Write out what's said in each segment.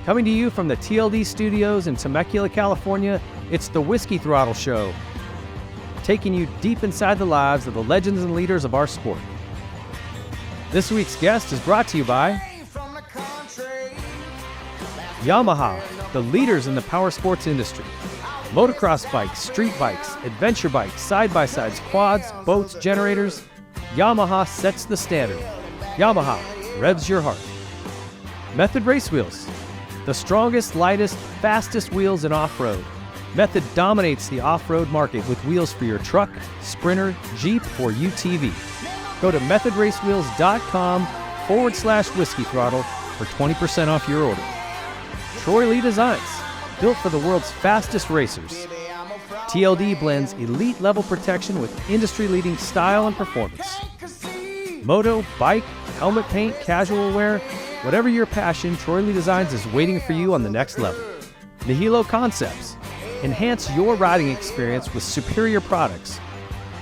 Coming to you from the TLD studios in Temecula, California, it's the Whiskey Throttle Show, taking you deep inside the lives of the legends and leaders of our sport. This week's guest is brought to you by Yamaha, the leaders in the power sports industry. Motocross bikes, street bikes, adventure bikes, side-by-sides, quads, boats, generators. Yamaha sets the standard. Yamaha revs your heart. Method Race Wheels, the strongest, lightest, fastest wheels in off-road. Method dominates the off-road market with wheels for your truck, Sprinter, Jeep, or UTV. Go to methodracewheels.com/whiskey throttle for 20% off your order. Troy Lee Designs, built for the world's fastest racers. TLD blends elite level protection with industry-leading style and performance. Moto, bike, helmet paint, casual wear, whatever your passion, Troy Lee Designs is waiting for you on the next level. Nihilo Concepts, enhance your riding experience with superior products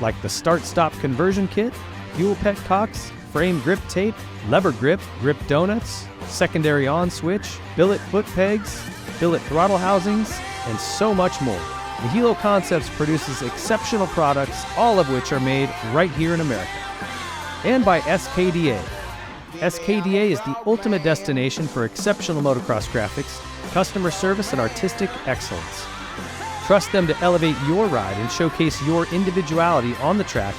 like the Start-Stop Conversion Kit, Fuel Petcocks, Frame Grip Tape, Lever Grip, Grip Donuts, Secondary On Switch, Billet Foot Pegs, Billet Throttle Housings, and so much more. Nihilo Concepts produces exceptional products, all of which are made right here in America. And by SKDA. SKDA is the ultimate destination for exceptional motocross graphics, customer service, and artistic excellence. Trust them to elevate your ride and showcase your individuality on the track,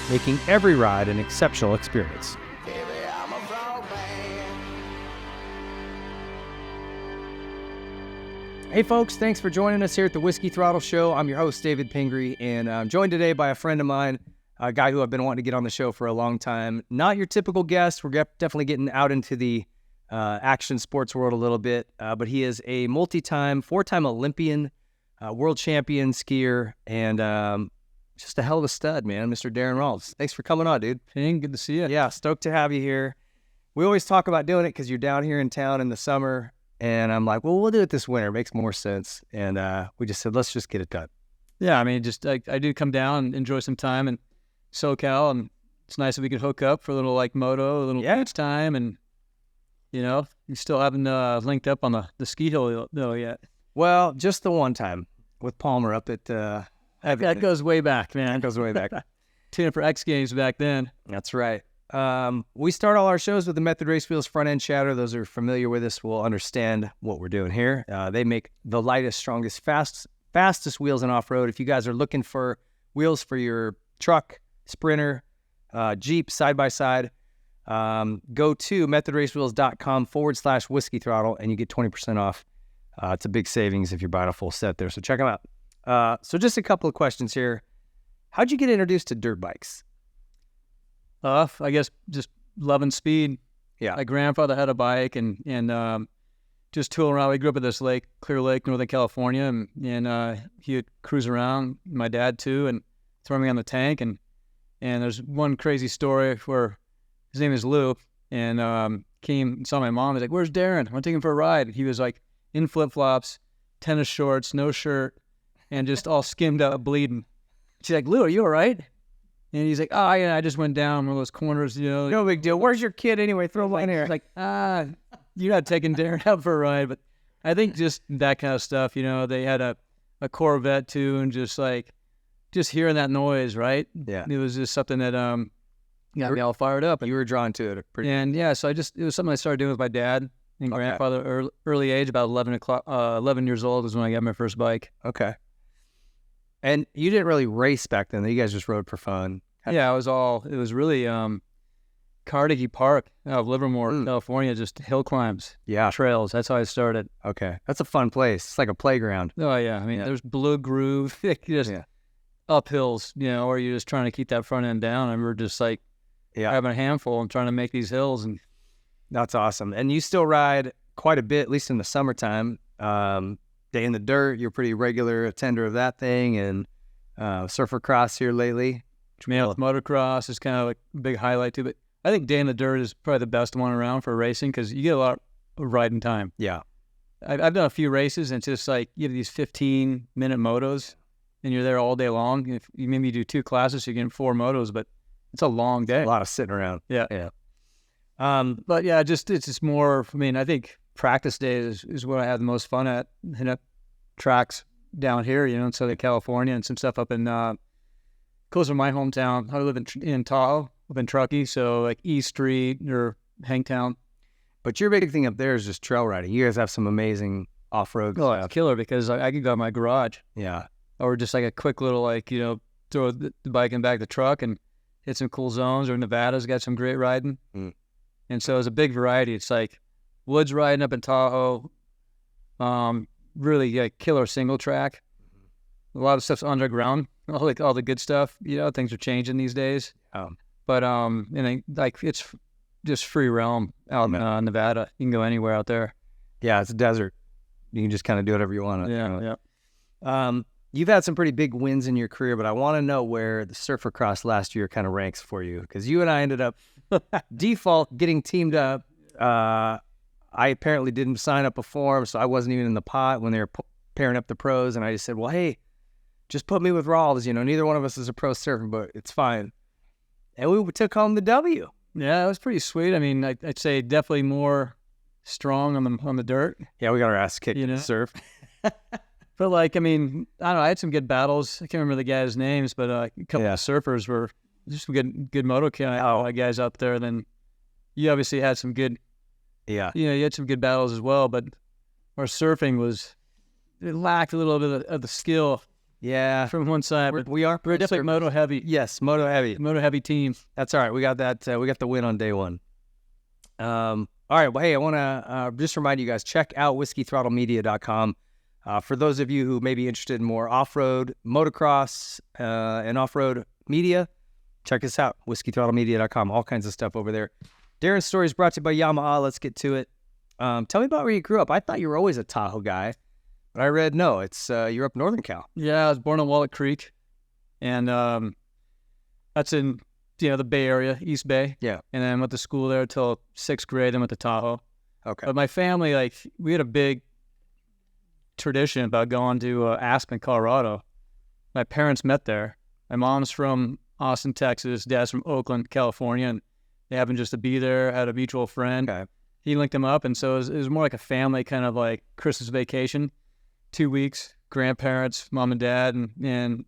making every ride an exceptional experience. Hey folks, thanks for joining us here at the Whiskey Throttle Show. I'm your host, David Pingree, and I'm joined today by a friend of mine, a guy who I've been wanting to get on the show for a long time. Not your typical guest. We're definitely getting out into the action sports world a little bit, but he is a four-time Olympian, world champion skier, and just a hell of a stud, man, Mr. Daron Rahlves. Thanks for coming on, dude. Ping, good to see you. Yeah, stoked to have you here. We always talk about doing it because you're down here in town in the summer, and I'm like, well, we'll do it this winter. It makes more sense. And we just said, let's just get it done. Yeah, I mean, I do come down and enjoy some time in SoCal, and it's nice that we could hook up for a little moto, a little beach time, and you still haven't linked up on the ski hill though yet. Well, just the one time with Palmer up at that goes way back, man. That goes way back. Tuning for X Games back then. That's right. We start all our shows with the Method Race Wheels front end chatter. Those who are familiar with us will understand what we're doing here. They make the lightest, strongest, fastest wheels in off-road. If you guys are looking for wheels for your truck, Sprinter, Jeep, side-by-side, go to methodracewheels.com/whiskey throttle and you get 20% off. It's a big savings if you're buying a full set there, so check them out. So just a couple of questions here. How'd you get introduced to dirt bikes? I guess just loving speed. Yeah. My grandfather had a bike and just tooling around. We grew up at this lake, Clear Lake, Northern California, and he would cruise around, my dad too, and throw me on the tank. And there's one crazy story where his name is Lou, and came and saw my mom. He's like, "Where's Daron? I want to take him for a ride." He was like in flip-flops, tennis shorts, no shirt, and just all skimmed out, bleeding. She's like, "Lou, are you all right?" And he's like, "Oh, yeah, I just went down one of those corners, No big deal. Where's your kid anyway? Throw one here." Like, you're not taking Daron out for a ride. But I think just that kind of stuff, they had a Corvette too, and just hearing that noise, right? Yeah. It was just something that got me all fired up. You were drawn to it. So it was something I started doing with my dad and grandfather early age, about 11 years old is when I got my first bike. Okay. And you didn't really race back then. You guys just rode for fun. Yeah, it was really Carnegie Park out of Livermore, California, just hill climbs. Yeah. Trails. That's how I started. Okay. That's a fun place. It's like a playground. Oh, yeah. I mean, there's Blue Groove, just uphills, where you're just trying to keep that front end down. And we're just having a handful and trying to make these hills. And that's awesome. And you still ride quite a bit, at least in the summertime. Day in the Dirt, you're a pretty regular attender of that thing, and Surfer Cross here lately. Motocross is kind of like a big highlight too, but I think Day in the Dirt is probably the best one around for racing because you get a lot of riding time. Yeah. I've done a few races, and it's just like you have these 15-minute motos, and you're there all day long. If you maybe do 2 classes, so you get 4 motos, but it's a long day. A lot of sitting around. Yeah. But yeah, it's just more, I mean, I think practice days is what I had the most fun at, hitting up tracks down here, in Southern California, and some stuff up in close to my hometown. I live in Tahoe, up in Truckee, so like East Street or Hahnenkhamm. But your big thing up there is just trail riding. You guys have some amazing off-road stuff. It's killer because I could go to my garage. Yeah. Or just like a quick little throw the bike in the back of the truck and hit some cool zones. Or Nevada's got some great riding. And so it's a big variety. It's like woods riding up in Tahoe, really killer single track. A lot of stuff's underground, all the good stuff. Things are changing these days. But it's just free realm out in Nevada. You can go anywhere out there. Yeah, it's a desert. You can just kind of do whatever you want. Yeah. You've had some pretty big wins in your career, but I want to know where the Surfer Cross last year kind of ranks for you, because you and I ended up default getting teamed up. I apparently didn't sign up a form, so I wasn't even in the pot when they were pairing up the pros, and I just said, well, hey, just put me with Rahlves. Neither one of us is a pro surfer, but it's fine. And we took home the W. Yeah, it was pretty sweet. I mean, I'd say definitely more strong on the dirt. Yeah, we got our ass kicked in the surf. But I don't know. I had some good battles. I can't remember the guys' names, but a couple of surfers were just good moto guys out there. Then you obviously had some good. Yeah. You had some good battles as well, but our surfing it lacked a little bit of the skill. Yeah, from one side, but we're definitely moto heavy. Yes, moto heavy team. That's all right. We got that. We got the win on day one. All right. Well, hey, I want to just remind you guys, check out whiskeythrottlemedia.com. For those of you who may be interested in more off-road, motocross, and off-road media, check us out, whiskeythrottlemedia.com. All kinds of stuff over there. Daron's story is brought to you by Yamaha. Let's get to it. Tell me about where you grew up. I thought you were always a Tahoe guy. But I read, no, it's you're up Northern Cal. Yeah, I was born in Wallet Creek, and that's in the Bay Area, East Bay. Yeah. And then went to school there until 6th grade, then went to Tahoe. Okay. But my family, we had a big tradition about going to Aspen, Colorado. My parents met there. My mom's from Austin, Texas. Dad's from Oakland, California, and they happened just to be there. Had a mutual friend. Okay. He linked them up, and so it was more like a family kind of like Christmas vacation. 2 weeks, grandparents, mom and dad, and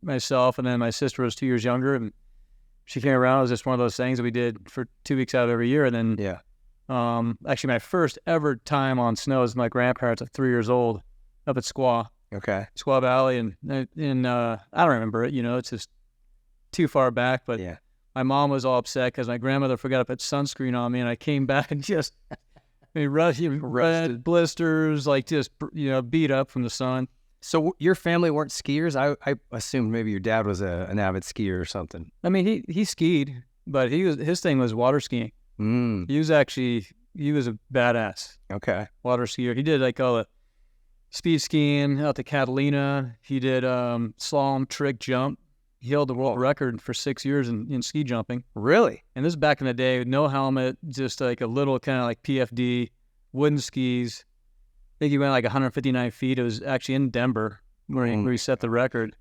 myself, and then my sister was 2 years younger, and she came around. It was just one of those things that we did for 2 weeks out of every year. And then, actually, my first ever time on snow was my grandparents at 3 years old up at Squaw. Okay. Squaw Valley, and I don't remember it. It's just too far back. But my mom was all upset because my grandmother forgot to put sunscreen on me, and I came back and just. Red blisters, beat up from the sun. So your family weren't skiers? I assumed maybe your dad was an avid skier or something. I mean, he skied, but his thing was water skiing. He was a badass. Okay. Water skier. He did all the speed skiing out to Catalina. He did slalom trick jump. He held the world record for 6 years in ski jumping. Really? And this is back in the day, no helmet, just a little kind of PFD, wooden skis. I think he went 159 feet. It was actually in Denver where he set the record.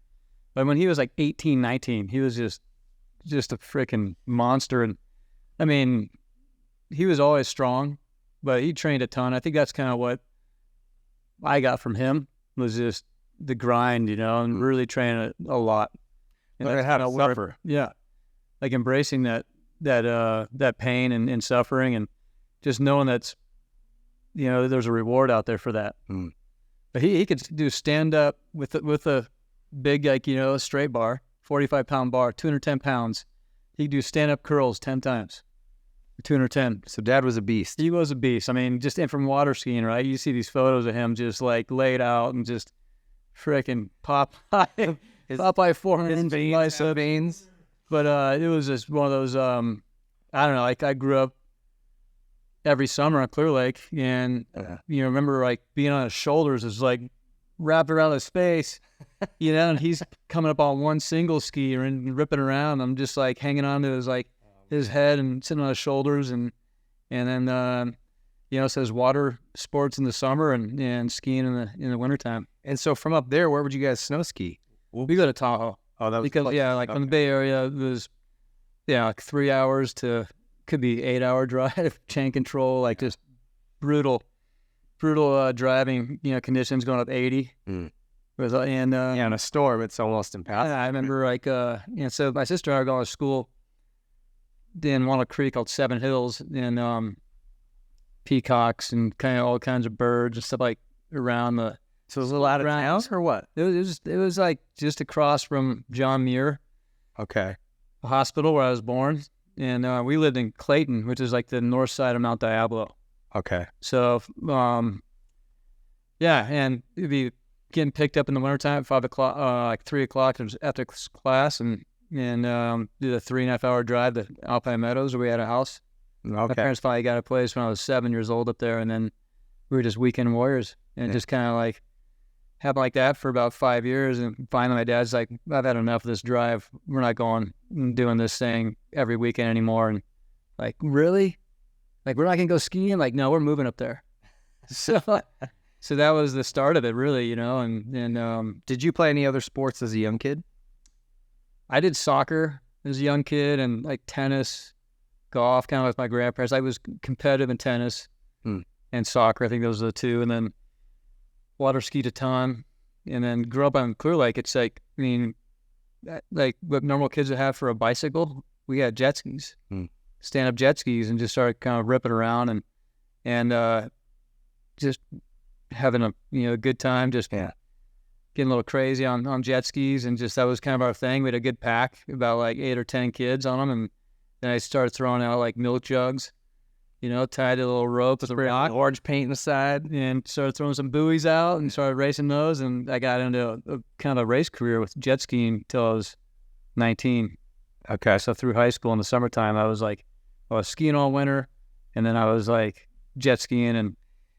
But when he was 18, 19, he was just a freaking monster. And I mean, he was always strong, but he trained a ton. I think that's kind of what I got from him was just the grind, and really training a lot. And that's how to suffer. Yeah. Embracing that pain and suffering, and just knowing that's, there's a reward out there for that. But he could do stand up with a big, straight bar, 45-pound bar, 210 pounds. He could do stand up curls 10 times, 210. So dad was a beast. He was a beast. I mean, just in from water skiing, right? You see these photos of him just laid out and just freaking Popeye 400 veins. But it was just one of those, I don't know, I grew up every summer on Clear Lake, and, remember, being on his shoulders is wrapped around his face, and he's coming up on one single ski and ripping around. I'm just, hanging on to his head and sitting on his shoulders, and then, it says water sports in the summer and skiing in the wintertime. And so from up there, where would you guys snow ski? We go to Tahoe. Oh, that was because from the Bay Area, it was 3 hours to could be 8 hour drive, chain control, just brutal driving, conditions going up 80. And in a storm, it's almost impassable. I remember so my sister and I were going to school in Walnut Creek called Seven Hills, and peacocks and kind of all kinds of birds and stuff like around the. So it was a little out of town or what? It was like just across from John Muir. Okay. The hospital where I was born, and we lived in Clayton, which is like the north side of Mount Diablo. Okay. So, and it'd be getting picked up in the wintertime at 5 o'clock, like 3 o'clock after class, and do the 3.5 hour drive to Alpine Meadows where we had a house. Okay. My parents finally got a place when I was 7 years old up there, and then we were just weekend warriors, and just kind of like happened like that for about 5 years, and finally my dad's like, I've had enough of this drive. We're not going and doing this thing every weekend anymore. And like, really? Like, we're not gonna go skiing? Like, no, we're moving up there. So that was the start of it, really, and did you play any other sports as a young kid? I did soccer as a young kid, and like tennis, golf, kind of with my grandparents. I was competitive in tennis and soccer. I think those are the two, and then water skied a ton, and then grew up on Clear Lake. It's like, like what normal kids would have for a bicycle. We had jet skis, stand-up jet skis, and just started kind of ripping around and just having a good time, just getting a little crazy on jet skis, and just that was kind of our thing. We had a good pack, about like 8 or 10 kids on them, and then I started throwing out like milk jugs, tied a little rope with a rock, orange paint inside, and started throwing some buoys out and started racing those. And I got into a kind of a race career with jet skiing until I was 19. Okay. So through high school in the summertime, I was skiing all winter, and then I was like jet skiing and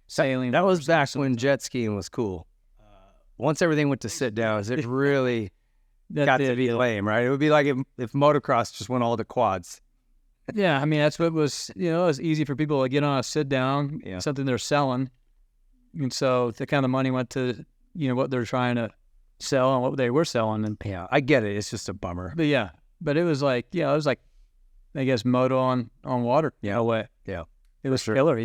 sailing. That was back when jet skiing was cool. Once everything went to sit downs, it really got to be lame, right? It would be like if motocross just went all to quads. Yeah, I mean, that's what was, it was easy for people to get on a sit down, something they're selling. And so the kind of money went to, what they're trying to sell and what they were selling. And yeah, I get it. It's just a bummer. But it was like, I guess, moto on water. Yeah. No way. Yeah. It was killer,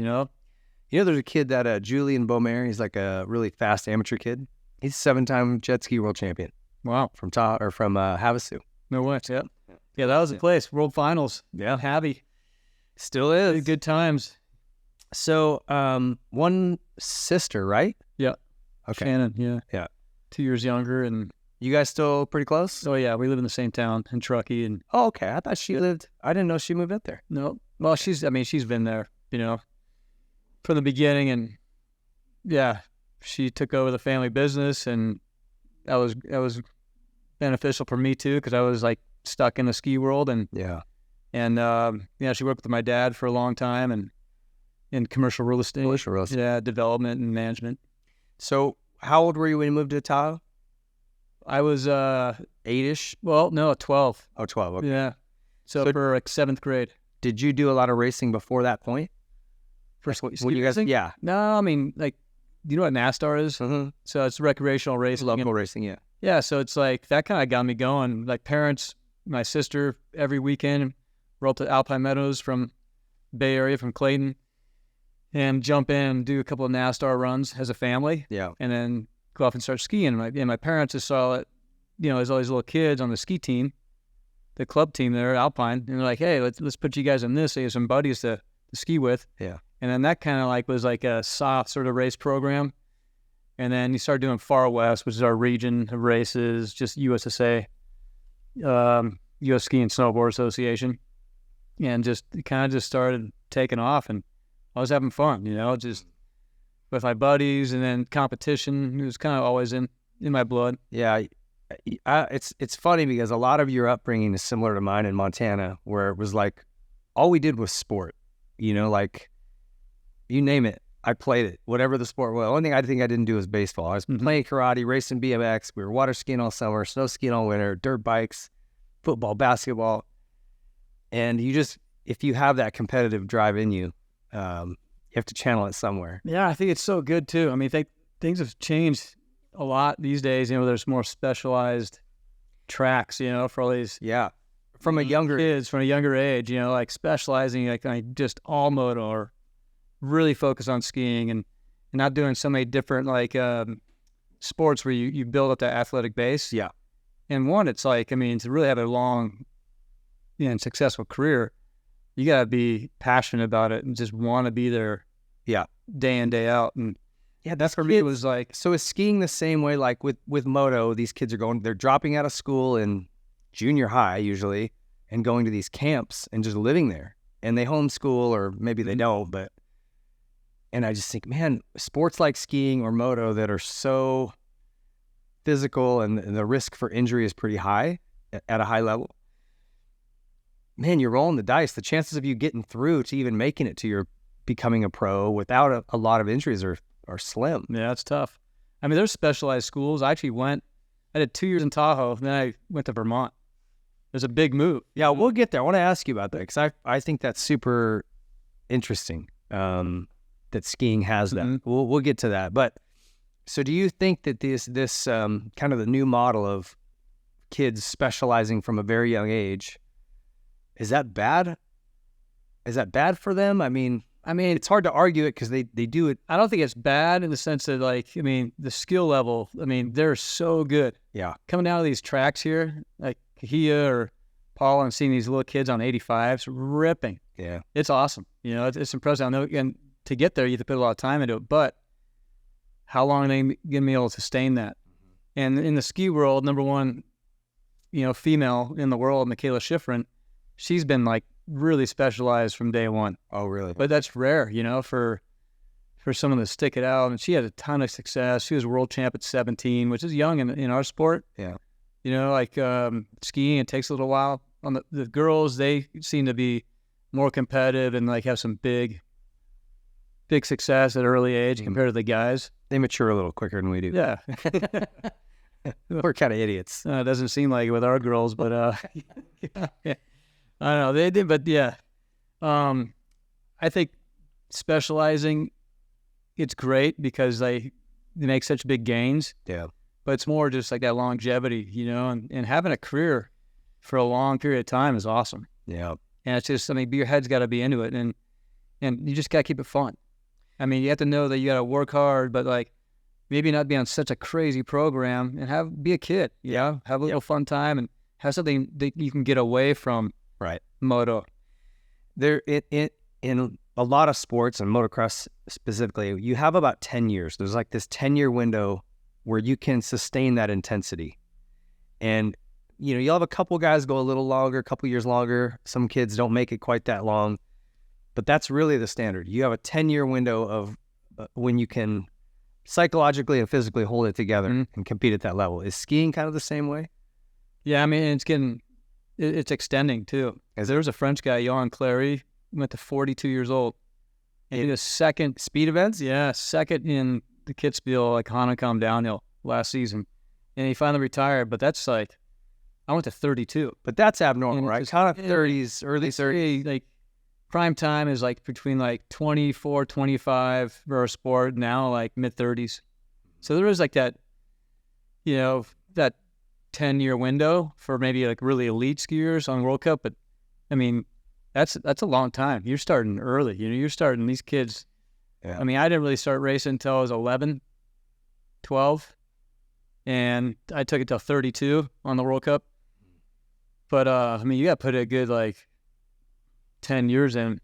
there's a kid that Julian Beaumer, he's like a really fast amateur kid. He's a 7-time jet ski world champion. Wow. From Havasu. No way. Yeah. Yeah, that was the place. World finals. Yeah. Happy. Still is. Good times. So, one sister, right? Yeah. Okay. Shannon, yeah. Yeah. 2 years younger. And you guys still pretty close? Oh, yeah. We live in the same town in Truckee. And oh, okay. I thought she lived. I didn't know she moved up there. No. Well, she's been there, from the beginning. And yeah, she took over the family business, and that was beneficial for me too, because I was like stuck in the ski world, and she worked with my dad for a long time, and in commercial real estate, development and management. So how old were you when you moved to Tahoe? I was 8-ish. Well, no, 12. Oh, 12. Okay. Yeah. So for like 7th grade. Did you do a lot of racing before that point? When you guys, yeah. No, I mean, like, do you know what NASCAR is? Mm-hmm. So it's recreational racing. Local racing, yeah. Yeah, so it's like, that kind of got me going. Like, parents, my sister, every weekend, roll up to Alpine Meadows from Bay Area, from Clayton, and jump in and do a couple of NASCAR runs as a family. Yeah. And then go off and start skiing. And my parents just saw it, there's all these little kids on the ski team, the club team there, Alpine, and they're like, hey, let's put you guys in this so you have some buddies to ski with. Yeah. And then that kind of like was like a soft sort of race program. And then you start doing Far West, which is our region of races, just USSA, U.S. Ski and Snowboard Association. And just kind of just started taking off, and I was having fun, just with my buddies, and then competition. It was kind of always in my blood. Yeah. It's funny because a lot of your upbringing is similar to mine in Montana, where it was like all we did was sport, like you name it, I played it, whatever the sport was. The only thing I think I didn't do was baseball. I was playing karate, racing BMX. We were water skiing all summer, snow skiing all winter, dirt bikes, football, basketball. And if you have that competitive drive in you, you have to channel it somewhere. Yeah, I think it's so good too. I mean, things have changed a lot these days. There's more specialized tracks, for all these from a younger kids from a younger age, like specializing like just all moto or really focus on skiing and not doing so many different like sports where you build up that athletic base. Yeah. And one, it's like, I mean, to really have a long, and successful career, you got to be passionate about it and just want to be there. Yeah. Day in, day out. And yeah, that's for me, it was like, so is skiing the same way? Like with moto, these kids they're dropping out of school in junior high usually and going to these camps and just living there, and they homeschool, or maybe they don't, and I just think, man, sports like skiing or moto that are so physical and the risk for injury is pretty high at a high level. Man, you're rolling the dice. The chances of you getting through to even making it to your becoming a pro without a lot of injuries are slim. yeah, it's tough. I mean, there's specialized schools. I did 2 years in Tahoe, and then I went to Vermont. There's a big move. Yeah, we'll get there. I want to ask you about that because I think that's super interesting that skiing has that. Mm-hmm. We'll get to that. But so do you think that this kind of the new model of kids specializing from a very young age, is that bad? Is that bad for them? I mean, it's hard to argue it because they do it. I don't think it's bad in the sense that, like, I mean, the skill level, I mean, they're so good. Yeah. Coming out of these tracks here, like Kahia or Paul, and seeing these little kids on 85s ripping. Yeah. It's awesome. You know, it's impressive. I know, and to get there, you have to put a lot of time into it, but how long are they going to be able to sustain that? And in the ski world, number one, you know, female in the world, Michaela Schifrin, she's been like really specialized from day one. Oh, really? But that's rare, you know, for someone to stick it out. And she had a ton of success. She was world champ at 17, which is young in our sport. Yeah. You know, like skiing, it takes a little while. On the girls, they seem to be more competitive and like have some big success at an early age compared to the guys. They mature a little quicker than we do. Yeah. We're kind of idiots. It doesn't seem like it with our girls, but yeah. I don't know. They did, but yeah. I think specializing, it's great because they make such big gains. Yeah. But it's more just like that longevity, you know, and having a career for a long period of time is awesome. Yeah. And it's just, I mean, your head's got to be into it, and you just got to keep it fun. I mean, you have to know that you got to work hard, but like maybe not be on such a crazy program and be a kid, you know, have a little fun time and have something that you can get away from. Right. Moto. There, in a lot of sports and motocross specifically, you have about 10 years. There's like this 10-year window where you can sustain that intensity. And, you know, you'll have a couple guys go a little longer, a couple years longer. Some kids don't make it quite that long. But that's really the standard. You have a 10-year window of when you can psychologically and physically hold it together and compete at that level. Is skiing kind of the same way? Yeah, I mean, it's extending too. As there was a French guy, Johan Clary, went to 42 years old. And he did a second speed events? Yeah, second in the Kitzbühel, like Hahnenkhamm downhill last season. And he finally retired, but that's like, I went to 32. But that's abnormal, right? Kind of 30s, early 30s. Like, prime time is like between like 24, 25 for our sport, now like mid-30s. So there was like that, you know, that 10-year window for maybe like really elite skiers on World Cup. But, I mean, that's a long time. You're starting early. You know, you're starting these kids. Yeah. I mean, I didn't really start racing until I was 11, 12. And I took it till 32 on the World Cup. But, I mean, you got to put a good, like, 10 years in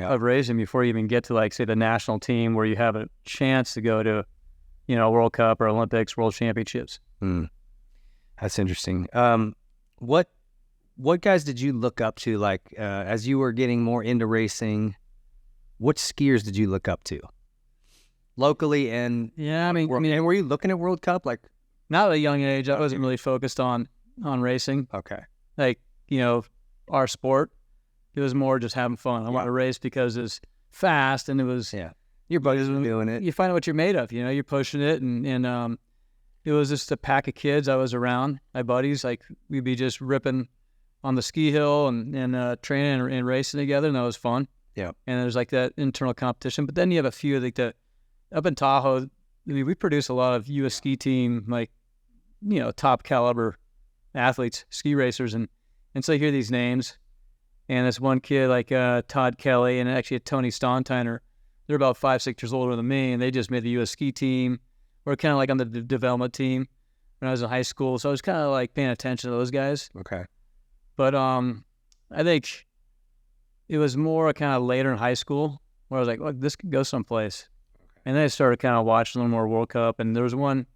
of racing before you even get to, like, say, the national team where you have a chance to go to, you know, World Cup or Olympics, World Championships. That's interesting. What guys did you look up to, like, as you were getting more into racing? What skiers did you look up to? Locally and... Yeah, I mean... And were you looking at World Cup? Like, not at a young age. I wasn't really focused on racing. Okay. Like, you know, our sport, it was more just having fun. I wanted to race because it was fast and it was... Yeah. Your buddies were doing it. You find out what you're made of, you know, you're pushing it and it was just a pack of kids I was around, my buddies. Like, we'd be just ripping on the ski hill and training and racing together, and that was fun. Yeah. And there's like that internal competition. But then you have a few like up in Tahoe, I mean, we produce a lot of U.S. ski team, like, you know, top caliber athletes, ski racers. And so you hear these names. And this one kid like Todd Kelly and actually Tony Stontiner they're about 5-6 years older than me, and they just made the U.S. ski team. We're kind of like on the development team when I was in high school, so I was kind of like paying attention to those guys. Okay. But I think it was more kind of later in high school where I was like, look, this could go someplace. Okay. And then I started kind of watching a little more World Cup, and there was one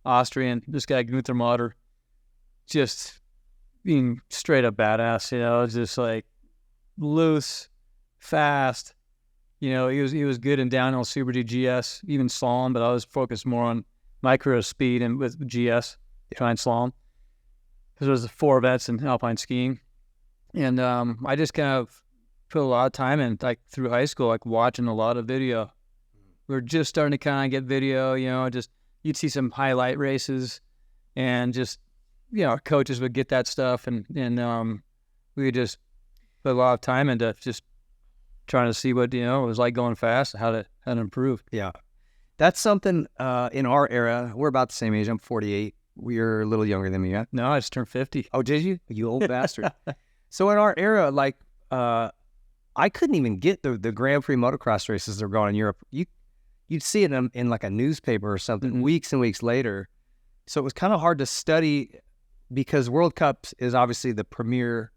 Austrian, this guy Gunther Motter, just being straight up badass, just like loose, fast. He was good in downhill Super G GS, even slalom, but I was focused more on my career of speed and with GS, trying slalom. Because there was 4 events in alpine skiing. And I just kind of put a lot of time in, like through high school, like watching a lot of video. We were just starting to kind of get video, just you'd see some highlight races and just, our coaches would get that stuff. And we would just put a lot of time into just trying to see what, it was like going fast, how to improve. Yeah. That's something in our era. We're about the same age. I'm 48. You're a little younger than me, yeah? No, I just turned 50. Oh, did you? You old bastard. So in our era, like, I couldn't even get the Grand Prix motocross races that are going on in Europe. You'd see it in like a newspaper or something weeks and weeks later. So it was kind of hard to study because World Cups is obviously the premier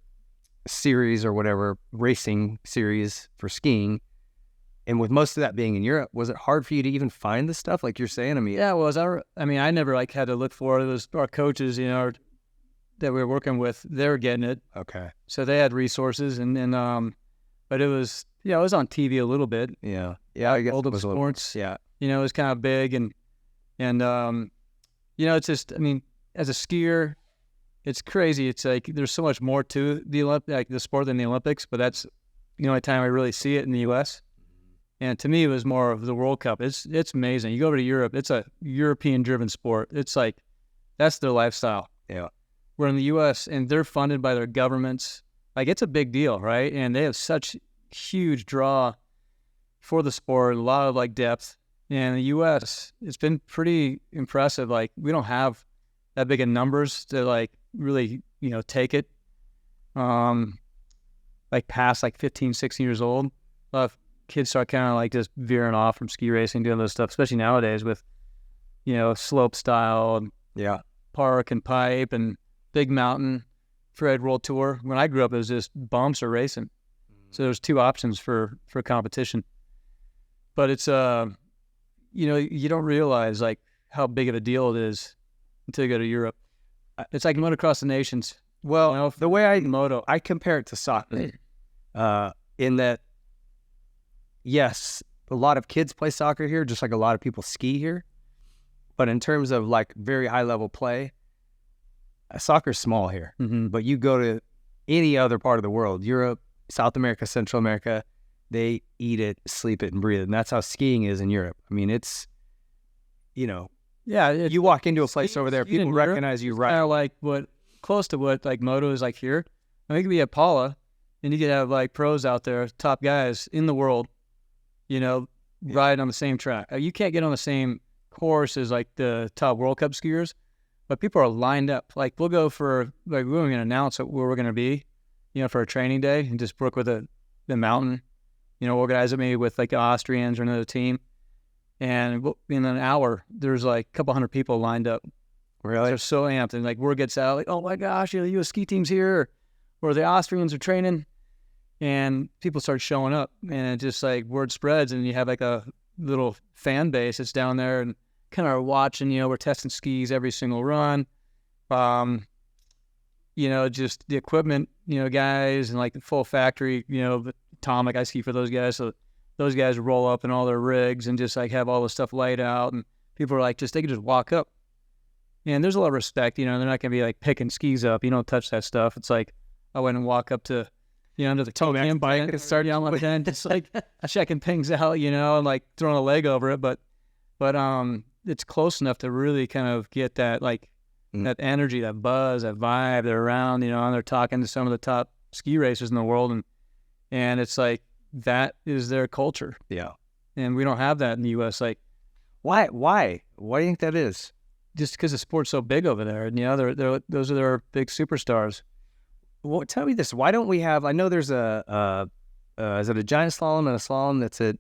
series or whatever racing series for skiing. And with most of that being in Europe, was it hard for you to even find the stuff like you're saying? Yeah, it was. I never like had to look for it. It was our coaches, that we were working with. They were getting it. Okay. So they had resources, but it was, it was on TV a little bit. Yeah. Yeah. I guess Old it was sports. Yeah. It was kind of big, and it's just, as a skier, it's crazy. It's like there's so much more to the sport than the Olympics, but that's the only time I really see it in the U.S. And to me, it was more of the World Cup. It's amazing. You go over to Europe, it's a European-driven sport. It's like that's their lifestyle. Yeah. We're in the U.S. and they're funded by their governments. Like it's a big deal, right? And they have such huge draw for the sport, a lot of like depth. And the U.S., it's been pretty impressive. Like we don't have that big of numbers to like really, take it. Like past like 15, 16 years old. A lot of kids start kind of like just veering off from ski racing, doing those stuff, especially nowadays with, slope style and park and pipe and big mountain Fred World Tour. When I grew up, it was just bumps or racing. So there's 2 options for competition. But it's, you don't realize like how big of a deal it is until you go to Europe. It's like motocross the nations. Well, the way I compare it to soccer, in that, yes, a lot of kids play soccer here, just like a lot of people ski here. But in terms of like very high level play, soccer's small here. Mm-hmm. But you go to any other part of the world, Europe, South America, Central America, they eat it, sleep it, and breathe it. And that's how skiing is in Europe. It's, you walk into a place over there, people recognize you right. Kind of like close to what like moto is like here. I think it could be at Paula, and you could have like pros out there, top guys in the world, ride on the same track. You can't get on the same course as like the top World Cup skiers, but people are lined up. Like we'll go for like we're going to announce where we're going to be, for a training day and just work with the mountain, organize it maybe with like Austrians or another team. And in an hour, there's like a couple hundred people lined up. Really? They're so amped. And like word gets out, like, oh my gosh, the U.S. ski team's here, or the Austrians are training. And people start showing up, and it just like word spreads, and you have like a little fan base that's down there and kind of watching, we're testing skis every single run. Just the equipment, guys, and like the full factory, Atomic, I ski for those guys. So those guys roll up in all their rigs and just like have all the stuff laid out, and people are like, they can just walk up. And there's a lot of respect, they're not going to be like picking skis up. You don't touch that stuff. It's like I went and walk up to, under the toe bike and start on my pen, just like checking things out, and like throwing a leg over it. But it's close enough to really kind of get that like that energy, that buzz, that vibe. They're around, and they're talking to some of the top ski racers in the world, and it's like that is their culture. Yeah, and we don't have that in the U.S. Like, why do you think that is? Just because the sport's so big over there, and they're those are their big superstars. Well, tell me this: why don't we have? I know there's a is it a giant slalom and a slalom that's at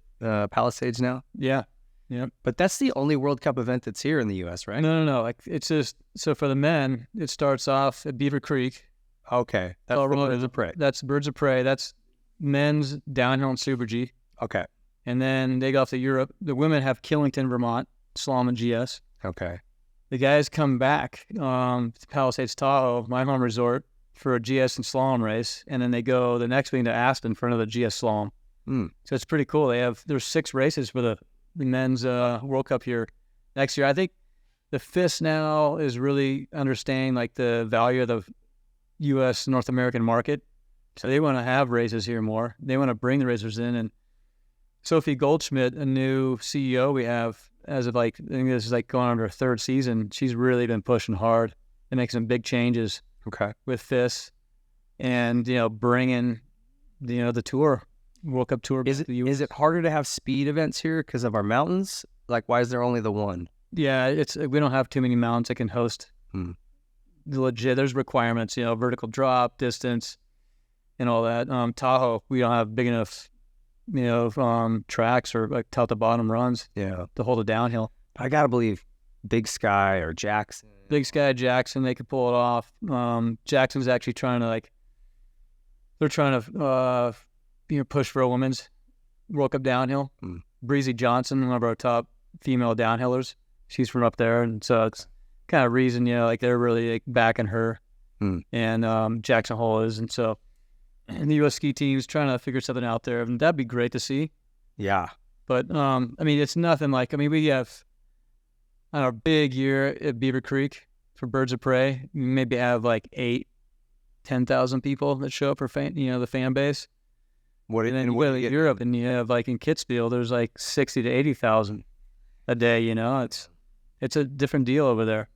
Palisades now? Yeah. Yeah. But that's the only World Cup event that's here in the U.S., right? No. Like it's just so for the men, it starts off at Beaver Creek. Okay, that's Oh, the really? Birds of Prey. That's Birds of Prey. That's men's downhill and Super G. Okay, And then they go off to Europe. The women have Killington, Vermont, slalom and GS. okay. The guys come back to Palisades Tahoe, my home resort, for a GS and slalom race, and then they go the next week to Aspen for another GS slalom. So it's pretty cool. There's 6 races for the men's World Cup here next year. I think the FIS now is really understanding like the value of the U.S. North American market, so they want to have races here more. They want to bring the racers in, and Sophie Goldschmidt, a new CEO we have as of like, I think this is like going on her 3rd season. She's really been pushing hard and making some big changes with FIS and, bringing, the tour, World Cup tour. Is it harder to have speed events here because of our mountains? Like, why is there only the one? Yeah, we don't have too many mountains that can host there's requirements, vertical drop, distance, and all that. Tahoe, we don't have big enough tracks or like top to bottom runs to hold it downhill. I gotta believe Big Sky or Jackson. Big Sky, Jackson, they could pull it off. Jackson's actually trying to push for a women's World Cup downhill. Breezy Johnson, one of our top female downhillers, she's from up there, and so it's kind of reason like they're really like backing her, and Jackson Hole is, and so. And the U.S. ski team's trying to figure something out there, and that'd be great to see. Yeah. But, it's nothing like, we have on our big year at Beaver Creek for Birds of Prey, we maybe have like 10,000 people that show up for the fan base. And then you go to Europe, and you have like in Kitzbühel, there's like 60 to 80,000 a day. It's a different deal over there.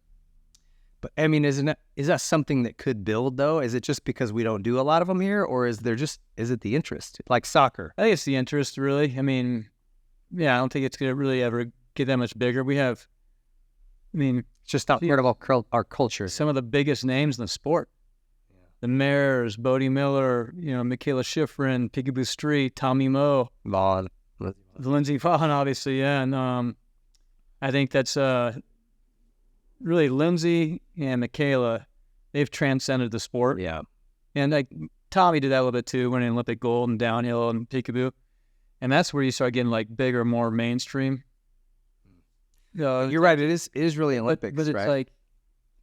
But is that something that could build though? Is it just because we don't do a lot of them here, or is it the interest like soccer? I think it's the interest, really. I don't think it's gonna really ever get that much bigger. We have, it's just not part of our culture. Some of the biggest names in the sport, the Mayers, Bodie Miller, Michaela Schifrin, Peekaboo Street, Tommy Moe, Vaughn, Lindsey Vaughn, obviously, and I think that's really Lindsay and Michaela, they've transcended the sport. Yeah. And like Tommy did that a little bit too, winning Olympic gold and downhill and peekaboo. And that's where you start getting like bigger, more mainstream. You're right. It is really Olympics, but it's right? like,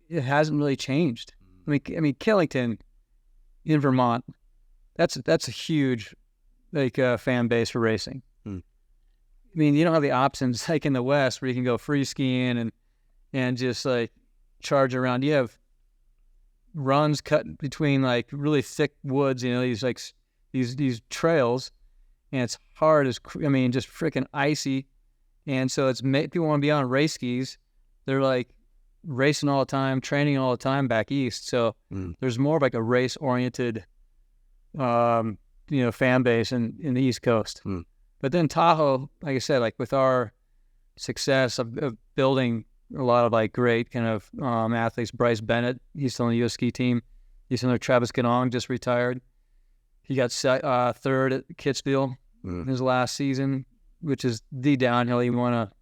it hasn't really changed. Killington in Vermont, that's a huge fan base for racing. You don't have the options like in the West where you can go free skiing and just like charge around. You have runs cut between like really thick woods, these trails, and it's hard as just freaking icy. And so people want to be on race skis. They're like racing all the time, training all the time back east. So there's more of like a race oriented, fan base in the East Coast. But then Tahoe, like I said, like with our success of building a lot of like great kind of athletes. Bryce Bennett, he's still on the U.S. ski team. He's on there. Travis Ganong just retired. He got 3rd at Kitzbühel in his last season, which is the downhill you want to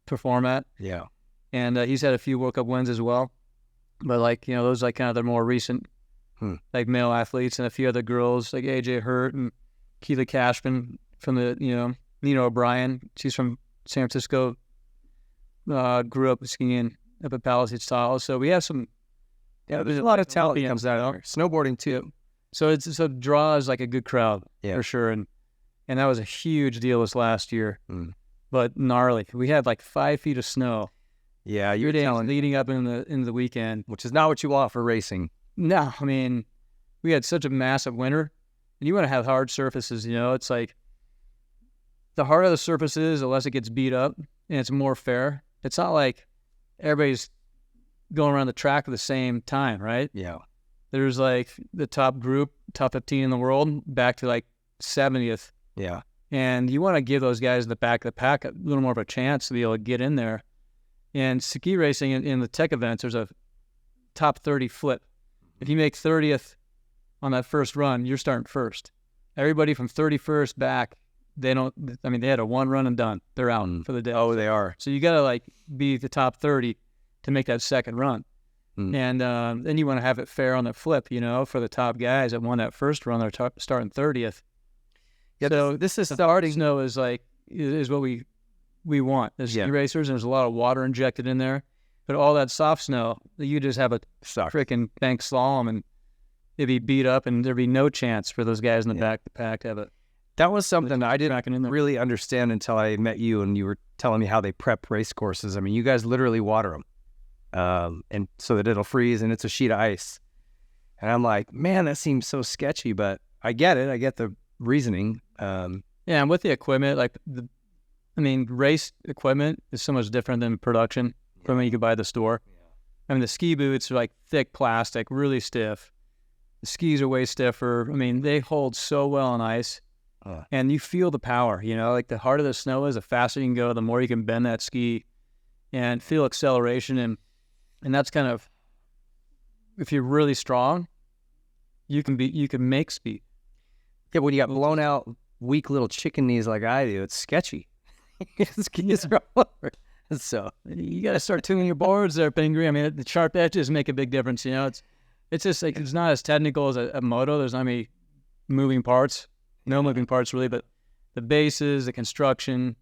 perform at. Yeah. And he's had a few World Cup wins as well. But like, those like kind of the more recent like male athletes, and a few other girls like AJ Hurt and Keely Cashman from the, Nina O'Brien. She's from San Francisco. Grew up skiing up at Palisades Tahoe, so we have some. Yeah, there's a lot of talent that comes out there. Snowboarding too. So draws like a good crowd for sure, and that was a huge deal this last year. But gnarly, we had like 5 feet of snow. Yeah, you're telling leading up into the weekend, which is not what you want for racing. No, we had such a massive winter, and you want to have hard surfaces. It's like the harder the surface is, the less it gets beat up, and it's more fair. It's not like everybody's going around the track at the same time, right? Yeah. There's like the top 15 in the world, back to like 70th. Yeah. And you want to give those guys in the back of the pack a little more of a chance to be able to get in there. And ski racing in the tech events, there's a top 30 flip. If you make 30th on that first run, you're starting first. everybody from 31st back, they had a one run and done. They're out for the day. Oh, they are. So you got to like be the top 30 to make that second run. And then you want to have it fair on the flip, for the top guys that won that first run, they're starting 30th. Yeah, so this is starting snow is what we want as ski racers. And there's a lot of water injected in there, but all that soft snow, you just have a freaking bank slalom and it'd be beat up, and there'd be no chance for those guys in the back of the pack to have it. That was something I didn't really understand until I met you and you were telling me how they prep race courses. I mean, you guys literally water them. And so that it'll freeze and it's a sheet of ice. And I'm like, man, that seems so sketchy, but I get it. I get the reasoning. And with the equipment, race equipment is so much different than production from what you could buy at the store. I mean, the ski boots are like thick plastic, really stiff. The skis are way stiffer. I mean, they hold so well on ice. And you feel the power, like the harder the snow is, the faster you can go, the more you can bend that ski and feel acceleration. And that's kind of, if you're really strong, you can make speed. Yeah, when you got blown out, weak little chicken knees like I do, it's sketchy. Skis are all over. So you got to start tuning your boards there, Pingree. I mean, the sharp edges make a big difference. It's just like, it's not as technical as a moto. There's not many moving parts. No moving parts really, but the bases, the construction,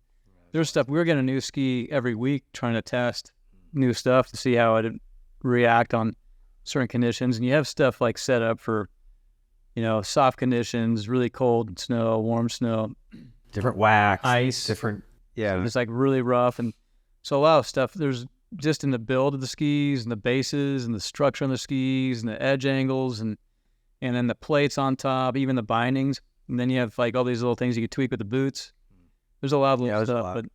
there's stuff. We're getting a new ski every week, trying to test new stuff to see how it would react on certain conditions. And you have stuff like set up for, soft conditions, really cold snow, warm snow, different wax, ice, different. Yeah, it's like really rough, and so a lot of stuff. There's just in the build of the skis and the bases and the structure on the skis and the edge angles and then the plates on top, even the bindings. And then you have like all these little things you can tweak with the boots. There's a lot of little stuff. But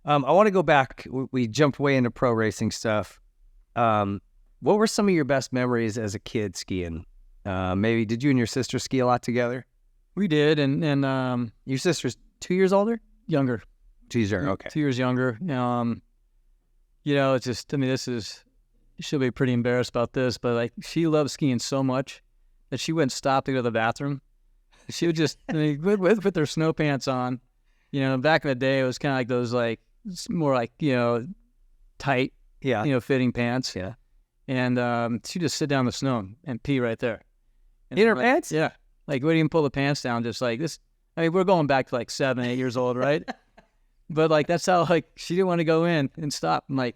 I want to go back. We jumped way into pro racing stuff. What were some of your best memories as a kid skiing? Maybe did you and your sister ski a lot together? We did, and your sister's 2 years older? Younger. 2 years younger, okay. 2 years younger. It's just, she'll be pretty embarrassed about this, but like she loves skiing so much that she wouldn't stop to go to the bathroom. She would just with her snow pants on. Back in the day, it was kind of like those more like tight, fitting pants. Yeah. And she'd just sit down in the snow and pee right there. In her pants? Yeah. Like, wouldn't even pull the pants down, just like this. I mean, we're going back to like 7, 8 years old, right? But like that's how she didn't want to go in and stop. I'm like,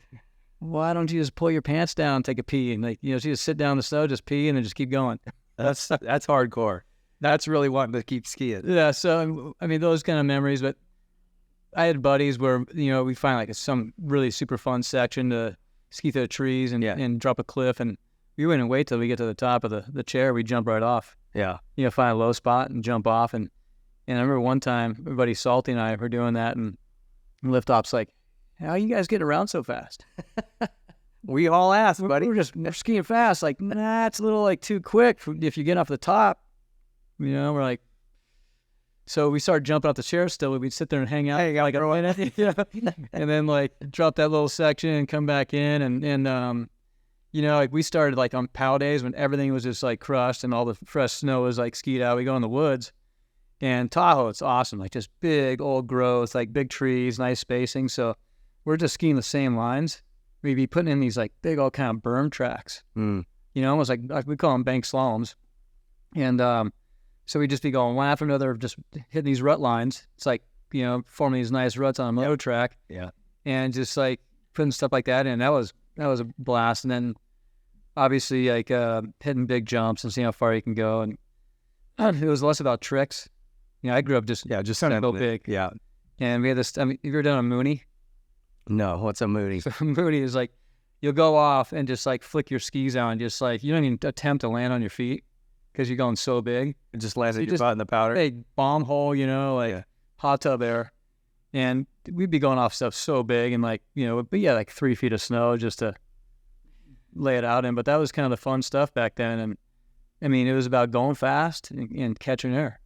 why don't you just pull your pants down and take a pee? And she just sit down in the snow, just pee, and then just keep going. That's hardcore. That's really wanting to keep skiing. Yeah, so, those kind of memories. But I had buddies where, we find like some really super fun section to ski through the trees and drop a cliff. And we wouldn't wait till we get to the top of the chair. We'd jump right off. Yeah. Find a low spot and jump off. And I remember one time, everybody Salty and I were doing that. And lift off's like, how you guys getting around so fast? We all asked, buddy. We're skiing fast. Like, nah, it's a little like too quick if you get off the top. We're like, so we started jumping off the chair still. We'd sit there and hang out. Like a minute. Yeah. And then like drop that little section and come back in. And like we started like on POW days when everything was just like crushed and all the fresh snow was like skied out. We go in the woods. And Tahoe, it's awesome. Like just big old growth, like big trees, nice spacing. So we're just skiing the same lines. We'd be putting in these like big old kind of berm tracks. Almost like we call them bank slaloms. And so we'd just be going one after another, just hitting these rut lines. It's like, forming these nice ruts on a moto track. Yeah. And just like putting stuff like that in. That was a blast. And then obviously like hitting big jumps and seeing how far you can go. And it was less about tricks. I grew up just kind of big. Yeah. And we had this, have you ever done a Mooney? No, what's a Mooney? So Mooney is like, you'll go off and just like flick your skis out and just like, you don't even attempt to land on your feet because you're going so big. It just lands at your butt in the powder. Big bomb hole, hot tub air. And we'd be going off stuff so big and like, like 3 feet of snow just to lay it out in. But that was kind of the fun stuff back then. And it was about going fast and catching air.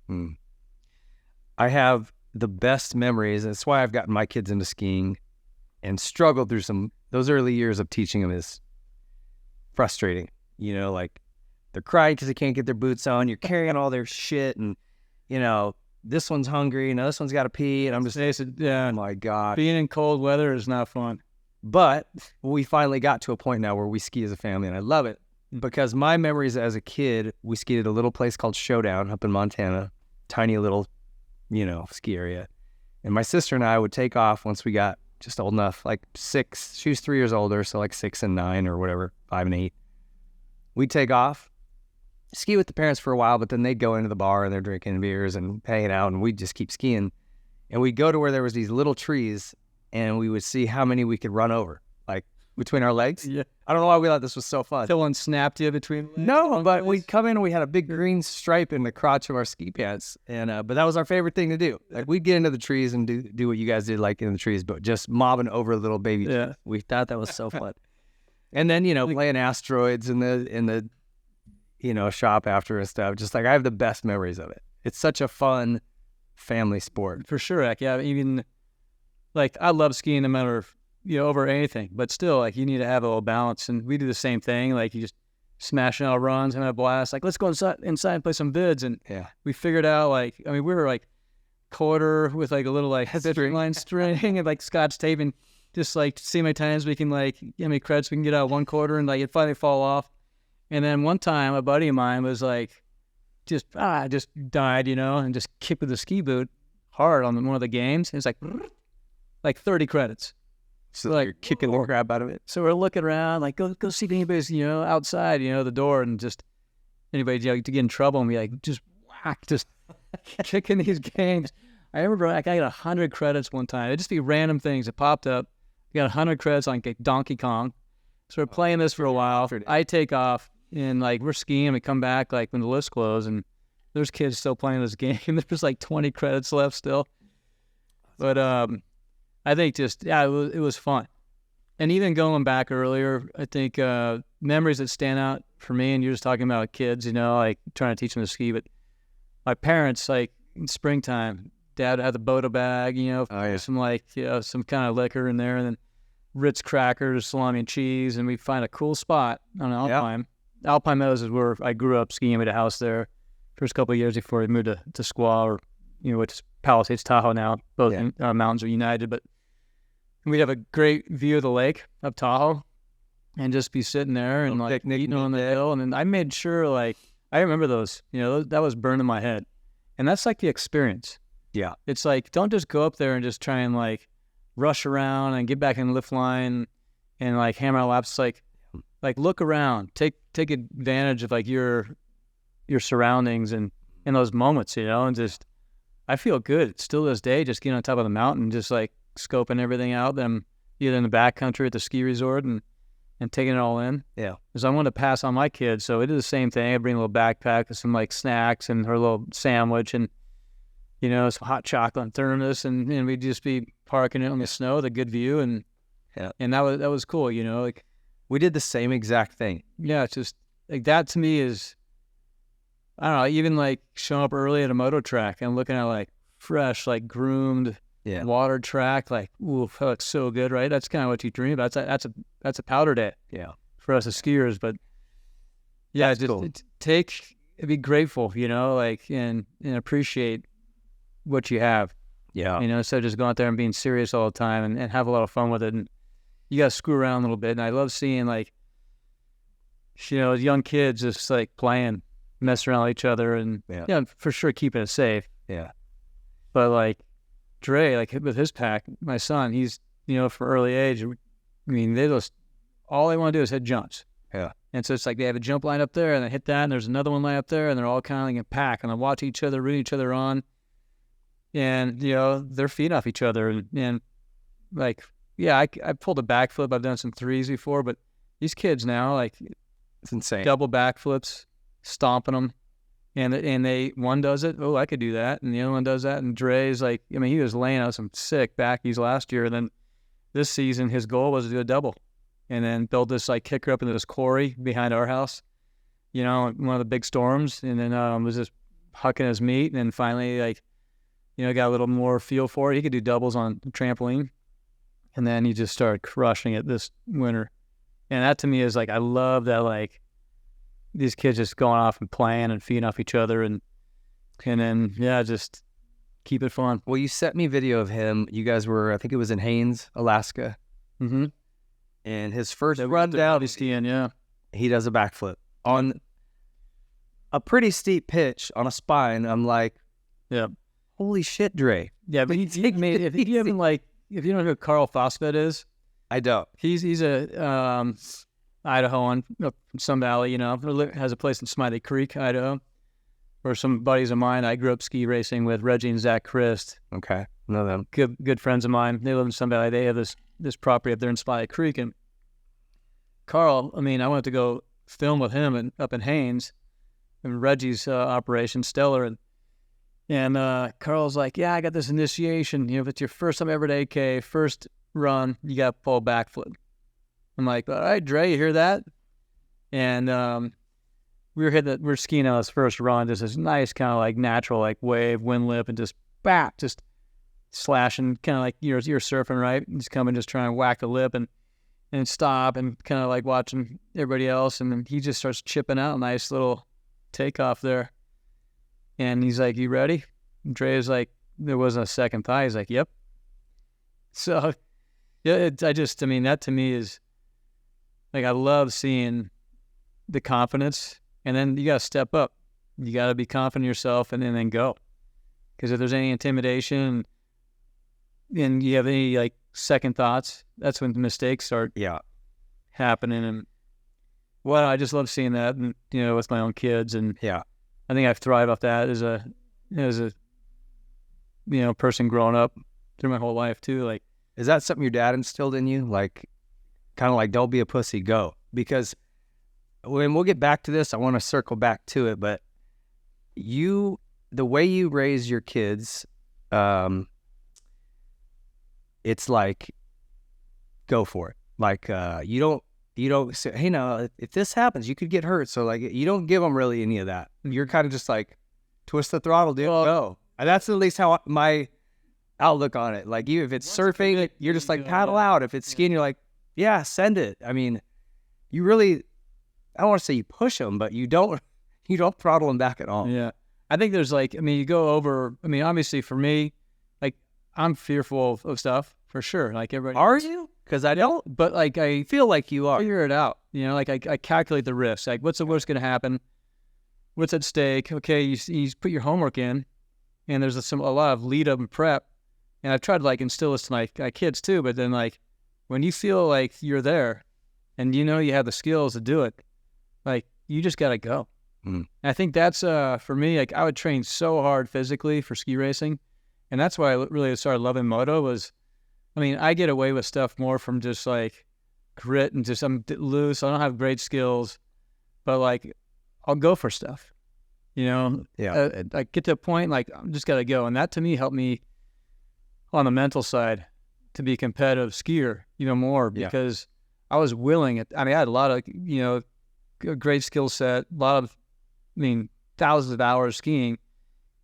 I have the best memories. That's why I've gotten my kids into skiing and struggled through those early years of teaching them is frustrating. Like they're crying because they can't get their boots on. You're carrying all their shit. And this one's hungry, now this one's got to pee, and I'm just, Yeah, oh my God. being in cold weather is not fun. But we finally got to a point now where we ski as a family, and I love it because my memories as a kid, we skied at a little place called Showdown up in Montana, tiny little, ski area. And my sister and I would take off once we got just old enough, like 6. She was 3 years older, so like 6 and 9 or whatever, 5 and 8. We'd take off, ski with the parents for a while, but then they'd go into the bar and they're drinking beers and hanging out, and we'd just keep skiing. And we'd go to where there was these little trees, and we would see how many we could run over, like between our legs. Yeah. I don't know why we thought this was so fun. Till one snapped you between legs. No, but we'd come in and we had a big green stripe in the crotch of our ski pants. And but that was our favorite thing to do. Like, we'd get into the trees and do what you guys did, like in the trees, but just mobbing over little baby trees. Yeah. We thought that was so fun. And then, playing asteroids in the shop after and stuff. Just like, I have the best memories of it. It's such a fun family sport. For sure. Like, yeah, even like, I love skiing no matter, over anything, but still, like, you need to have a little balance. And we do the same thing. Like, you just smashing out runs and have a blast. Like, let's go inside and play some vids. And we figured out, like, we were like quarter with like a little like line string and like scotch tape, and just like see how many times we can, like, how many credits we can get out 1 quarter, and like it finally fall off. And then one time a buddy of mine was like, just died, and just kicked with the ski boot hard on one of the games. It was like 30 credits. So like, you're kicking the crap out of it. So we're looking around, like, go see if anybody's, outside, the door, and just anybody to get in trouble, and we like just whack, just kicking these games. I remember, like, I got 100 credits one time. It'd just be random things that popped up. I got 100 credits on Donkey Kong. So we're playing this for a while. I take off, and like, we're skiing. We come back like when the lifts close, and there's kids still playing this game. There's like 20 credits left still. But I think just, it was fun. And even going back earlier, I think memories that stand out for me, and you're just talking about kids, like trying to teach them to ski, but my parents, like in springtime, Dad had the Boda bag, some like, some kind of liquor in there, and then Ritz crackers, salami and cheese, and we find a cool spot on Alpine. Yep. Alpine Meadows is where I grew up skiing. We had a house there first couple of years before we moved to Squaw, or, which is Palisades, Tahoe now. Both mountains are united, but we'd have a great view of the lake up Tahoe, and just be sitting there and like eating on the hill. And then I made sure, like, I remember those, that was burned in my head. And that's like the experience. Yeah. It's like, don't just go up there and just try and like rush around and get back in the lift line and like hammer out laps. It's like look around, take advantage of like your surroundings and in those moments, and just, I feel good still this day, just getting on top of the mountain, just like scoping everything out, then either in the backcountry at the ski resort and taking it all in. Yeah. Because I want to pass on my kids. So I do the same thing. I bring a little backpack with some like snacks and her little sandwich and, some hot chocolate and thermos, and we'd just be parking it on the snow with a good view, and that was cool, like we did the same exact thing. Yeah, it's just like that to me is, I don't know, even like showing up early at a moto track and looking at like fresh, like groomed water track, like, ooh, that looks so good, right? That's kind of what you dream about. That's a powder day. Yeah. For us as skiers, but yeah, that's just cool. Be grateful, like, and appreciate what you have. Yeah. Instead of just going out there and being serious all the time and have a lot of fun with it. And you got to screw around a little bit. And I love seeing, like, young kids just like playing, messing around with each other, and for sure keeping it safe. Yeah. But like Dre, like with his pack, my son, he's, for early age, they just, all they want to do is hit jumps. Yeah. And so it's like they have a jump line up there, and they hit that, and there's another one line up there, and they're all kind of like a pack, and they watch each other, root each other on. And, they're feeding off each other. And like, I pulled a backflip. I've done some threes before, but these kids now, like, it's insane. Double backflips, stomping them. And one does it. Oh, I could do that. And the other one does that. And Dre's like, he was laying out some sick backies last year. And then this season, his goal was to do a double and then build this, like, kicker up into this quarry behind our house, one of the big storms. And then was just hucking his meat. And then finally, like, got a little more feel for it. He could do doubles on trampoline. And then he just started crushing it this winter. And that to me is like, I love that, like, these kids just going off and playing and feeding off each other. And And then, just keep it fun. Well, you sent me video of him. You guys were, I think it was in Haines, Alaska. Mm-hmm. And his first run down, skiing, he does a backflip on a pretty steep pitch on a spine. I'm like, holy shit, Dre. Yeah, but if you haven't if you don't know who Carl Fosfet is, I don't. He's a Idahoan up from Sun Valley, has a place in Smiley Creek, Idaho, where some buddies of mine. I grew up ski racing with Reggie and Zach Christ. Okay, know them. Good friends of mine. They live in Sun Valley. They have this property up there in Smiley Creek, and Carl. I went to go film with him up in Haines, and Reggie's operation Stellar, and Carl's like, I got this initiation. If it's your first time ever at AK, first run, you got to pull a backflip. I'm like, all right, Dre, you hear that? And we're skiing on his first run, just this nice kind of like natural wave, wind lip, and just slashing, kind of like you're surfing, right? He's coming, just trying to whack the lip and stop, and kind of like watching everybody else, and then he just starts chipping out a nice little takeoff there. And he's like, you ready? And Dre's like, there wasn't a second thought. He's like, yep. So, that to me is, I love seeing the confidence, and then you got to step up. You got to be confident in yourself and then go. Because if there's any intimidation and you have any, second thoughts, that's when the mistakes start happening. And, I just love seeing that, and, with my own kids. And, I think I've thrived off that as a person growing up through my whole life too. Is that something your dad instilled in you? Kind of don't be a pussy, go. Because when we'll get back to this, I want to circle back to it. But the way you raise your kids, it's go for it. You don't say, hey, now, if this happens, you could get hurt. So, you don't give them really any of that. You're kind of just twist the throttle, dude, go. And that's at least how my outlook on it. If it's surfing, you're just paddle out. If it's skiing, you're like, send it. You really, I don't want to say you push them, but you don't throttle them back at all. Yeah. I think there's you go over, obviously for me, I'm fearful of stuff for sure. Everybody. Are you? Because I don't, but I feel like you are. Figure it out. I calculate the risks. What's the worst going to happen? What's at stake? Okay, you put your homework in, and there's a lot of lead up and prep. And I've tried to instill this to my kids too. But then when you feel like you're there, and you have the skills to do it, you just got to go. And I think that's for me. I would train so hard physically for ski racing, and that's why I really started loving moto. Was I get away with stuff more from just grit and just I'm loose. I don't have great skills, but I'll go for stuff. I get to a point I'm just got to go, and that to me helped me on the mental side to be a competitive skier, more because I was willing. I had a lot of a great skill set, a lot of thousands of hours skiing,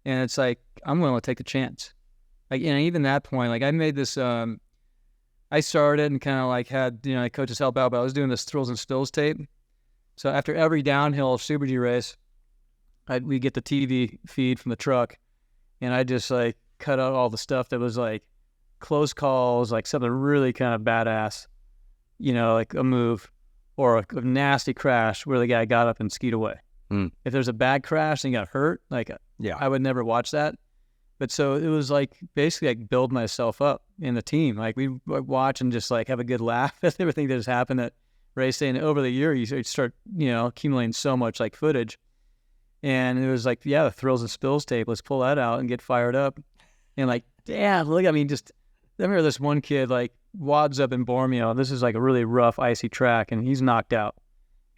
and it's I'm willing to take the chance. Even that point, I made this, I started and kind of had, coaches help out, but I was doing this thrills and spills tape. So after every downhill Super G race, we get the TV feed from the truck, and I just cut out all the stuff that was close calls, something really kind of badass, a move or a nasty crash where the guy got up and skied away. If there's a bad crash and he got hurt, I would never watch that. But so it was basically build myself up in the team. We watch and just have a good laugh at everything that has happened at race day. And over the year, you start, accumulating so much footage. And it was the thrills and spills tape. Let's pull that out and get fired up. And damn, look, I remember this one kid wads up in Bormio. This is a really rough, icy track, and he's knocked out.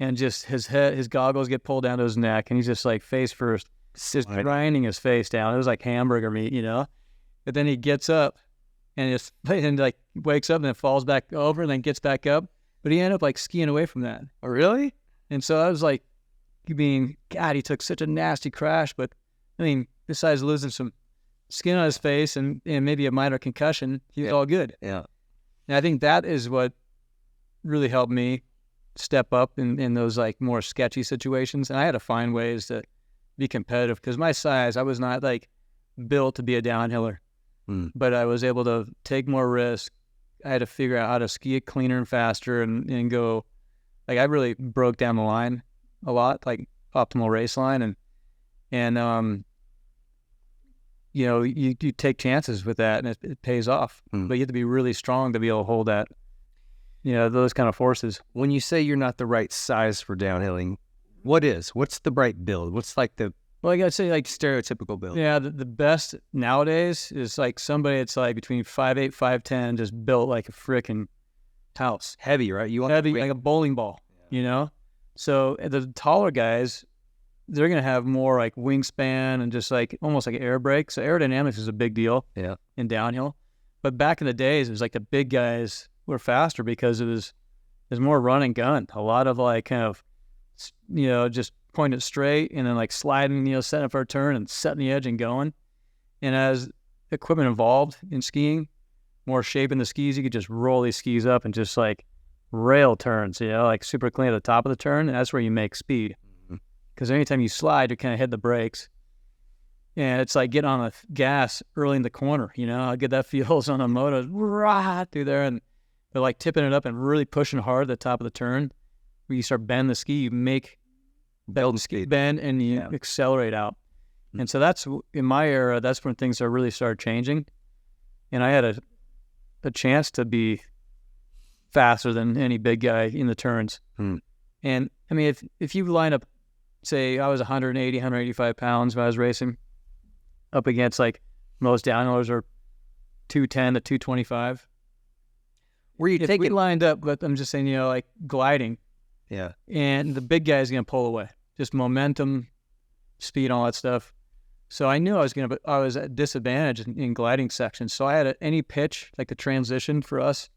And just his goggles get pulled down to his neck, and he's just face first. Just grinding his face down. It was like hamburger meat, But then he gets up and wakes up and then falls back over and then gets back up. But he ended up skiing away from that. Oh, really? And so I was God, he took such a nasty crash. But besides losing some skin on his face and maybe a minor concussion, he was all good. Yeah. And I think that is what really helped me step up in those more sketchy situations. And I had to find ways to be competitive. Because my size, I was not like built to be a downhiller, but I was able to take more risk. I had to figure out how to ski it cleaner and faster and go. Like I really broke down the line a lot, like optimal race line, and you know, you take chances with that, and it pays off. But you have to be really strong to be able to hold that, you know, those kind of forces. When you say you're not the right size for downhilling, what's the right build? What's like the, Well, I gotta say, like, stereotypical build? yeah, the best nowadays is like somebody that's like between 5'8", 5'10", just built like a freaking house. Heavy, right? You want Heavy, like a bowling ball, you know? So the taller guys, they're going to have more like wingspan and just like almost like air brake. So aerodynamics is a big deal in downhill. But back in the days, it was like the big guys were faster because there's more run and gun. A lot of like kind of, you know, just point it straight and then like sliding, you know, setting up for a turn and setting the edge and going. And as equipment evolved in skiing, more shape in the skis, you could just roll these skis up and just like rail turns, you know, like super clean at the top of the turn. And that's where you make speed. Because anytime you slide, you kind of hit the brakes. And it's like getting on the gas early in the corner, you know. I get that feels on a moto, rah, through there. And they're like tipping it up and really pushing hard at the top of the turn. Where you start bending the ski, you make bend and you accelerate out. And so that's, in my era, that's when things really started changing. And I had a chance to be faster than any big guy in the turns. And I mean, if you line up, say I was 180, 185 pounds when I was racing, up against like most downhillers are 210 to 225. If we lined up, but I'm just saying, you know, like gliding. Yeah. And the big guy is going to pull away. Just momentum, speed, all that stuff. So I knew I was at disadvantage in gliding sections. So I had any pitch, like the transition for us,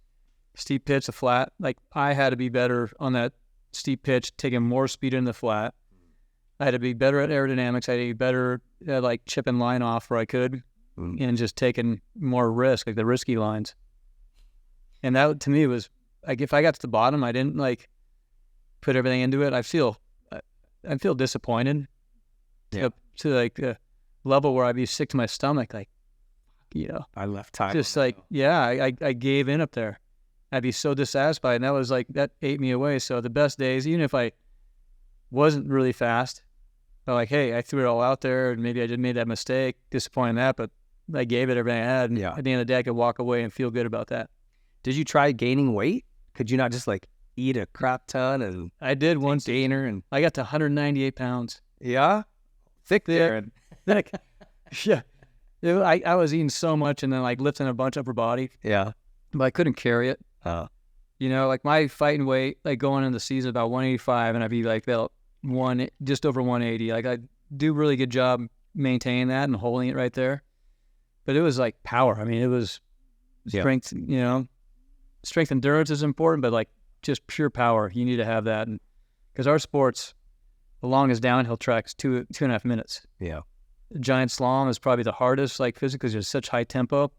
steep pitch, a flat, like I had to be better on that steep pitch, taking more speed in the flat. I had to be better at aerodynamics. I had to be better at like chipping line off where I could and just taking more risk, like the risky lines. And that to me was like, if I got to the bottom, I didn't like put everything into it. I feel disappointed to like the level where I'd be sick to my stomach. Like, you know, I left time. Just like, I gave in up there. I'd be so dissatisfied. And that was like, that ate me away. So the best days, even if I wasn't really fast, I'm like, hey, I threw it all out there and maybe I just made that mistake, disappointed in that, but I gave it everything I had. And at the end of the day, I could walk away and feel good about that. Did you try gaining weight? Could you not just like eat a crap ton? And I did once. Gainer, and I got to 198 pounds. Yeah? Thick there. Like, yeah. I was eating so much and then like lifting a bunch upper body. Yeah. But I couldn't carry it. You know, like my fighting weight, like going into the season about 185, and I'd be like about just over 180. Like I do a really good job maintaining that and holding it right there. But it was like power. I mean, it was strength, you know, strength endurance is important, but like just pure power. You need to have that. And because our sports, the longest downhill track is 2.5 minutes. Yeah. Giant slalom is probably the hardest, like physically, because there's such high tempo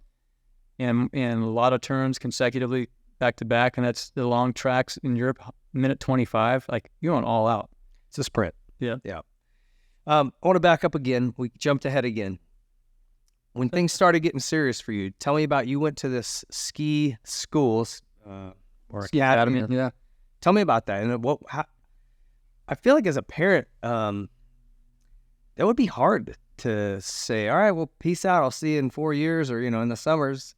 and a lot of turns consecutively back to back. And that's the long tracks in Europe, minute 25. Like you're going all out. It's a sprint. Yeah. Yeah. I want to back up again. We jumped ahead again. When things started getting serious for you, tell me about, you went to this ski schools or Ski academy. Yeah. Tell me about that. And I feel like as a parent, that would be hard to say, all right, well, peace out. I'll see you in 4 years or, you know, in the summers.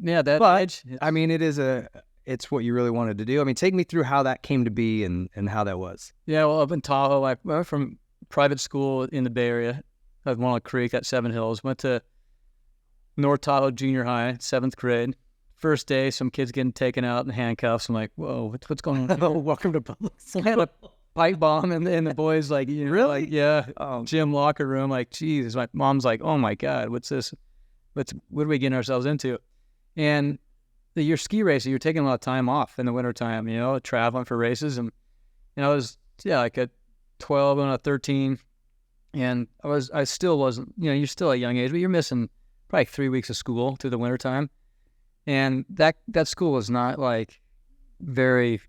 Yeah. But I mean, it's what you really wanted to do. I mean, take me through how that came to be and how that was. Yeah. Well, up in Tahoe, I went from private school in the Bay Area at Walnut Creek at Seven Hills, went to North Tahoe Junior High, 7th grade. First day, some kids getting taken out in handcuffs. I'm like, whoa, what's going on? Welcome to public school. I had a pipe bomb, and the boys like, you know, really? Like, yeah, gym locker room, like, Jesus. My mom's like, oh my God, what's this? What are we getting ourselves into? And your ski racing, you're taking a lot of time off in the wintertime, you know, traveling for races. And I was, like at 12 and a 13. And I still wasn't, you know, you're still at a young age, but you're missing probably 3 weeks of school through the wintertime. And that school was not like very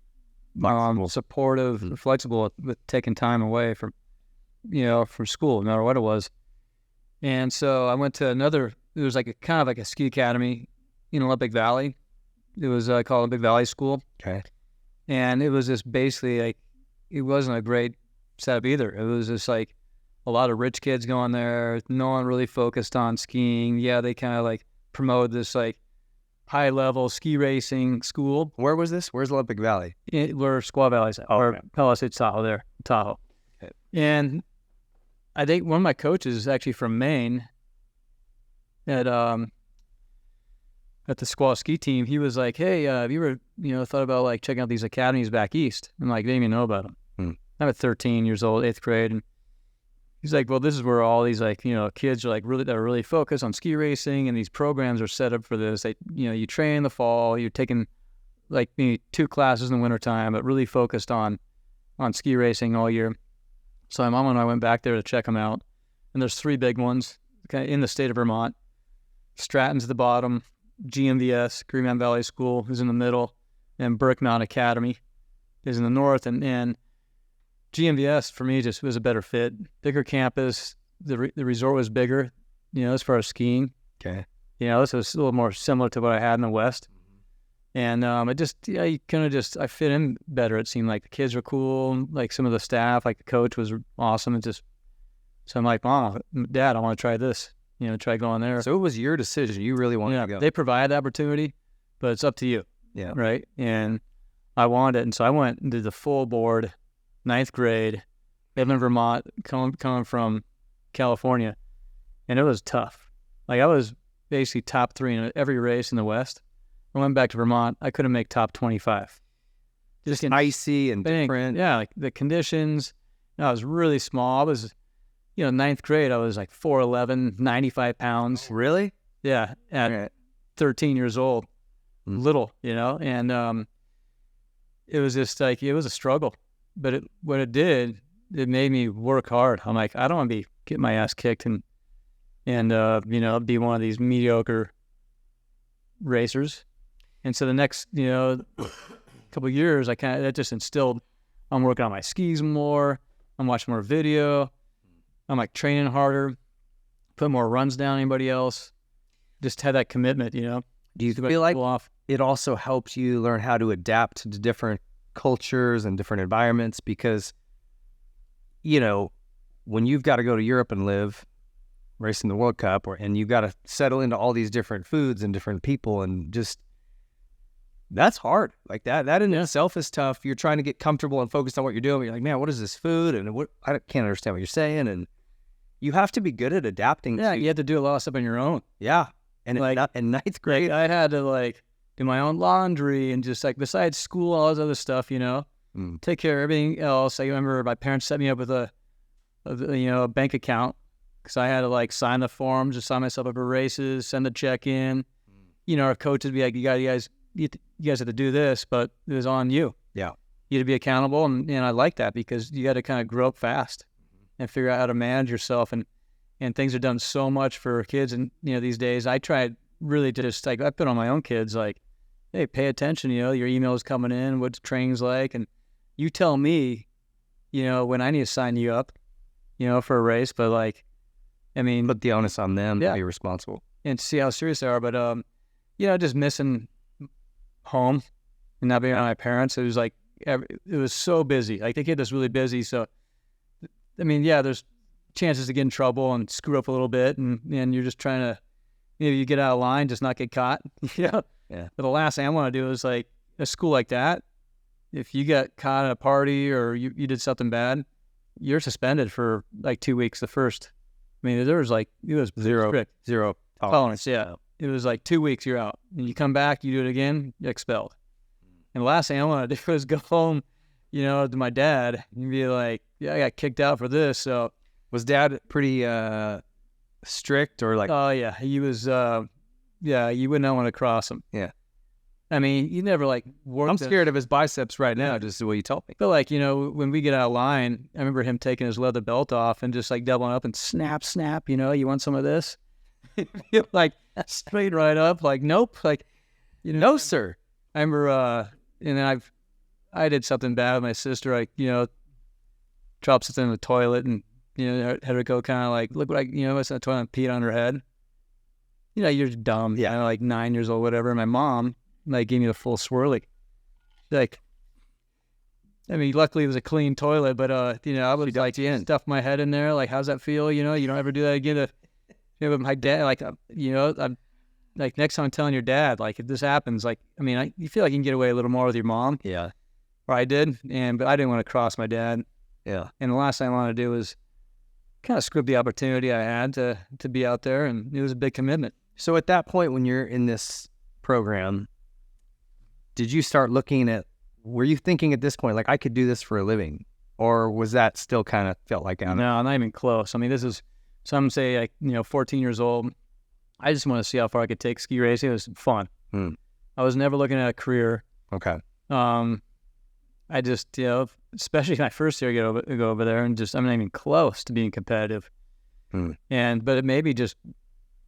supportive and flexible with taking time away from from school, no matter what it was. And so I went to it was like a kind of like a ski academy in Olympic Valley. It was called Olympic Valley School. Okay. And it was just basically like, it wasn't a great setup either. It was just like a lot of rich kids going there. No one really focused on skiing. Yeah, they kind of like promoted this like high level ski racing school. Where was this? Where's Olympic Valley? Where Squaw Valley's at, or Palisades, Tahoe there, Tahoe. Okay. And I think one of my coaches is actually from Maine at the squaw ski team. He was like, hey, have you ever, thought about like checking out these academies back east? I'm like, didn't even know about them. I'm at 13 years old, 8th grade. And he's like, well, this is where all these like, kids are like that are really focused on ski racing, and these programs are set up for this. They, you train in the fall, you're taking like maybe 2 classes in the wintertime, but really focused on ski racing all year. So my mom and I went back there to check them out. And there's 3 big ones kind of in the state of Vermont. Stratton's at the bottom, GMVS, Green Mountain Valley School, is in the middle, and Burke Mountain Academy is in the north. And GMVS for me just was a better fit. Bigger campus. The resort was bigger, as far as skiing. Okay. This was a little more similar to what I had in the West. And it just, you kind of just, I fit in better. It seemed like the kids were cool. Like some of the staff, like the coach was awesome. So I'm like, Mom, Dad, I want to try this, try going there. So it was your decision. You really wanted to go. They provide the opportunity, but it's up to you. Yeah. Right. And I wanted it. And so I went and did the full board, 9th grade, living in Vermont, coming from California. And it was tough. Like I was basically top 3 in every race in the West. I went back to Vermont. I couldn't make top 25. Just icy and different. Yeah, like the conditions. I was really small. I was, 9th grade, I was like 4'11", 95 pounds. Really? Yeah, at 13 years old. Little, and it was just like, it was a struggle. But what it did, it made me work hard. I'm like, I don't want to get my ass kicked and be one of these mediocre racers. And so the next, couple of years, that just instilled, I'm working on my skis more. I'm watching more video. I'm like training harder, put more runs down than anybody else. Just had that commitment, Do you feel like it also helps you learn how to adapt to different cultures and different environments? Because, when you've got to go to Europe and live, racing the World Cup, and you've got to settle into all these different foods and different people, and just, that's hard. Like that in itself is tough. You're trying to get comfortable and focused on what you're doing. But you're like, man, what is this food? And I can't understand what you're saying. And you have to be good at adapting. Yeah, you have to do a lot of stuff on your own. Yeah. And like in 9th grade, I had to like do my own laundry and just like, besides school, all this other stuff, take care of everything else. I remember my parents set me up with a bank account, because I had to like sign the forms, just sign myself up for races, send the check in. Our coaches would be like, you guys have to do this, but it was on you. Yeah. You had to be accountable. And I like that, because you got to kind of grow up fast and figure out how to manage yourself. And things are done so much for kids. And, these days I tried really to just like, I put on my own kids, like, hey, pay attention, your email is coming in, what training's like. And you tell me, when I need to sign you up, for a race, but like, put the onus on them to be responsible and see how serious they are. But, just missing home and not being around my parents. It was like, it was so busy. Like they kept us really busy. So, there's chances to get in trouble and screw up a little bit. And you're just trying to, you get out of line, just not get caught. Yeah. But the last thing I want to do is like a school like that. If you got caught at a party or you did something bad, you're suspended for like 2 weeks. The first, there was like, it was zero tolerance. Yeah. It was like 2 weeks, you're out. And you come back, you do it again, you're expelled. And the last thing I want to do is go home, to my dad and be like, yeah, I got kicked out for this. So was Dad pretty strict or like? Oh yeah, he was. You would not want to cross him. Yeah. He never like worked. I'm scared of his biceps right now, just the way you told me. But like, when we get out of line, I remember him taking his leather belt off and just like doubling up and snap. You want some of this? Like straight right up, like nope, like no sir. I remember, and then I did something bad with my sister. I dropped something in the toilet and had her go kind of like, look what it's a toilet and peed on her head. You're dumb. Yeah. Like 9 years old, whatever. My mom like gave me the full swirly. Like, I mean, luckily it was a clean toilet, but I would like stuff my head in there. Like, how's that feel? You don't ever do that again. But my dad, like, I'm like, next time I'm telling your dad, like, if this happens, like, I mean, you feel like you can get away a little more with your mom. Yeah. Or I did, but I didn't want to cross my dad. Yeah. And the last thing I wanted to do was kind of screw the opportunity I had to be out there, and it was a big commitment. So at that point, when you're in this program, did you start looking at, were you thinking at this point, like, I could do this for a living? Or was that still kind of felt like out? No, not even close. I mean, this is, some say, like, 14 years old. I just want to see how far I could take ski racing. It was fun. I was never looking at a career. Okay. I just, especially my first year, go over there and I'm not even close to being competitive. But it made me just,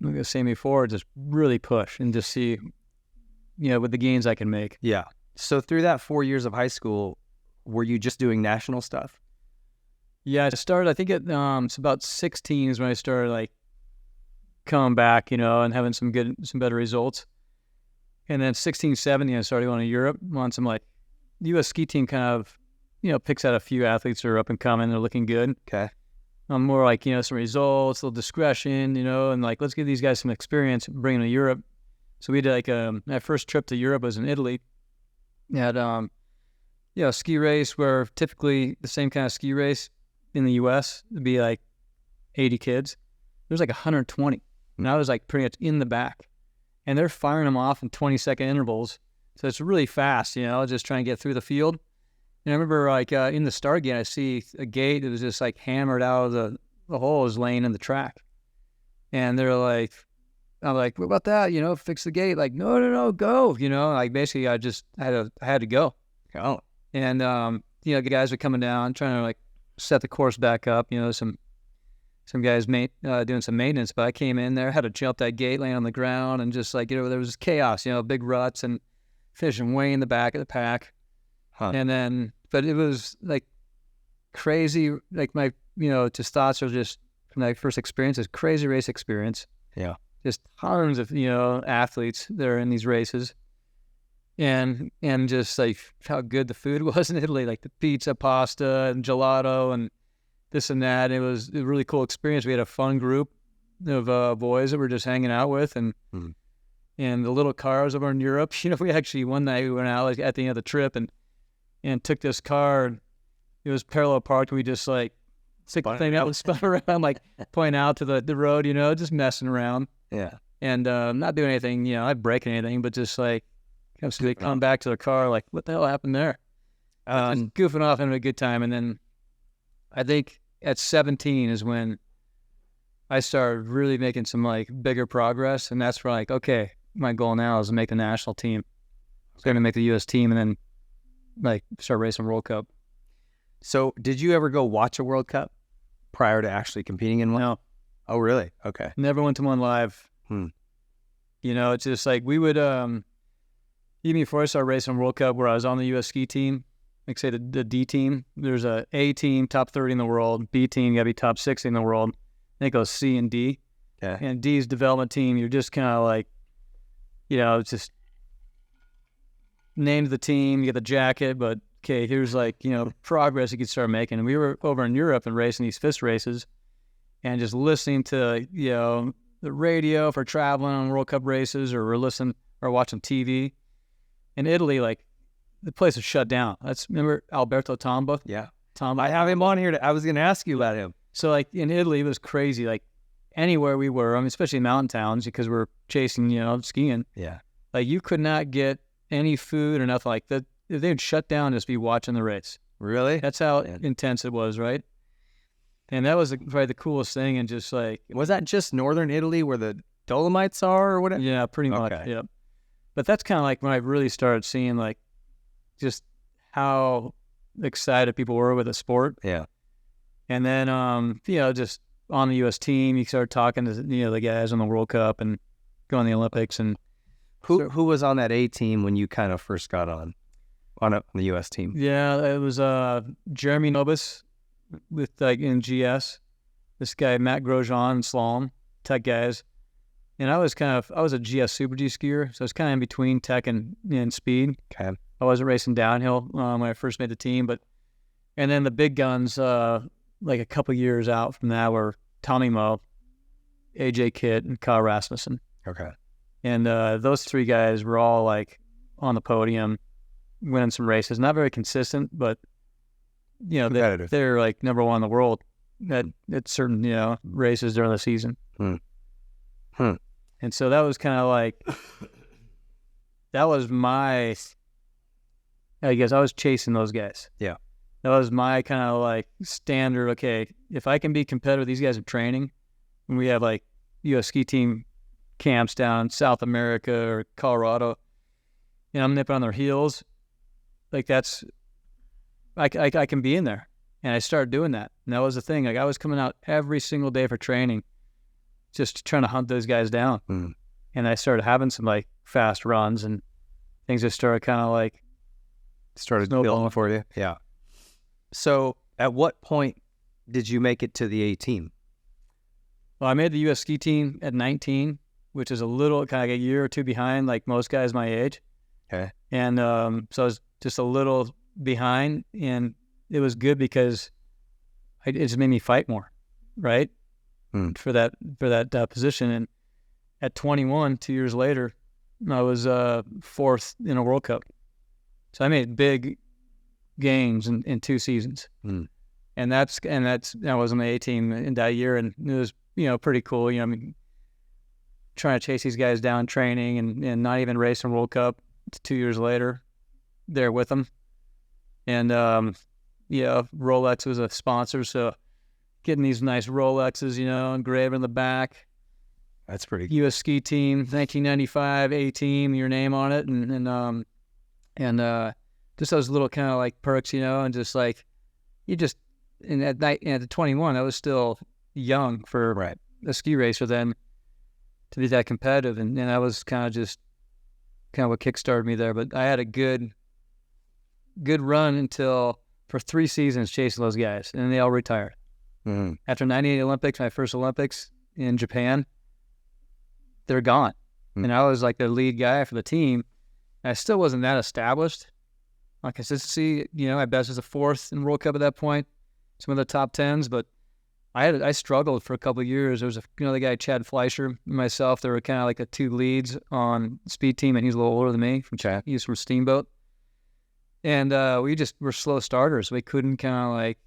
like I was saying before, just really push and just see, what the gains I can make. Yeah. So through that 4 years of high school, were you just doing national stuff? Yeah, I started, I think it's about 16 is when I started like coming back, and having some better results. And then 16, 17, I started going to Europe on some like, the U.S. ski team kind of, picks out a few athletes that are up and coming. They're looking good. Okay. I'm more like, some results, a little discretion, and like, let's give these guys some experience, bring them to Europe. So we did like, my first trip to Europe was in Italy. We had, a ski race where typically the same kind of ski race in the U.S. would be like 80 kids. There's like 120. And I was like pretty much in the back. And they're firing them off in 20-second intervals. So it's really fast, just trying to get through the field. And I remember like in the start gate, I see a gate that was just like hammered out of the hole is laying in the track. And they're like, I'm like, what about that? Fix the gate. Like, no, go. Like basically I had to go. Oh. And, the guys were coming down, trying to like set the course back up. Some guys doing some maintenance, but I came in there, had to jump that gate, land on the ground, and just like, there was chaos, big ruts and finishing way in the back of the pack. And then, but it was like crazy, like my, just thoughts are just from my first experiences, crazy race experience. Yeah. Just tons of, athletes that are in these races. And just like how good the food was in Italy, like the pizza, pasta, and gelato, and this and that. It was a really cool experience. We had a fun group of boys that we're just hanging out with, and the little cars over in Europe. We actually one night we went out like at the end of the trip and took this car. And it was parallel parked. We just like took the thing out and spun around, like pointing out to the road. just messing around. Yeah. And not doing anything. Not breaking anything, but just like they come back to their car, like what the hell happened there? Just goofing off, having a good time, and then I think at 17 is when I started really making some like bigger progress, and that's where like, okay, my goal now is to make the national team. I'm going to make the U.S. team, and then like start racing World Cup. So did you ever go watch a World Cup prior to actually competing in one? No. Oh, really? Okay. Never went to one live. It's just like we would, even before I started racing World Cup, where I was on the U.S. ski team, like say the D team, there's a team, top 30 in the world. B team, you got to be top 60 in the world. I think it goes C and D. Okay. And D's development team, you're just kind of like, it's just named the team, you get the jacket, but okay, here's like, progress you could start making. And we were over in Europe and racing these FIS races and just listening to, the radio for traveling on World Cup races, or we're listening or watching TV. In Italy, like, the place was shut down. Remember Alberto Tomba? Yeah. Tomba. I have him on here. I was going to ask you about him. So, like, in Italy, it was crazy. Like, anywhere we were, I mean, especially in mountain towns, because we're chasing, skiing. Yeah. Like, you could not get any food or nothing like that. They'd shut down just be watching the race. Really? That's how intense it was, right? And that was probably the coolest thing. And just like, was that just northern Italy where the Dolomites are or whatever? Yeah, pretty much. Okay. Yeah. But that's kind of like when I really started seeing like just how excited people were with the sport. Yeah. And then, just on the U.S. team, you started talking to, the guys on the World Cup and going to the Olympics. And who was on that A team when you kind of first got on the U.S. team? Yeah, it was Jeremy Nobis with like in GS. this guy, Matt Grosjean, slalom, tech guys. And I was a GS Super G skier, so I was kind of in between tech and speed. Okay. I wasn't racing downhill when I first made the team, and then the big guns, like a couple years out from that, were Tommy Moe, AJ Kitt, and Kyle Rasmussen. Okay. And those three guys were all like on the podium, winning some races. Not very consistent, but they're like number one in the world at certain races during the season. And so that was kind of like that was my. I guess I was chasing those guys. Yeah. That was my kind of like standard. Okay, if I can be competitive, these guys are training. And we have like U.S. ski team camps down South America or Colorado, and I'm nipping on their heels. Like I can be in there. And I started doing that. And that was the thing. Like I was coming out every single day for training, just trying to hunt those guys down. And I started having some like fast runs, and things just started kind of like started building for you. Yeah. So at what point did you make it to the A team? Well, I made the U.S. ski team at 19, which is a little kind of like a year or two behind like most guys my age. Okay. And so I was just a little behind, and it was good because it just made me fight more, right? For that position. And at 21, 2 years later, I was fourth in a World Cup. So I made big gains in 2 seasons. And I was on the A team in that year, and it was pretty cool. I mean, trying to chase these guys down, training, and not even racing World Cup 2 years later, there with them. And Rolex was a sponsor, so getting these nice Rolexes, engraved in the back. That's pretty cool. U.S. ski team, 1995, A team, your name on it, and just those little kind of like perks, and just like and at night, at 21, I was still young for a ski racer then to be that competitive, and that was kind of what kickstarted me there. But I had a good run for 3 seasons chasing those guys, and then they all retired. After 98 Olympics, my first Olympics in Japan, they're gone. And I was like the lead guy for the team. And I still wasn't that established on consistency. My best was a 4th in World Cup at that point, some of the top 10s, but I struggled for a couple of years. There was the guy, Chad Fleischer, and myself. They were kind of like the 2 leads on the speed team, and he's a little older than me. He's from Steamboat. And we just were slow starters. We couldn't get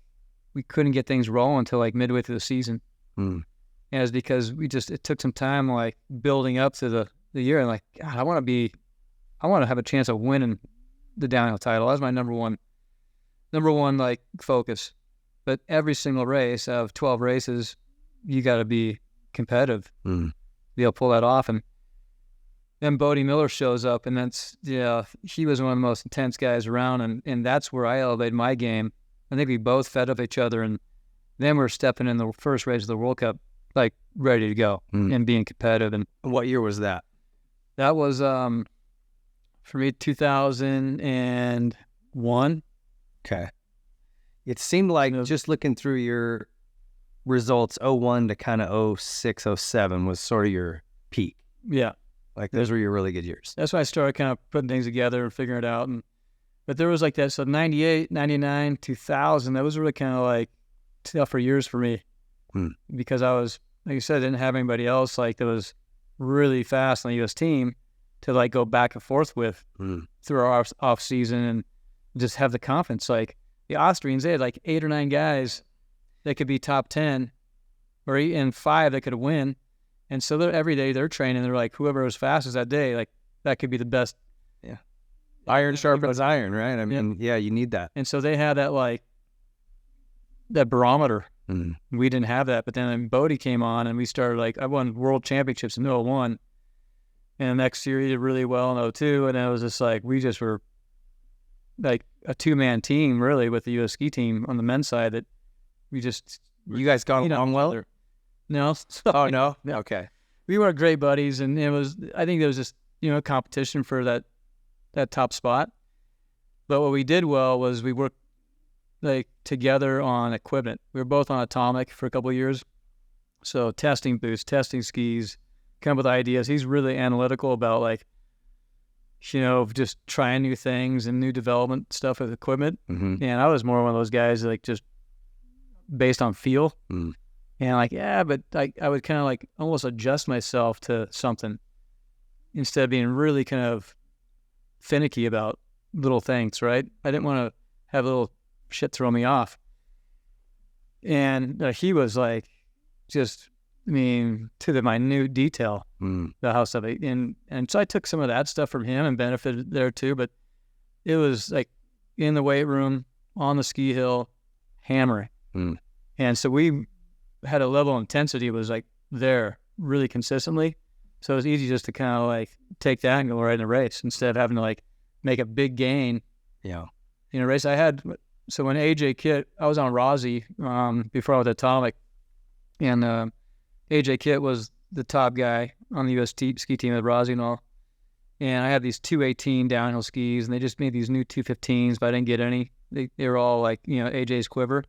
things rolling until like midway through the season. And it was because it took some time like building up to the year, and like, God, I want to have a chance of winning the downhill title. That was my number one like focus. But every single race out of 12 races, you got to be competitive, be able to pull that off. And then Bodie Miller shows up, and he was one of the most intense guys around, and that's where I elevated my game. I think we both fed off each other, and then we're stepping in the first race of the World Cup, like ready to go and being competitive. And what year was that? That was for me 2001. Okay. It seemed like just looking through your results, 01 to kind of 06, 07 was sort of your peak. Yeah. Like those were your really good years. That's when I started kind of putting things together and figuring it out. But there was like that. So 98, 99, 2000, that was really kind of like tougher years for me because I was, like you said, didn't have anybody else like that was really fast on the U.S. team to like go back and forth with through our off season and just have the confidence. Like the Austrians, they had like 8 or 9 guys that could be top 10 and 5 that could win. And so every day they're training. They're like, whoever was fastest that day, like that could be the best. Yeah. Iron sharpens iron, right? I mean, yeah, you need that. And so they had that like, that barometer. We didn't have that. But then Bodie came on and we started like, I won world championships in 01. And the next year he did really well in 02. And it was just like, we just were like a 2-man team really with the U.S. ski team on the men's side that we just. You guys got along well? No. Oh, no? Okay. We were great buddies, and I think there was just, competition for that top spot. But what we did well was we worked like together on equipment. We were both on Atomic for a couple of years, So testing boots, testing skis, come up with ideas. He's really analytical about like, just trying new things and new development stuff with equipment. Mm-hmm. And I was more one of those guys like just based on feel. Mm. And like, yeah, but I would kind of like almost adjust myself to something instead of being really kind of finicky about little things, right? I didn't want to have little shit throw me off. And he was like, just, to the minute detail, the house stuff. And so I took some of that stuff from him and benefited there too. But it was like in the weight room, on the ski hill, hammering. Mm. And so we had a level of intensity was like there really consistently. So it was easy just to kind of like take that and go right in a race instead of having to like make a big gain. Yeah. In a race so when AJ Kitt, I was on Rossi before I was at Atomic, and AJ Kitt was the top guy on the U.S. ski team at Rossi and all. And I had these 218 downhill skis, and they just made these new 215s, but I didn't get any. They were all like, AJ's quiver.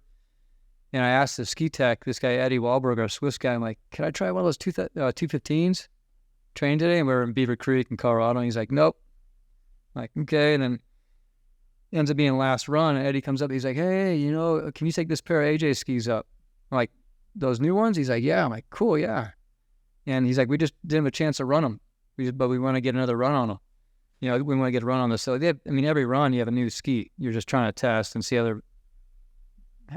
And I asked the ski tech, this guy, Eddie Wahlberg, our Swiss guy, I'm like, can I try one of those 215s? Train today? And we were in Beaver Creek in Colorado. And he's like, nope. I'm like, okay. And then ends up being the last run. And Eddie comes up. He's like, hey, can you take this pair of AJ skis up? I'm like, those new ones? He's like, yeah. I'm like, cool, yeah. And he's like, we just didn't have a chance to run them. But we want to get another run on them. We want to get a run on this. So every run you have a new ski. You're just trying to test and see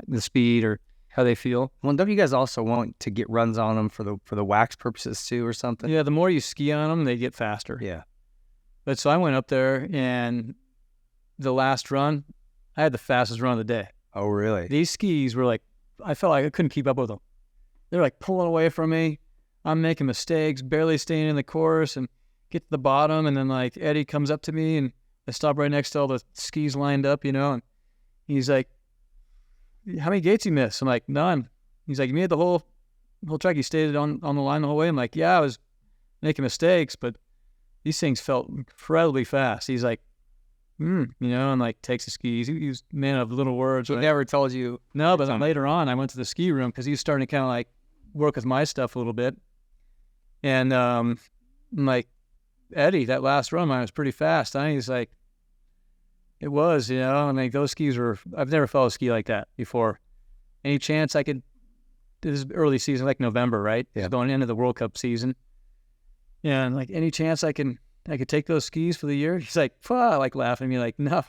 the speed or how they feel. Well, don't you guys also want to get runs on them for the wax purposes too, or something? Yeah, the more you ski on them, they get faster. Yeah. But so I went up there, and the last run, I had the fastest run of the day. Oh, really? These skis were like, I felt like I couldn't keep up with them. They're like pulling away from me. I'm making mistakes, barely staying in the course, and get to the bottom, and then like Eddie comes up to me, and I stop right next to all the skis lined up, and he's like, how many gates you missed? I'm like, none. He's like, you made the whole track. You stayed on the line the whole way. I'm like, yeah, I was making mistakes, but these things felt incredibly fast. He's like, and like takes the skis. He was a man of little words. He never told you? No, but then later on, I went to the ski room because he was starting to kind of like work with my stuff a little bit. And I'm like, Eddie, that last run mine was pretty fast. He's like, it was, those skis I've never felt a ski like that before. Any chance I could, this is early season, like November, right? Yeah. It's going into the World Cup season. Yeah, and like, any chance I could take those skis for the year? He's like, like laughing at me, like, no.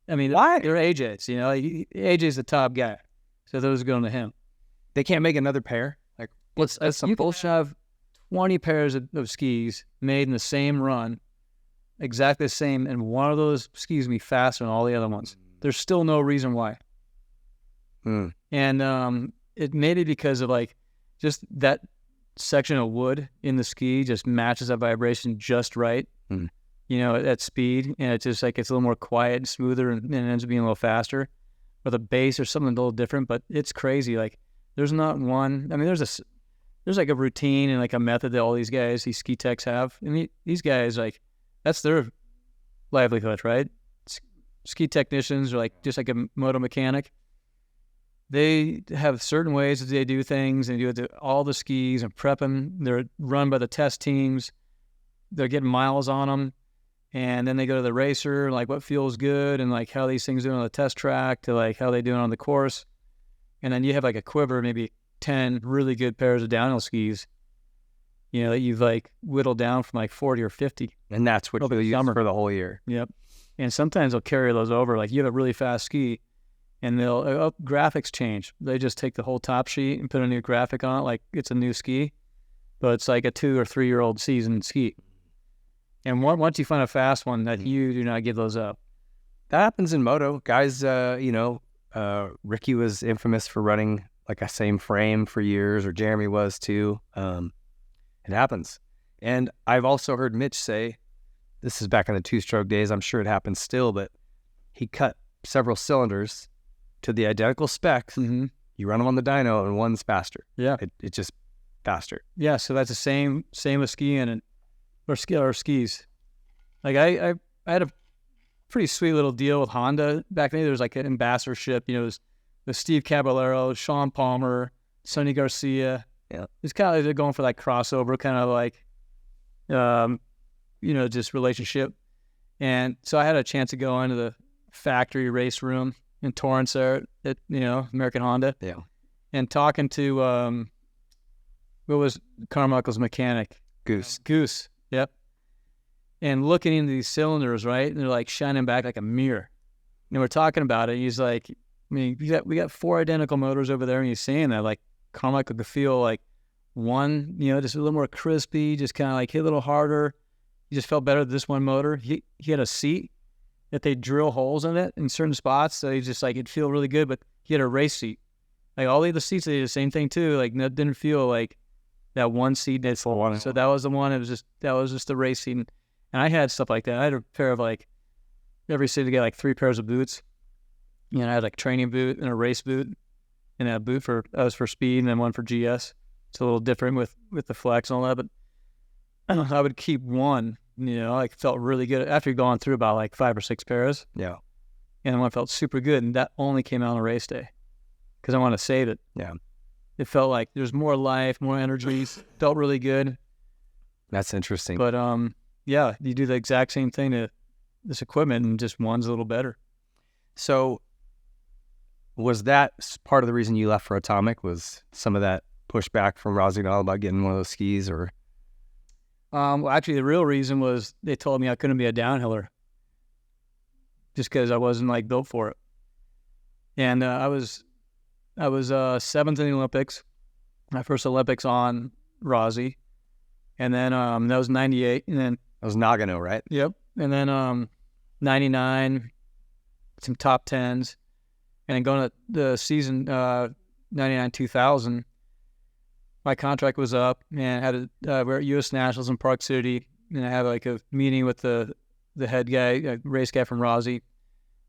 Why? They're AJ's, AJ's the top guy. So those are going to him. They can't make another pair? Like, that's some bullshit. You can have 20 pairs of skis made in the same run, exactly the same, and one of those skis will be faster than all the other ones. There's still no reason why. Mm. And it made it because of like just that section of wood in the ski just matches that vibration just right, at speed, and it's just like it's a little more quiet and smoother, and it ends up being a little faster. Or the bass or something a little different, but it's crazy. Like there's not one. There's like a routine and like a method that all these ski techs have. These guys, like, that's their livelihood, right? Ski technicians are like just like a moto mechanic. They have certain ways that they do things, and do it to all the skis and prep them. They're run by the test teams. They're getting miles on them, and then they go to the racer, like what feels good, and like how these things do on the test track to like how they do it on the course. And then you have like a quiver, maybe 10 really good pairs of downhill skis, that you've like whittled down from like 40 or 50. And that's what you'll use for the whole year. Yep. And sometimes they'll carry those over. Like you have a really fast ski, and they'll graphics change. They just take the whole top sheet and put a new graphic on it, like it's a new ski, but it's like a 2 or 3 year old seasoned ski. And once you find a fast one, that you do not give those up. That happens in moto. Guys, Ricky was infamous for running like a same frame for years, or Jeremy was too. It happens. And I've also heard Mitch say, this is back in the two-stroke days, I'm sure it happens still, but he cut several cylinders to the identical specs. Mm-hmm. You run them on the dyno, and one's faster. Yeah. It's just faster. Yeah, so that's the same with skiing or skis. Like I had a pretty sweet little deal with Honda back then. There was like an ambassadorship, it was Steve Caballero, Sean Palmer, Sonny Garcia, Yeah. It's kind of like going for like crossover, kind of like, just relationship. And so I had a chance to go into the factory race room in Torrance there at, American Honda. Yeah. And talking to, what was Carmichael's mechanic? Goose. Yep. And looking into these cylinders, right? And they're like shining back like a mirror. And we're talking about it. He's like, we got 4 identical motors over there. And he's saying that like Carmichael could feel like one, just a little more crispy, just kind of like hit a little harder. He just felt better with this one motor. He had a seat that they drill holes in it in certain spots. So he's just like, it'd feel really good, but he had a race seat. Like all the other seats, they did the same thing too. Like that didn't feel like that one seat. So that was the one. That was just the race seat. And I had stuff like that. I had a pair of like, every city get like 3 pairs of boots. I had like training boot and a race boot, and a boot that was for speed, and then one for GS. It's a little different with the flex and all that, but I would keep one, like felt really good after going through about like 5 or 6 pairs. Yeah. And one felt super good. And that only came out on a race day because I want to save it. Yeah. It felt like there's more life, more energy, felt really good. That's interesting. But, yeah, you do the exact same thing to this equipment and just one's a little better. So was that part of the reason you left for Atomic, was some of that pushback from Razignol about getting one of those skis, or? Well, actually, the real reason was they told me I couldn't be a downhiller just because I wasn't like built for it. And I was 7th in the Olympics, my first Olympics on Razi, and then that was 98, and then that was Nagano, right? Yep, and then 99, some top 10s, and then going to the season 99-2000. My contract was up, and we're at U.S. Nationals in Park City, and I had like a meeting with the head guy, a race guy from Razi,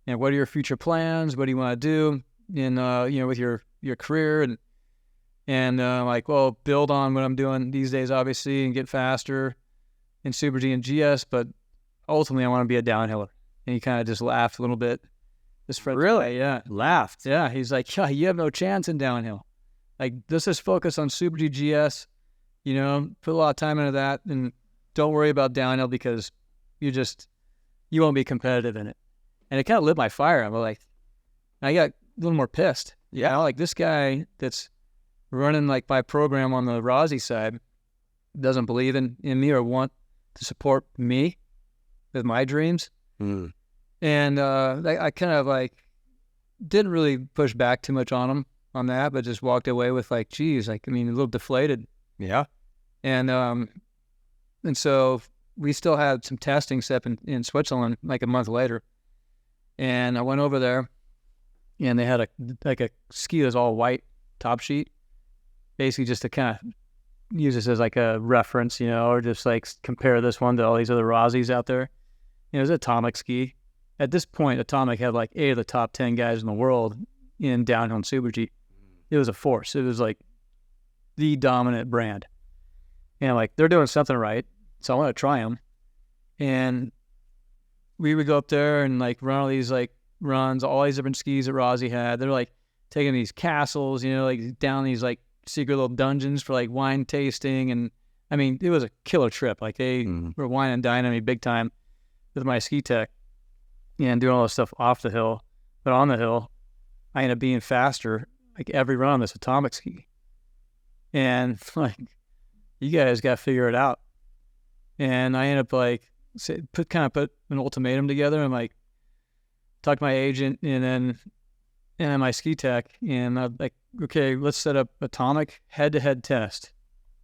and what are your future plans? What do you want to do in with your career? And like, well, build on what I'm doing these days, obviously, and get faster in Super G and GS, but ultimately I want to be a downhiller. And he kind of just laughed a little bit. Really? Yeah. Laughed? Yeah. He's like, yeah, you have no chance in downhill. Like, let's just focus on Super G GS, put a lot of time into that, and don't worry about downhill because you won't be competitive in it. And it kind of lit my fire. I'm like, I got a little more pissed. Yeah. Like this guy that's running like my program on the Razi side doesn't believe in me or want to support me with my dreams. Mm. And I kind of like didn't really push back too much on him on that, but just walked away with like, geez, like, a little deflated. Yeah. And so we still had some testing set in Switzerland like a month later. And I went over there and they had a ski that's all white top sheet, basically just to kind of use this as like a reference, or just like compare this one to all these other Razzies out there. It was an Atomic ski. At this point, Atomic had like 8 of the top 10 guys in the world in downhill and Super G. It was a force. It was like the dominant brand. And like, they're doing something right, so I want to try them. And we would go up there and like run all these like runs, all these different skis that Razi had. They're like taking these castles, like down these like secret little dungeons for like wine tasting. And it was a killer trip. Like they were wine and dining me big time with my ski tech and doing all this stuff off the hill. But on the hill, I ended up being faster like every run on this Atomic ski. And like, you guys got to figure it out. And I ended up like put an ultimatum together and like talked to my agent and then my ski tech, and I'm like, okay, let's set up Atomic head-to-head test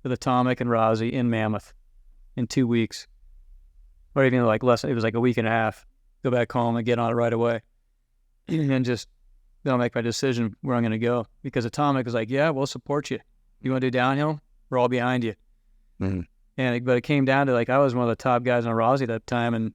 with Atomic and Razi in Mammoth in 2 weeks, or even like less. It was like a week and a half. Go back home and get on it right away, and then I'll make my decision where I'm going to go, because Atomic was like, yeah, we'll support you. You want to do downhill? We're all behind you. Mm-hmm. But it came down to like, I was one of the top guys on Razi at that time,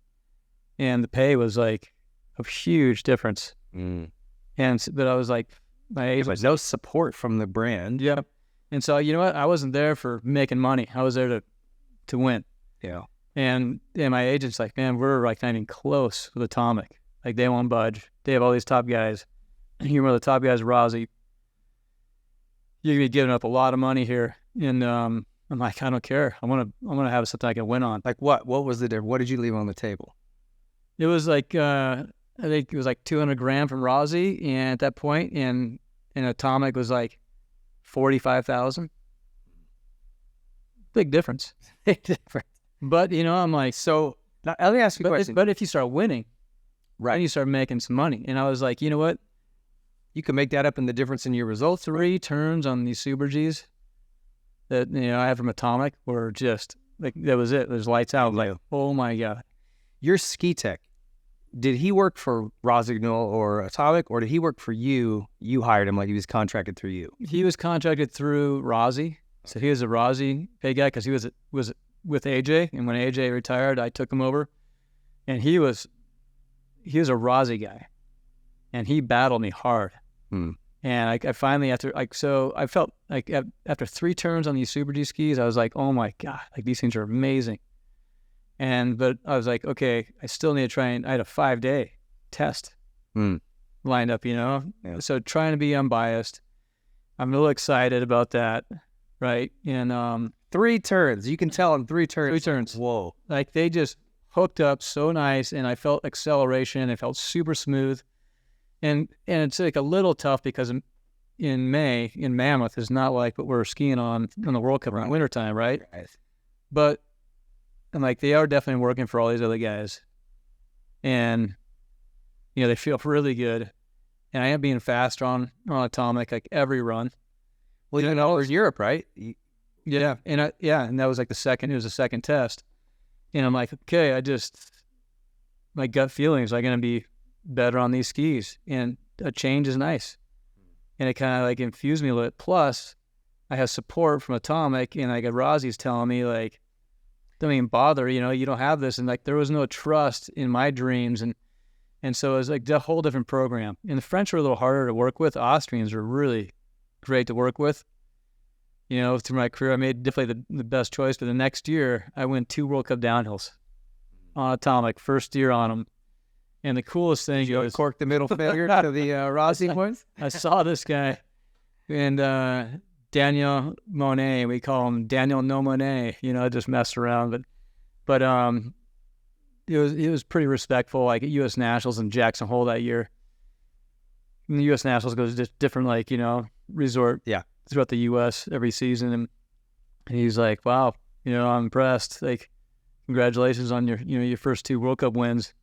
and the pay was like a huge difference. But I was like, my agent was no support from the brand. Yep. And so, you know what? I wasn't there for making money. I was there to win. Yeah. And my agent's like, man, we're like not even close with Atomic. Like, they won't budge. They have all these top guys. You're one of the top guys at Razi. You're going to be giving up a lot of money here And I'm like, I don't care. I want to have something I can win on. Like what? What was the difference? What did you leave on the table? It was like I think it was like 200 gram from Rossi, and at that point, and Atomic was like 45,000. Big difference. Big difference. But I'm like, So now, let me ask you a question. but if you start winning, Right. then you start making some money. And I was like, you know what? You can make that up in the difference in your results. 3 turns on these Super Gs that I had from Atomic were just like, that was it. There's lights out. Like, oh my God. Your ski tech, did he work for Rossignol or Atomic, or did he work for you? You hired him, like he was contracted through you. He was contracted through Rossi. So he was a Rossi pay guy because he was with AJ. And when AJ retired, I took him over. And he was a Rossi guy. And he battled me hard. Hmm. And I finally, I felt like after 3 turns on these Super G skis, I was like, oh my God, like these things are amazing. But I was like, okay, I still need to try, and I had a 5-day test lined up, Yeah. So trying to be unbiased. I'm a little excited about that, right? And 3 turns. You can tell in 3 turns. 3 turns. Whoa. Like they just hooked up so nice, and I felt acceleration. It felt super smooth. And it's like a little tough because in May, in Mammoth, is not like what we're skiing on the World Cup in the wintertime, right? But I'm like, they are definitely working for all these other guys. And, they feel really good. And I am being faster on Atomic, like every run. Well, you know, it was Europe, right? Yeah. And that was like it was the second test. And I'm like, okay, my gut feeling is I'm going to be better on these skis, and a change is nice. And it kind of like infused me a little bit. Plus, I have support from Atomic, and like Rossi's telling me like, don't even bother, you don't have this. And like, there was no trust in my dreams. And so it was like a whole different program. And the French were a little harder to work with. Austrians were really great to work with. Through my career, I made definitely the best choice. But the next year, I went 2 World Cup downhills on Atomic, first year on them. And the coolest thing was, Cork the middle finger to the Rossi boys. I saw this guy, and Daniel Monet, we call him Daniel No Monet, just messed around, but it was pretty respectful, like at U.S. Nationals in Jackson Hole that year. And the U.S. Nationals goes just different, like, resort throughout the U.S. every season, and he's like, wow, I'm impressed, like, congratulations on your first 2 World Cup wins.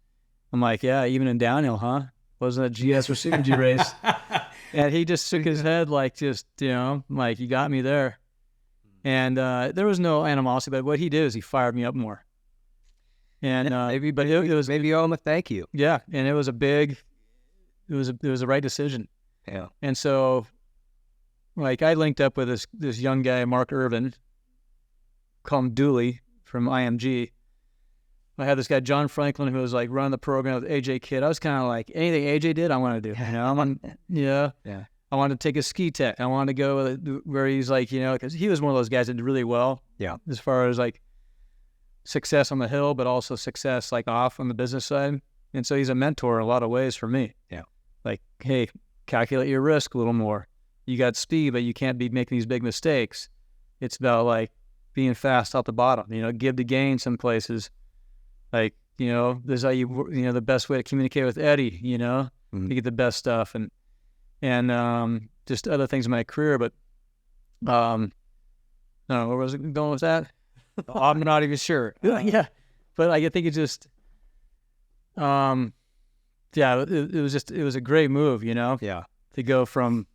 I'm like, yeah, even in downhill, huh? Wasn't a GS or Super G race? And he just shook his head like, like, you got me there. And there was no animosity, but what he did is he fired me up more. And it was maybe you owe him a thank you. Yeah, and it was a right decision. Yeah. And so, like, I linked up with this young guy, Mark Irvin, call him Dooley from IMG. I had this guy, John Franklin, who was like running the program with AJ Kidd. I was kind of like, anything AJ did, I want to do. Yeah. I wanted to take a ski tech. I wanted to go where he's like, because he was one of those guys that did really well. Yeah. As far as like success on the hill, but also success like off on the business side. And so he's a mentor in a lot of ways for me. Yeah. Like, hey, calculate your risk a little more. You got speed, but you can't be making these big mistakes. It's about like being fast out the bottom, give to gain some places. Like, this is how the best way to communicate with Eddie, to get the best stuff, and just other things in my career. But, I don't know, where was it going with that? I'm not even sure. Yeah. But like, I think it just, it was a great move, Yeah. to go from,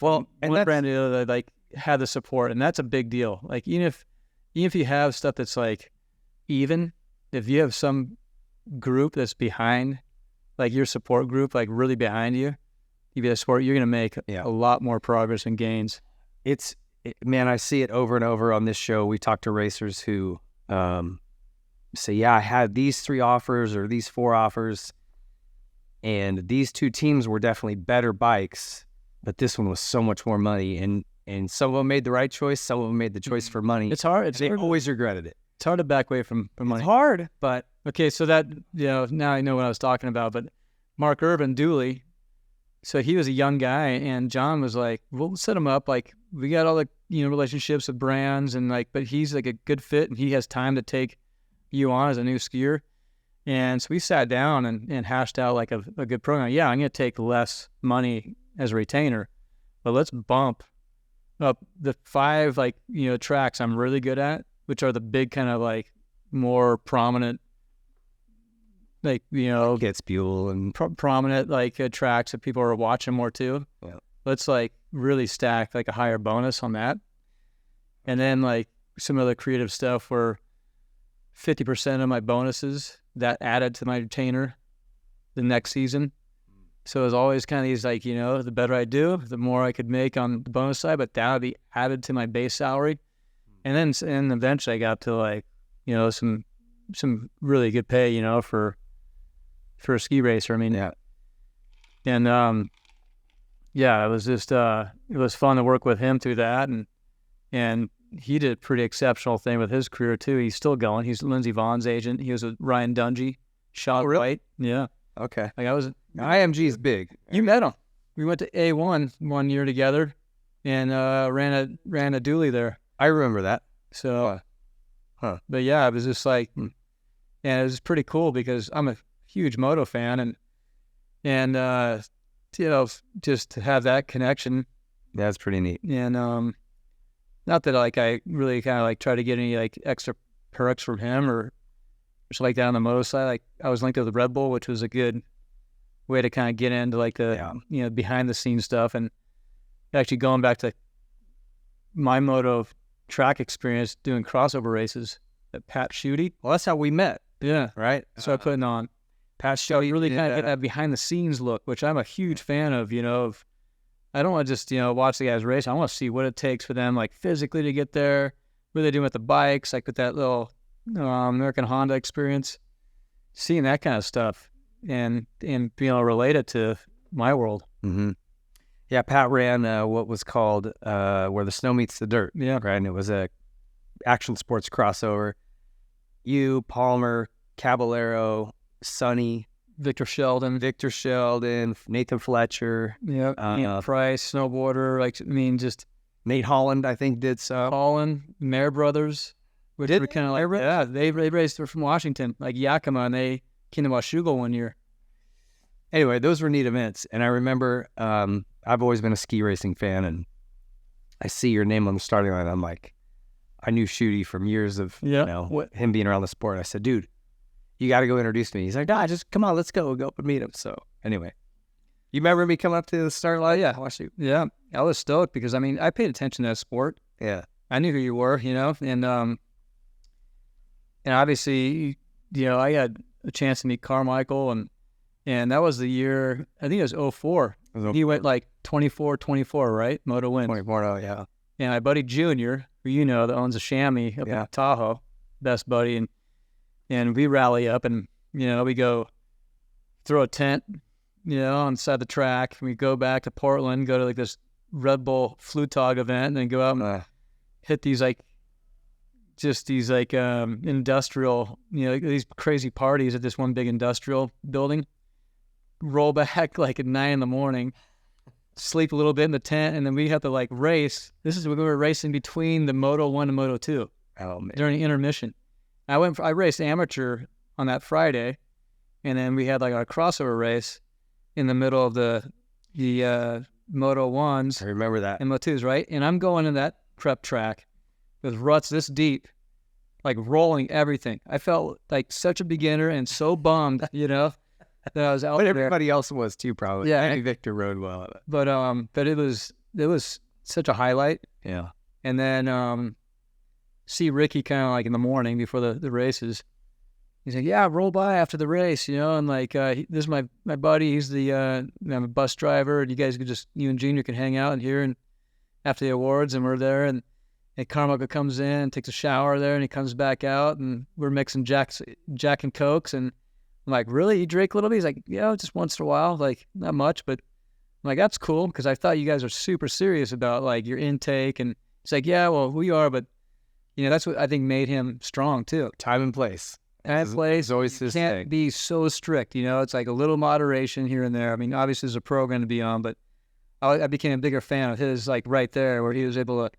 and one brand to the other, like, had the support. And that's a big deal. Like, even if you have stuff that's like even, if you have some group that's behind, like your support group, like really behind you, you get support, you're going to make a lot more progress and gains. Man, I see it over and over on this show. We talk to racers who say, I had these 3 offers or these 4 offers, and these 2 teams were definitely better bikes, but this one was so much more money. And some of them made the right choice. Some of them made the choice for money. It's hard. They always regretted it. It's hard to back away from money. It's hard, but okay. So that, now I know what I was talking about, but Mark Irvin Dooley, so he was a young guy, and John was like, we'll set him up like we got all the, relationships with brands and but he's like a good fit and he has time to take you on as a new skier. And so we sat down and hashed out like a good program. Yeah, I'm going to take less money as a retainer, but let's bump up the 5 tracks I'm really good at, which are the big kind of more prominent, Gets Buell and prominent tracks that people are watching more too. Yeah. Let's really stack a higher bonus on that. And then some of the creative stuff where 50% of my bonuses that added to my retainer the next season. So it was always kind of these the better I do, the more I could make on the bonus side, but that would be added to my base salary. And then eventually I got to some really good pay, for a ski racer. I mean, yeah. And it was just it was fun to work with him through that, and he did a pretty exceptional thing with his career too. He's still going. He's Lindsey Vohn's agent. He was with Ryan Dungey, shot white. Yeah. Okay. IMG is big. You met him. We went to A1 one year together, and ran a dually there. I remember that. So, but yeah, it was just and it was pretty cool because I'm a huge moto fan, and just to have that connection. That's pretty neat. And not that I really kind of try to get any extra perks from him or something like that on the moto side. I was linked to the Red Bull, which was a good way to kind of get into the behind the scenes stuff, and actually going back to my moto track experience doing crossover races at Pat Schutte. Well, that's how we met. Yeah. Right. So I put on Pat Schutte. You really kind of get that behind the scenes look, which I'm a huge fan of, I don't want to just, watch the guys race. I want to see what it takes for them, physically to get there, what they're doing with the bikes, with that little American Honda experience, seeing that kind of stuff and being able to relate it to my world. Mm-hmm. Yeah, Pat ran what was called Where the Snow Meets the Dirt. Yeah. Right, and it was a action sports crossover. You, Palmer, Caballero, Sonny, Victor Sheldon, Nathan Fletcher. Yeah. Price, snowboarder. Just Nate Holland, I think, did some. Holland, Mayer Brothers, which were kind of yeah, they raced from Washington, Yakima, and they came to Washougal one year. Anyway, those were neat events, and I remember I've always been a ski racing fan, and I see your name on the starting line. I'm I knew Schutte from years of him being around the sport. I said, dude, you got to go introduce me. He's like, nah, just come on, let's go. We'll go up and meet him. So anyway, you remember me coming up to the start line? Yeah, yeah. I was stoked because I paid attention to that sport. Yeah, I knew who you were, and obviously, I had a chance to meet Carmichael, and that was the year, I think it was 04. He went 24, right? Moto wins. 24, yeah. And my buddy Junior, who that owns a chamois up in Tahoe, best buddy, and we rally up and, we go throw a tent, on the side of the track. And we go back to Portland, go to this Red Bull Flutog event, and then go out and hit these industrial, these crazy parties at this one big industrial building. Roll back at 9 a.m, sleep a little bit in the tent, and then we have to race. This is when we were racing between the Moto 1 and Moto 2 during the intermission. I raced amateur on that Friday, and then we had a crossover race in the middle of the Moto 1s. I remember that. And Moto 2s, right? And I'm going in that prep track with ruts this deep, rolling everything. I felt like such a beginner and so bummed, that I was out but there. Everybody else was too, probably. Yeah. Maybe Victor rode well at it. But it was such a highlight. Yeah. And then see Ricky kind of in the morning before the races. He's like, yeah, roll by after the race, and this is my buddy. He's I'm a bus driver, and you guys you and Junior can hang out in here and after the awards, and we're there, and Carmichael comes in, takes a shower there, and he comes back out, and we're mixing Jack and Cokes, and I'm like, really? You drink a little bit? He's like, yeah, just once in a while, not much, but I'm like, that's cool, because I thought you guys are super serious about your intake, and he's like, yeah, well, we are, but that's what I think made him strong too. Time and place. Place is always his can't thing. Be so strict, it's a little moderation here and there. I mean, obviously there's a program to be on, but I became a bigger fan of his, like right there, where he was able to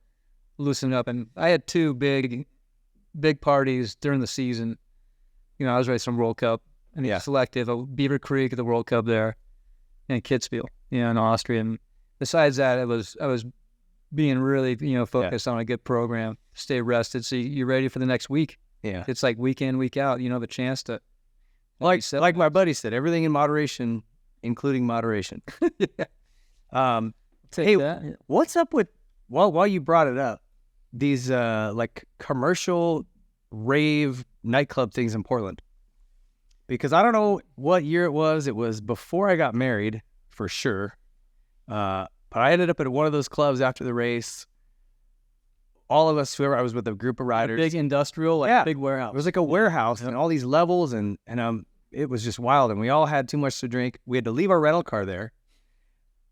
loosen up. And I had two big parties during the season. You know, I was racing World Cup and selective, Beaver Creek at the World Cup there, and Kitzbühel, you know, in Austria. And besides that, I was being really, you know, focused on a good program, stay rested, so you're ready for the next week. Yeah, it's like week in, week out. You know, the chance to like my buddy said, everything in moderation, including moderation. Hey, what's up with while you brought it up, these like commercial rave nightclub things in Portland? Because I don't know what year it was. It was before I got married, for sure. But I ended up at one of those clubs after the race. All of us, whoever I was with, a group of riders, big industrial, like big warehouse. It was like a warehouse and all these levels, and it was just wild. And we all had too much to drink. We had to leave our rental car there,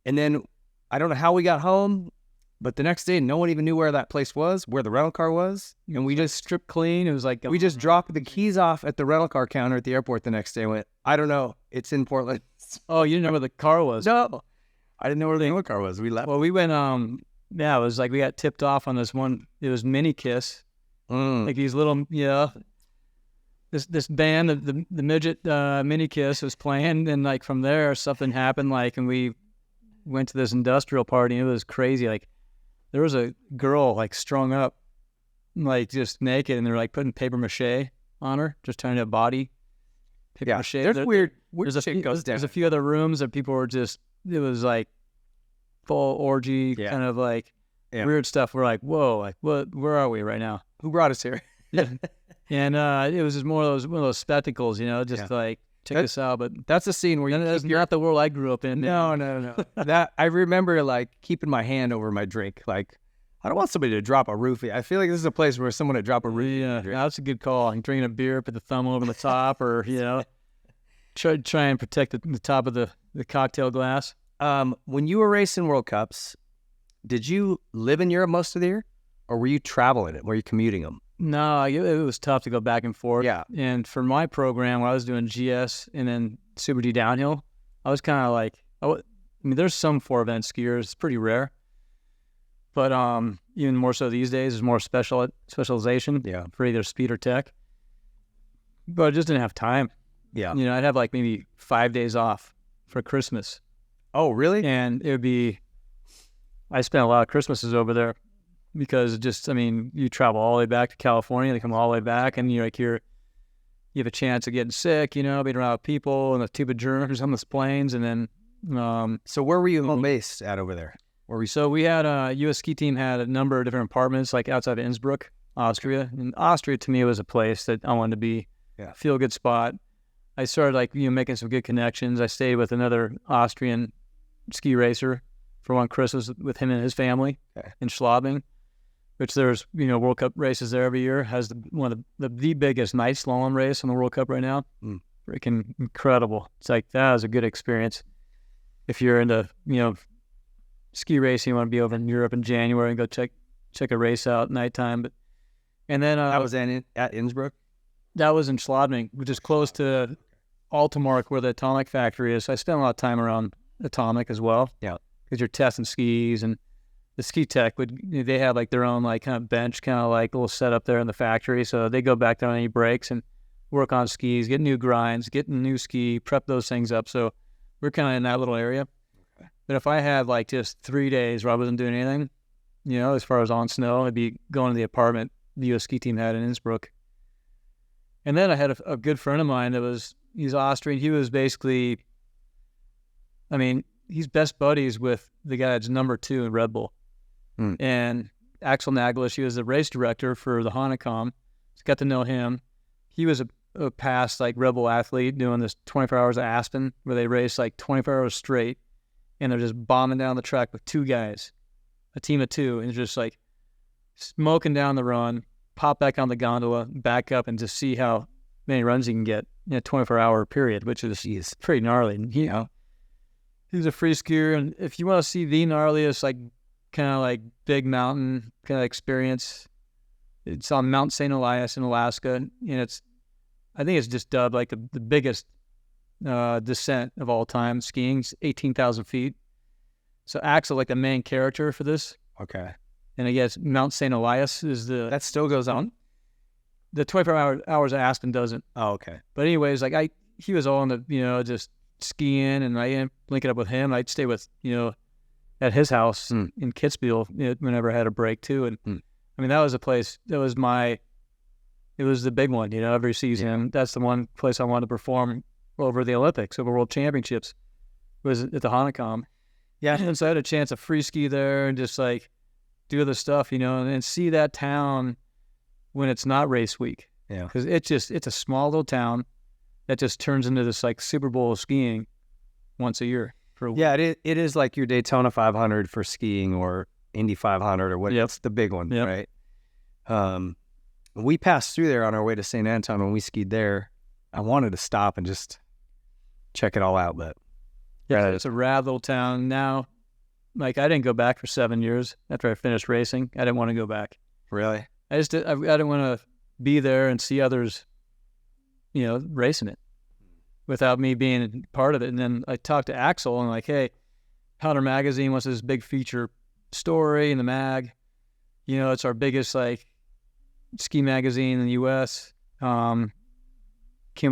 and then I don't know how we got home, but the next day no one even knew where that place was, where the rental car was, and we just stripped clean. It was like we just dropped the keys off at the rental car counter at the airport the next day. And went, I don't know, it's in Portland. Oh, you didn't know where the car was? No, I didn't know where the rental car was. We left. Well, we went. Yeah, it was like we got tipped off on this one. It was Mini Kiss, like these little, this band, the midget Mini Kiss was playing, and like from there something happened. Like, and we went to this industrial party, and it was crazy. Like, there was a girl like strung up, like just naked, and they're like putting paper mache on her, just turning her body. Paper mache. There's weird shit goes down. There's a few other rooms that people were just. It was like full orgy, kind of like weird stuff. We're like, whoa, like what? Where are we right now? Who brought us here? And it was just more of one of those spectacles, you know, just like check this out. But that's a scene where that's not the world I grew up in. No. That I remember like keeping my hand over my drink. Like, I don't want somebody to drop a roofie. I feel like this is a place where someone would drop a roofie. Yeah, that's a good call. Like drinking a beer, put the thumb over the top, or try and protect the top of the cocktail glass. When you were racing World Cups, did you live in Europe most of the year, or were you traveling it? Were you commuting them? No, it was tough to go back and forth. Yeah. And for my program, when I was doing GS and then Super G downhill, I was kind of like, I mean, there's some 4-event skiers. It's pretty rare. But even more so these days, there's more specialization for either speed or tech. But I just didn't have time. Yeah. You know, I'd have like maybe 5 days off for Christmas. Oh, really? And it would be, I spent a lot of Christmases over there because you travel all the way back to California, they come all the way back, and you have a chance of getting sick, being around people and a tube of germs on the planes. And then, so where were you home based at over there? So we had a U.S. ski team had a number of different apartments, like outside of Innsbruck, Austria. And Austria to me was a place that I wanted to be, feel a good spot. I started making some good connections. I stayed with another Austrian ski racer for one Christmas with him and his family in Schladming, which there's, World Cup races there every year. Has one of the biggest night slalom race on the World Cup right now. Freaking incredible. It's like, that was a good experience. If you're into, ski racing, you want to be over in Europe in January and go check a race out at nighttime. And then that was at Innsbruck? That was in Schladming, which is close to Altamark, where the Atomic factory is. So I spent a lot of time around Atomic as well. Yeah. Because you're testing skis, and the ski tech they have like their own like kind of bench, kind of like little setup there in the factory. So they go back there on any breaks and work on skis, get new grinds, get a new ski, prep those things up. So we're kind of in that little area. Okay. But if I had like just 3 days where I wasn't doing anything, as far as on snow, I'd be going to the apartment the U.S. ski team had in Innsbruck. And then I had a good friend of mine he's Austrian. He was basically, he's best buddies with the guy that's number 2 in Red Bull. And Axel Naglish, he was the race director for the Hahnenkhamm. Just got to know him. He was a past like Red Bull athlete doing this 24 hours of Aspen, where they race like 24 hours straight, and they're just bombing down the track with 2 guys, a team of 2, and just like smoking down the run, pop back on the gondola, back up, and just see how many runs you can get in a 24-hour period, which is pretty gnarly. He's a free skier, and if you want to see the gnarliest, like kind of like big mountain kind of experience, it's on Mount St. Elias in Alaska, and I think it's just dubbed like the biggest descent of all time skiing. It's 18,000 feet. So Axel, like the main character for this, Okay. and I guess Mount St. Elias is That still goes on? the 24 hours of Aspen doesn't. Oh, okay. But anyways, like he was all in the, just skiing, and I ended up linking up with him. I'd stay with, at his house in Kitzbühel whenever I had a break too. And I mean, that was a place, it was the big one, every season. Yeah. That's the one place I wanted to perform over the Olympics, over World Championships, was at the Hahnenkhamm. Yeah. And so I had a chance to free ski there and just like do other stuff, and see that town when it's not race week. Yeah. Because it's a small little town that just turns into this like Super Bowl of skiing once a year. Yeah, it is like your Daytona 500 for skiing, or Indy 500, or what. Yep. It's the big one, Yep. right? We passed through there on our way to St. Anton when we skied there. I wanted to stop and just check it all out, but yeah, it's a rad little town now. Like I didn't go back for 7 years after I finished racing. I didn't want to go back. really, I didn't want to be there and see others, racing it without me being part of it. And then I talked to Axel and like, hey, Powder Magazine wants this big feature story in the mag. It's our biggest like ski magazine in the U.S. Can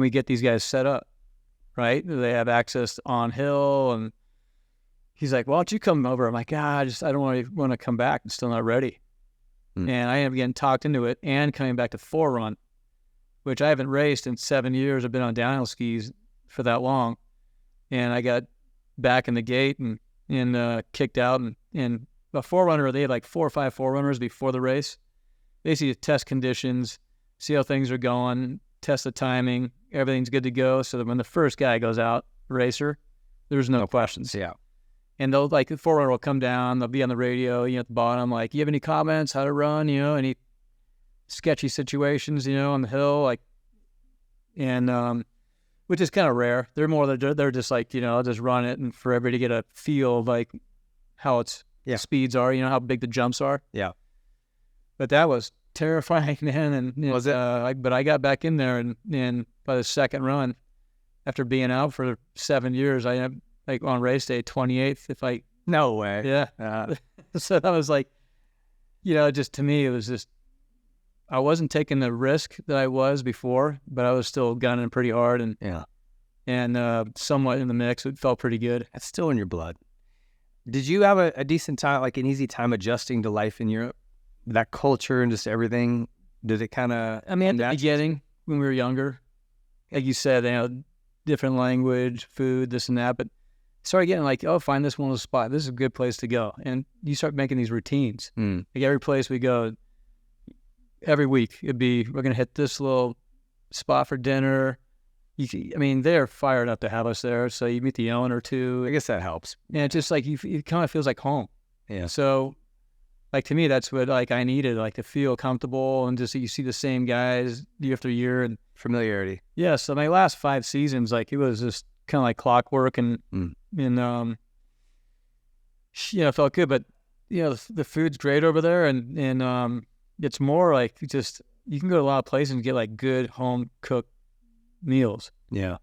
we get these guys set up? Right? Do they have access on hill? And he's like, why don't you come over? I'm like, I don't want to come back. I'm still not ready. And I ended up getting talked into it and coming back to Forerun, which I haven't raced in 7 years. I've been on downhill skis for that long. And I got back in the gate and kicked out. And a Forerunner, they had like 4 or 5 Forerunners before the race. Basically test conditions, see how things are going, test the timing, everything's good to go. So that when the first guy goes out, racer, there's no questions. yeah. And they'll like the Forerunner will come down, they'll be on the radio, at the bottom, like, you have any comments, how to run, any sketchy situations, on the hill, like, and which is kind of rare. They're more, they're just like, I'll just run it and for everybody to get a feel of like how its speeds are, how big the jumps are. Yeah. But that was terrifying, man. And was it? But I got back in there, and by the second run, after being out for 7 years, I am like on race day 28th. No way. Yeah. So that was like, just to me, it was just, I wasn't taking the risk that I was before, but I was still gunning pretty hard and somewhat in the mix. It felt pretty good. That's still in your blood. Did you have a decent time, like an easy time adjusting to life in Europe? That culture and just everything, did it kind of... I mean, at the beginning, when we were younger, like you said, different language, food, this and that, but started getting like, find this one little spot. This is a good place to go. And you start making these routines. Like every place we go, every week, it'd be, we're going to hit this little spot for dinner. They're fired up to have us there. So you meet the owner too. I guess that helps. And it's just like, it kind of feels like home. Yeah. So like, to me, that's what like I needed, like to feel comfortable and just you see the same guys year after year. And familiarity. yeah. So my last 5 seasons, like it was just kind of like clockwork and it felt good. But, the food's great over there. And it's more like just, you can go to a lot of places and get like good home cooked meals. Yeah.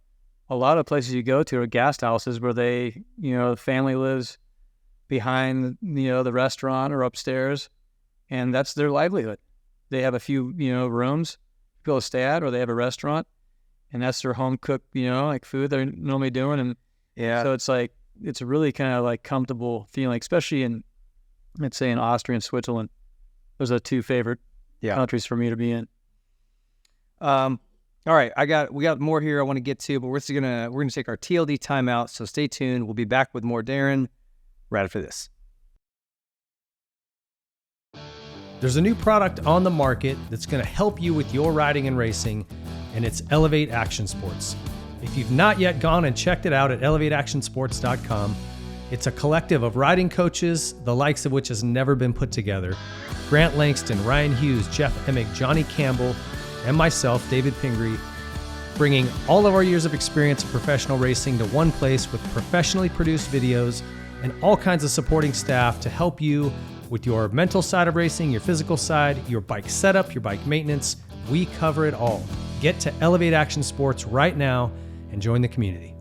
A lot of places you go to are guest houses where the family lives behind, the restaurant or upstairs, and that's their livelihood. They have a few, rooms people stay at, or they have a restaurant, and that's their home cooked, like food they're normally doing. And so it's like, it's a really kind of like comfortable feeling, especially in, let's say in Austria and Switzerland. Those are the 2 favorite countries for me to be in. All right, we got more here I want to get to, but we're gonna take our TLD timeout. So stay tuned. We'll be back with more Daron right after this. There's a new product on the market that's going to help you with your riding and racing, and it's Elevate Action Sports. If you've not yet gone and checked it out at elevateactionsports.com, it's a collective of riding coaches, the likes of which has never been put together. Grant Langston, Ryan Hughes, Jeff Emick, Johnny Campbell, and myself, David Pingree, bringing all of our years of experience in professional racing to one place with professionally produced videos and all kinds of supporting staff to help you with your mental side of racing, your physical side, your bike setup, your bike maintenance. We cover it all. Get to Elevate Action Sports right now and join the community.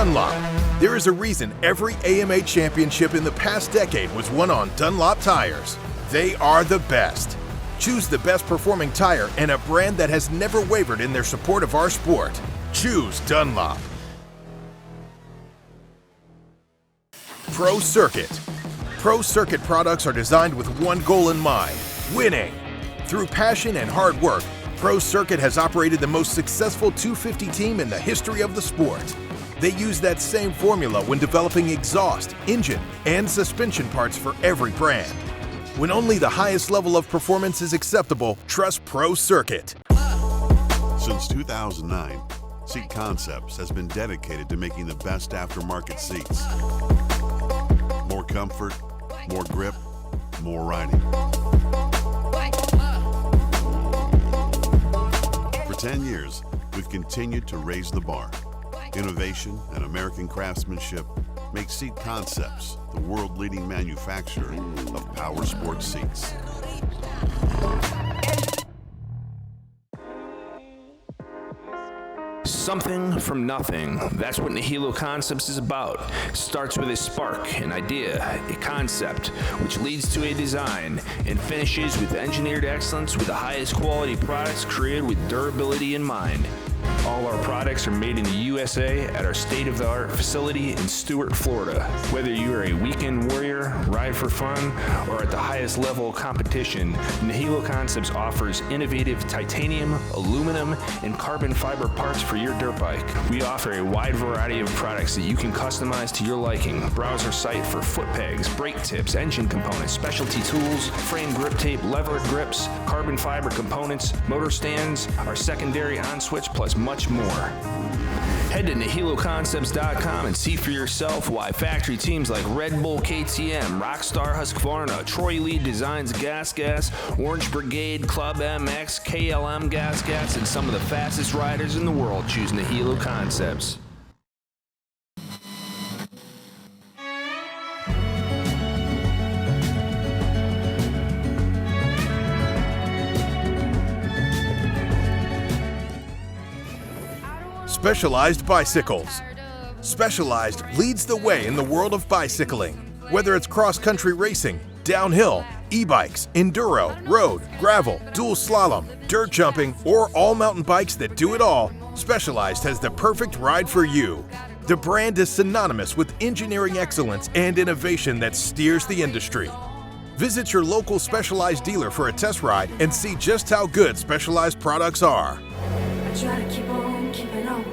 Dunlop. There is a reason every AMA championship in the past decade was won on Dunlop tires. They are the best. Choose the best performing tire and a brand that has never wavered in their support of our sport. Choose Dunlop. Pro Circuit. Pro Circuit products are designed with one goal in mind: winning. Through passion and hard work, Pro Circuit has operated the most successful 250 team in the history of the sport. They use that same formula when developing exhaust, engine, and suspension parts for every brand. When only the highest level of performance is acceptable, trust Pro Circuit. Since 2009, Seat Concepts has been dedicated to making the best aftermarket seats. More comfort, more grip, more riding. For 10 years, we've continued to raise the bar. Innovation and American craftsmanship make Seat Concepts the world-leading manufacturer of power sports seats. Something from nothing. That's what Nihilo Concepts is about. It starts with a spark, an idea, a concept, which leads to a design, and finishes with engineered excellence with the highest quality products created with durability in mind. All our products are made in the USA at our state-of-the-art facility in Stuart, Florida. Whether you are a weekend warrior, ride for fun, or at the highest level of competition, Nihilo Concepts offers innovative titanium, aluminum, and carbon fiber parts for your dirt bike. We offer a wide variety of products that you can customize to your liking. Browse our site for foot pegs, brake tips, engine components, specialty tools, frame grip tape, lever grips, carbon fiber components, motor stands, our secondary on-switch, plus much more. Head to NihiloConcepts.com and see for yourself why factory teams like Red Bull KTM, Rockstar Husqvarna, Troy Lee Designs Gas, Orange Brigade, Club MX, KLM Gas, and some of the fastest riders in the world choose Nihilo Concepts. Specialized Bicycles. Specialized leads the way in the world of bicycling. Whether it's cross-country racing, downhill, e-bikes, enduro, road, gravel, dual slalom, dirt jumping, or all mountain bikes that do it all, Specialized has the perfect ride for you. The brand is synonymous with engineering excellence and innovation that steers the industry. Visit your local Specialized dealer for a test ride and see just how good Specialized products are. I try to keep on keeping on.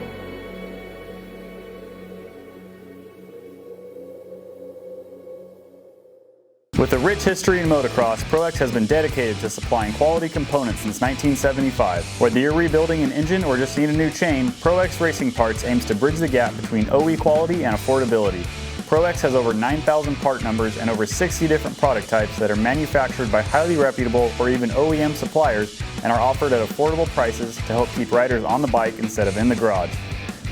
With a rich history in motocross, ProX has been dedicated to supplying quality components since 1975. Whether you're rebuilding an engine or just need a new chain, ProX Racing Parts aims to bridge the gap between OE quality and affordability. ProX has over 9,000 part numbers and over 60 different product types that are manufactured by highly reputable or even OEM suppliers and are offered at affordable prices to help keep riders on the bike instead of in the garage.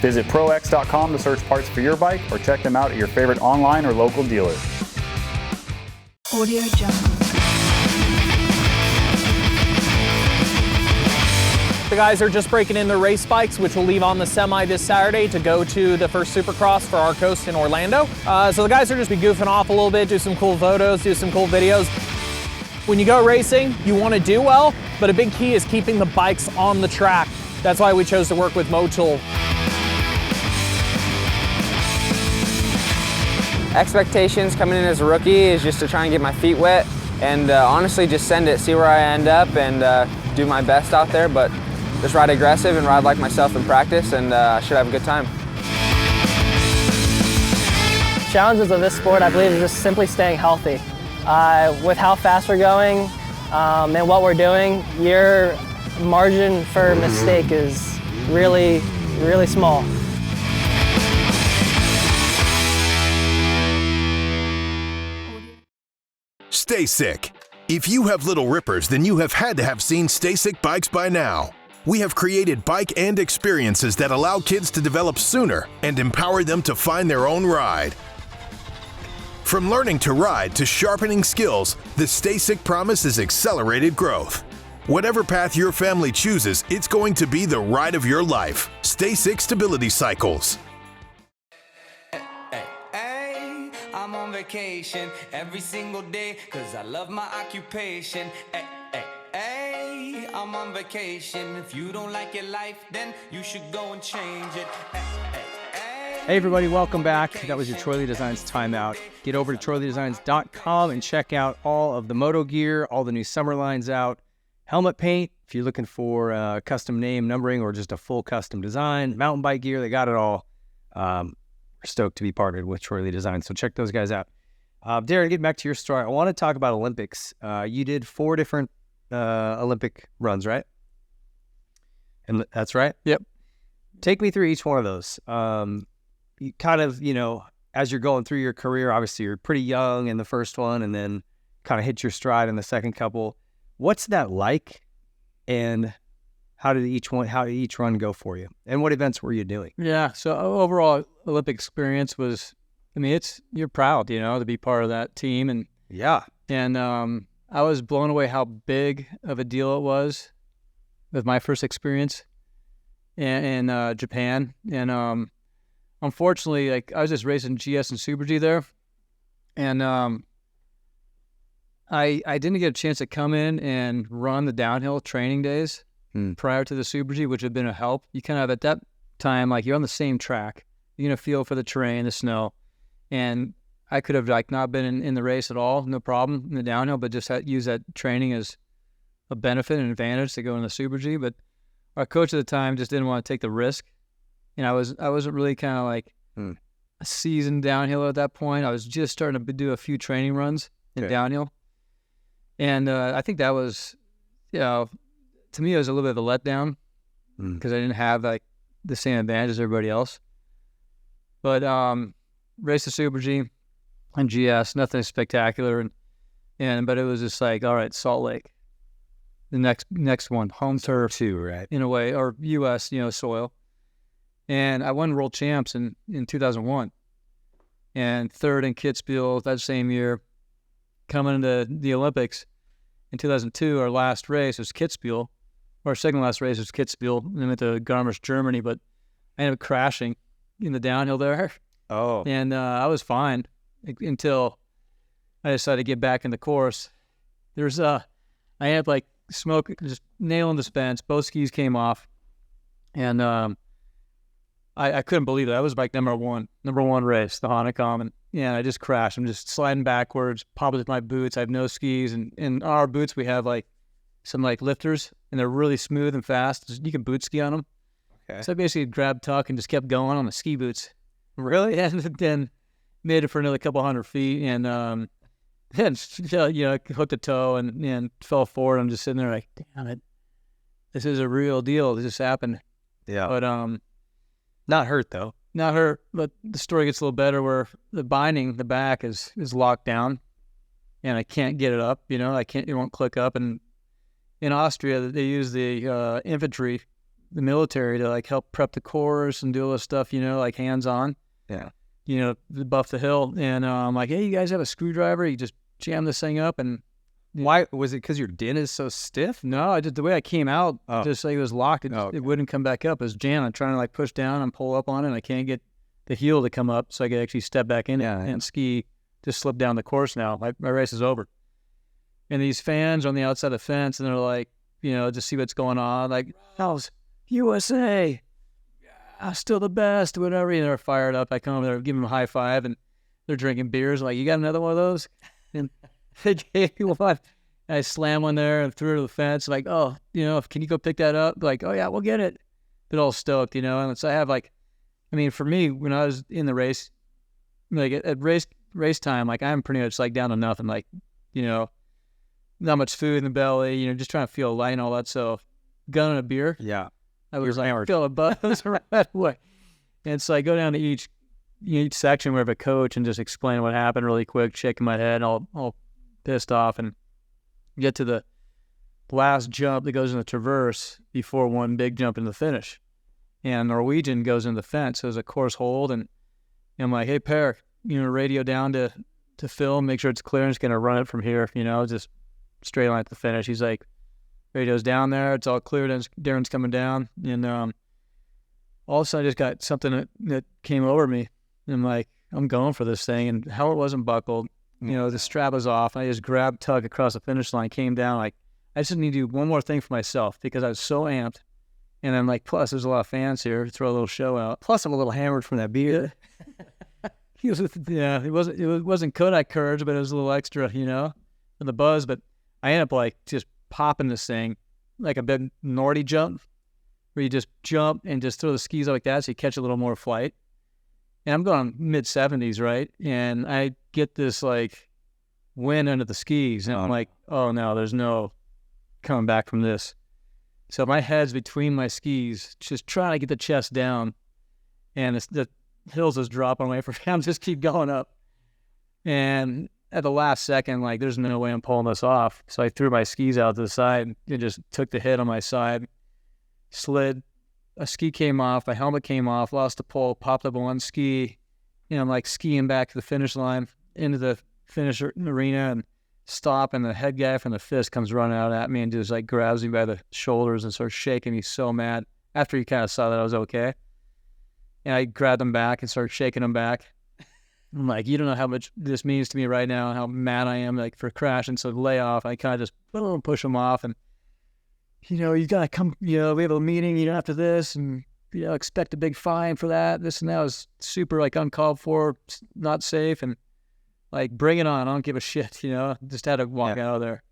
Visit ProX.com to search parts for your bike or check them out at your favorite online or local dealer. Audio Jungle. The guys are just breaking in their race bikes, which will leave on the semi this Saturday to go to the first Supercross for our coast in Orlando. So the guys are just be goofing off a little bit, do some cool photos, do some cool videos. When you go racing, you want to do well, but a big key is keeping the bikes on the track. That's why we chose to work with Motul. Expectations coming in as a rookie is just to try and get my feet wet and honestly just send it, see where I end up and do my best out there, but just ride aggressive and ride like myself in practice and I should have a good time. Challenges of this sport, I believe, is just simply staying healthy. With how fast we're going and what we're doing, your margin for mistake is really, really small. Stay Sick. If you have little rippers, then you have had to have seen Stay Sick bikes by now. We have created bike and experiences that allow kids to develop sooner and empower them to find their own ride. From learning to ride to sharpening skills, the Stay Sick promise is accelerated growth. Whatever path your family chooses, it's going to be the ride of your life. Stay Sick Stability Cycles. I'm on vacation every single day, cause I love my occupation. Hey, I'm on vacation. If you don't like your life, then you should go and change it. Hey everybody, welcome back. That was your Troy Lee Designs timeout. Get over to troyleedesigns.com and check out all of the moto gear, all the new summer lines out. Helmet paint, if you're looking for custom name, numbering, or just a full custom design. Mountain bike gear, they got it all. We're stoked to be partnered with Troy Lee Designs, so check those guys out. Daron, getting back to your story, I want to talk about Olympics. You did 4 different Olympic runs, right? And that's right? Yep. Take me through each one of those. You kind of, as you're going through your career, obviously you're pretty young in the first one and then kind of hit your stride in the second couple. What's that like? And how did each run go for you? And what events were you doing? Yeah. So overall Olympic experience was, you're proud, to be part of that team. And yeah. And I was blown away how big of a deal it was with my first experience in Japan. And unfortunately, I was just racing GS and Super G there, and I didn't get a chance to come in and run the downhill training days prior to the Super G, which had been a help. You kind of, at that time, you're on the same track. You're going to feel for the terrain, the snow, and I could have not been in the race at all, no problem in the downhill, but just use that training as a benefit and advantage to go in the Super G. But our coach at the time just didn't want to take the risk. And I wasn't really kind of a seasoned downhill at that point. I was just starting to do a few training runs in downhill. And I think that was, to me, it was a little bit of a letdown because I didn't have the same advantage as everybody else. But raced the Super G and GS, nothing spectacular. But it was just all right, Salt Lake. The next one, home turf too, right? In a way, or U.S., soil. And I won world champs in 2001 and third in Kitzbühel that same year. Coming into the Olympics in 2002, our last race was Kitzbühel. Our second last race was Kitzbühel, and then went to Garmisch, Germany, but I ended up crashing in the downhill there. Oh. And I was fine until I decided to get back in the course. I had smoke, just nail in the fence. Both skis came off. And I couldn't believe it. That was number one race, the Hahnenkhamm, and I just crashed. I'm just sliding backwards, popped with my boots. I have no skis, and in our boots we have some lifters, and they're really smooth and fast. You can boot ski on them. Okay. So I basically grabbed tuck and just kept going on the ski boots. Really? And then made it for another couple hundred feet, and then hooked a toe and fell forward. I'm just sitting there damn it, this is a real deal. This just happened. Yeah. But not hurt though. Not hurt, but the story gets a little better where the binding, the back is locked down, and I can't get it up. It won't click up. And in Austria, they use the infantry, the military, to help prep the course and do all this stuff. Hands on. Yeah. Buff the hill. And I'm hey, you guys have a screwdriver? You just jam this thing up. And why was it? Because your din is so stiff? No, the way I came out, just it was locked. It wouldn't come back up. It was jammed. I'm trying to push down and pull up on it, and I can't get the heel to come up so I could actually step back in and ski. Just slip down the course now. My race is over. And these fans on the outside of the fence, and they're just see what's going on. Rahlves, USA, still the best, whatever. They're fired up. I come over there, give them a high five, and they're drinking beers. You got another one of those? And they gave me one. I slammed one there and threw it to the fence. Can you go pick that up? Oh yeah, we'll get it. They're all stoked, And so I have for me, when I was in the race, at race time, I'm pretty much down to nothing. Not much food in the belly. Just trying to feel light and all that. So, gun and a beer. Yeah. I was feel a buzz right away. And so I go down to each section where I have a coach and just explain what happened really quick, shaking my head, all pissed off, and get to the last jump that goes in the traverse before one big jump in the finish. And Norwegian goes in the fence, so there's a course hold, and I'm hey, Per, radio down to Phil, make sure it's clear, and just going to run it from here, just straight line to the finish. He's radio's down there, it's all clear, Daron's coming down, and all of a sudden I just got something that came over me, and I'm I'm going for this thing, and helmet wasn't buckled. You know, the strap was off. I just grabbed, tug across the finish line, came down. Like, I just need to do one more thing for myself because I was so amped. And I'm like, plus, there's a lot of fans here. Throw a little show out. Plus, I'm a little hammered from that beer. It wasn't Kodak courage, but it was a little extra, you know, in the buzz. But I ended up like just popping this thing like a big Nordy jump, where you just jump and just throw the skis like that, so you catch a little more flight. And I'm going mid 70s, right? And I get this like wind under the skis, and I'm like, oh no, there's no coming back from this. So my head's between my skis, just trying to get the chest down, and the hills is dropping away from me. I'm just keep going up. And at the last second, like, there's no way I'm pulling this off. So I threw my skis out to the side and just took the hit on my side, slid. A ski came off, my helmet came off, lost the pole, popped up on one ski. You know, I'm like skiing back to the finish line, into the finish arena, and stop, and the head guy from the fist comes running out at me and just like grabs me by the shoulders and starts shaking me so mad after he kind of saw that I was okay. And I grabbed him back and started shaking him back. I'm like, you don't know how much this means to me right now, how mad I am, like, for crashing. So lay off. I kind of just push him off, and, you know, you got to come, you know, we have a meeting, you know, after this, and, you know, expect a big fine for that. This and that was super, like, uncalled for, not safe, and, like, bring it on. I don't give a shit, you know. Just had to walk out of there.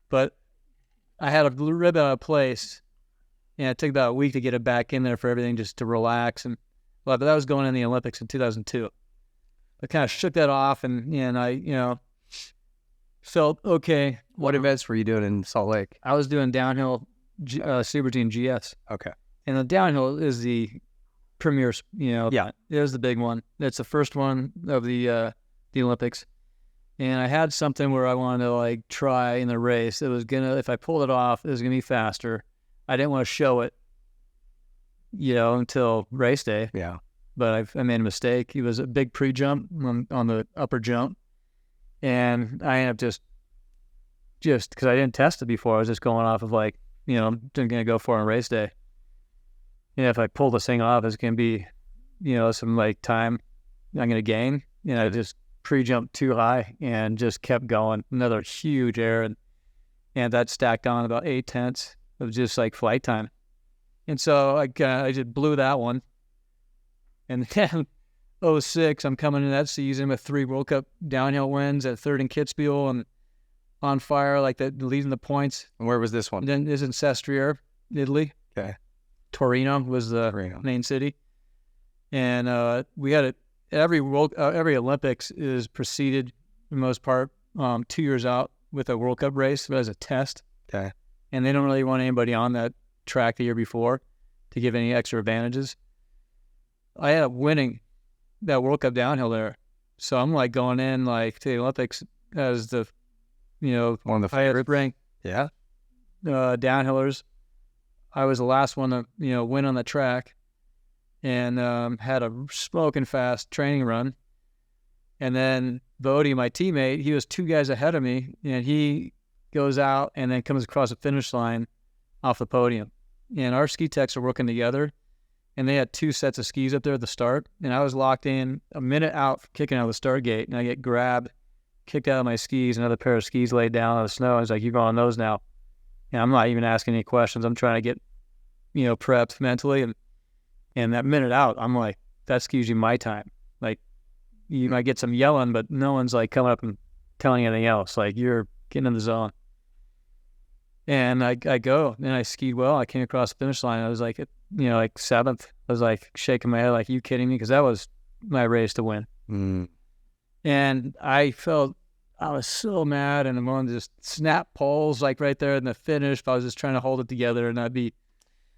But I had a rib out of place, and it took about a week to get it back in there for everything just to relax. And well, but that was going in the Olympics in 2002. I kind of shook that off, and I, you know, felt okay. What events were you doing in Salt Lake? I was doing downhill Super Team GS. Okay. And the downhill is the premier, you know. Yeah. It was the big one. It's the first one of the Olympics. And I had something where I wanted to, like, try in the race. It was gonna, if I pulled it off, it was gonna be faster. I didn't want to show it, you know, until race day. Yeah. But I made a mistake. It was a big pre-jump on the upper jump. And I ended up just because I didn't test it before, I was just going off of, like, you know, I'm going to go for it on race day. And if I pull this thing off, it's going to be, you know, some, like, time I'm going to gain. You know, I just pre-jumped too high and just kept going. Another huge error. And that stacked on about 8/10 of just, like, flight time. And so I just blew that one. And then 2006, I'm coming in that season with 3 World Cup downhill wins at third in Kitzbühel and on fire, like leading the points. And where was this one? And then this in Sestriere, Italy. Okay. Torino was the main city. And we had it. Every Olympics is preceded, for the most part, 2 years out with a World Cup race as a test. Okay. And they don't really want anybody on that track the year before to give any extra advantages. I ended up winning that World Cup downhill there. So I'm, like, going in, like, to the Olympics as the, you know, one of the highest ranked downhillers. I was the last one to, you know, win on the track, and had a smoking fast training run. And then Bodie, my teammate, he was 2 guys ahead of me, and he goes out and then comes across the finish line off the podium. And our ski techs are working together, and they had 2 sets of skis up there at the start, and I was locked in a minute out, kicking out of the start gate, and I get grabbed, kicked out of my skis, another pair of skis laid down on the snow. I was like, "You're going on those now." And I'm not even asking any questions. I'm trying to get, you know, prepped mentally, and that minute out, I'm like, that's usually my time. Like, you might get some yelling, but no one's, like, coming up and telling anything else. Like, you're getting in the zone. And I go, and I skied well. I came across the finish line. I was like, you know, like 7th. I was, like, shaking my head like, you kidding me? Because that was my race to win. And I felt, I was so mad, and I'm on just snap poles, like, right there in the finish. I was just trying to hold it together, and I'd be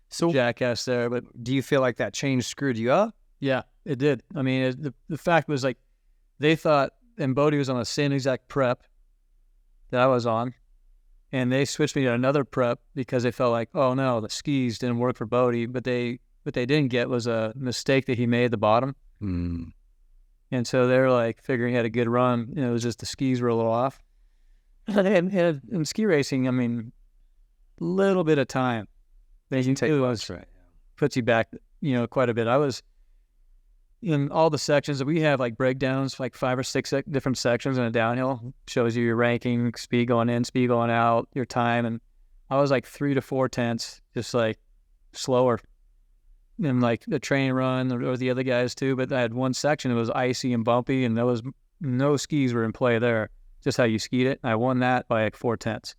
so jackass there. But do you feel like that change screwed you up? Yeah, it did. I mean, the fact was, like, they thought, and Bodie was on the same exact prep that I was on. And they switched me to another prep because they felt like, oh no, the skis didn't work for Bodie. But what they didn't get was a mistake that he made at the bottom. And so they're, like, figuring he had a good run. You know, it was just the skis were a little off. And in ski racing, I mean, a little bit of time. Puts you back, you know, quite a bit. in all the sections, we have like breakdowns, like 5 or 6 different sections in a downhill. Shows you your ranking, speed going in, speed going out, your time. And I was like 3 to 4 tenths, just like slower than like the train run or the other guys too. But I had one section that was icy and bumpy, and no skis were in play there. Just how you skied it. I won that by like 4 tenths.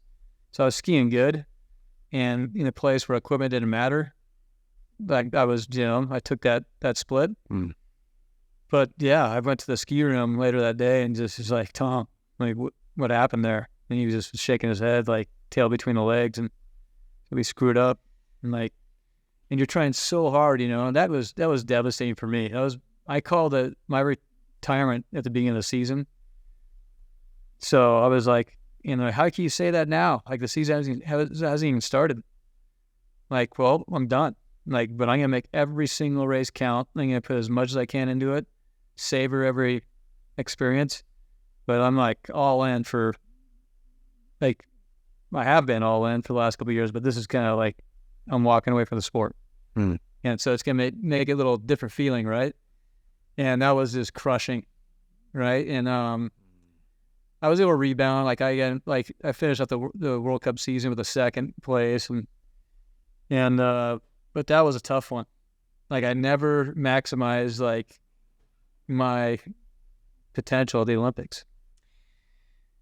So I was skiing good, and in a place where equipment didn't matter. Like I was, I took that split. But yeah, I went to the ski room later that day and just was like, Tom, like what happened there? And he was just shaking his head, like tail between the legs, and we screwed up. And you're trying so hard, and that was devastating for me. I called it my retirement at the beginning of the season. So I was like, how can you say that now? Like the season hasn't even started. Like, well, I'm done. Like, but I'm gonna make every single race count. I'm gonna put as much as I can into it, savor every experience. But I'm like all in for, like, I have been all in for the last couple of years. But this is kind of like I'm walking away from the sport, and so it's gonna make it a little different feeling, right? And that was just crushing, right? And I was able to rebound. Like I finished up the World Cup season with a 2nd place, and but that was a tough one. Like I never maximized like my potential at the Olympics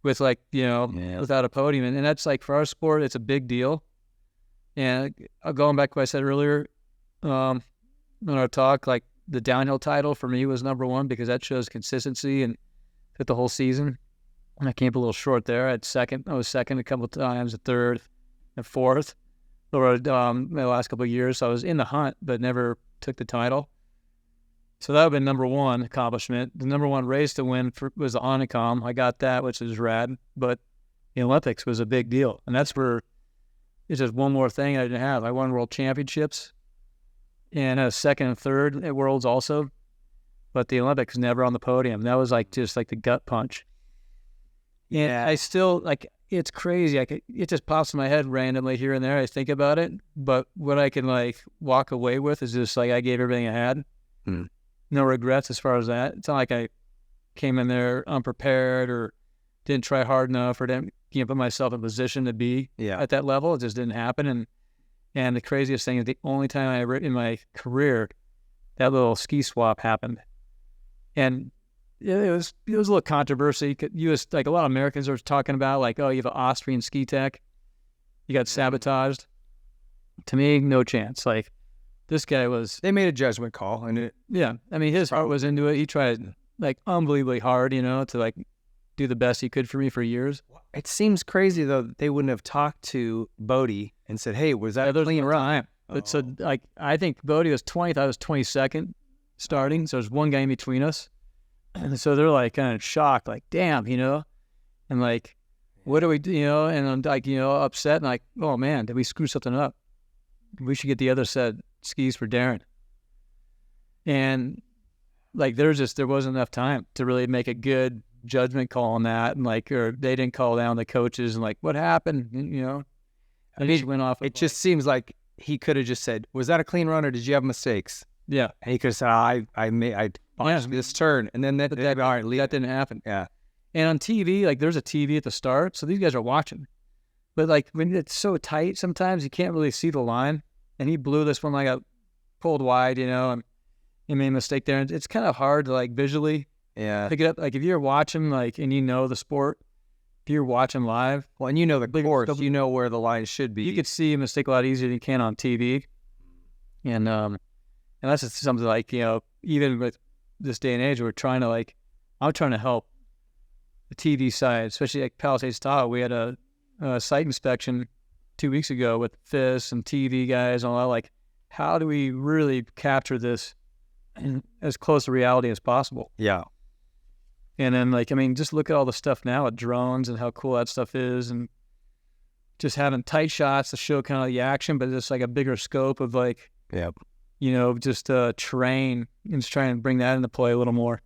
with without a podium. And that's like for our sport, it's a big deal. And going back to what I said earlier, in our talk, like the downhill title for me was number 1 because that shows consistency and fit the whole season. And I came up a little short there. I was second a couple of times, a 3rd and 4th. Over my last couple of years, so I was in the hunt, but never took the title. So that would have been number 1 accomplishment. The number 1 race to win was the Hahnenkhamm. I got that, which is rad. But the Olympics was a big deal, and that's where it's just one more thing I didn't have. I won World Championships and a 2nd and 3rd at Worlds also, but the Olympics never on the podium. That was like just like the gut punch. And I still like. It's crazy. It just pops in my head randomly here and there. I think about it, but what I can like walk away with is just like I gave everything I had. No regrets as far as that. It's not like I came in there unprepared or didn't try hard enough or didn't put myself in a position to be at that level. It just didn't happen. And the craziest thing is the only time I ever in my career that little ski swap happened, and it was a little controversy. Like a lot of Americans are talking about, like, oh, you have an Austrian ski tech, you got sabotaged. To me, no chance. Like this guy they made a judgment call, and I mean, his heart was into it. He tried like unbelievably hard, to like do the best he could for me for years. It seems crazy though that they wouldn't have talked to Bodie and said, "Hey, was that a clean run?" But so like I think Bodie was 20th, I was 22nd starting, so there's one guy in between us. And so they're like kind of shocked, like, damn, and like, what do we do, and I'm like, upset and like, oh man, did we screw something up? We should get the other set of skis for Daron. And like, there wasn't enough time to really make a good judgment call on that. And like, or they didn't call down the coaches and like, what happened? I mean, went off. It just seems like he could have just said, was that a clean run or did you have mistakes? Yeah. And he could have said, I botched this turn. And then that didn't happen. Yeah. And on TV, like there's a TV at the start. So these guys are watching. But like when it's so tight, sometimes you can't really see the line. And he blew this one like a pulled wide, and he made a mistake there. And it's kind of hard to like visually pick it up. Like if you're watching like, and the sport, if you're watching live. Well, and the course, where the line should be. You could see a mistake a lot easier than you can on TV. And that's just something like, even with this day and age, I'm trying to help the TV side, especially like Palisades Tahoe. We had a site inspection 2 weeks ago with FIS and TV guys and all that. Like, how do we really capture this as close to reality as possible? Yeah. And then, like, I mean, just look at all the stuff now with drones and how cool that stuff is, and just having tight shots to show kind of the action, but just like a bigger scope of like, just terrain, and just trying to bring that into play a little more.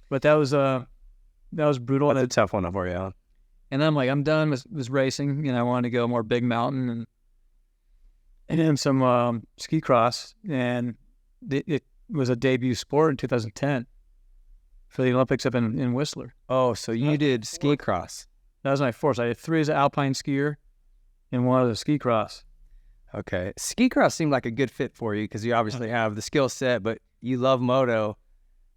But that was brutal. That's a tough one for you. And I'm like, I'm done with racing, I wanted to go more big mountain and then some ski cross, and was a debut sport in 2010 for the Olympics up in Whistler. Oh, so you did ski cross. That was my fourth. So I had 3 as an alpine skier and 1 as a ski cross. Okay. Ski cross seemed like a good fit for you because you obviously have the skill set, but you love moto,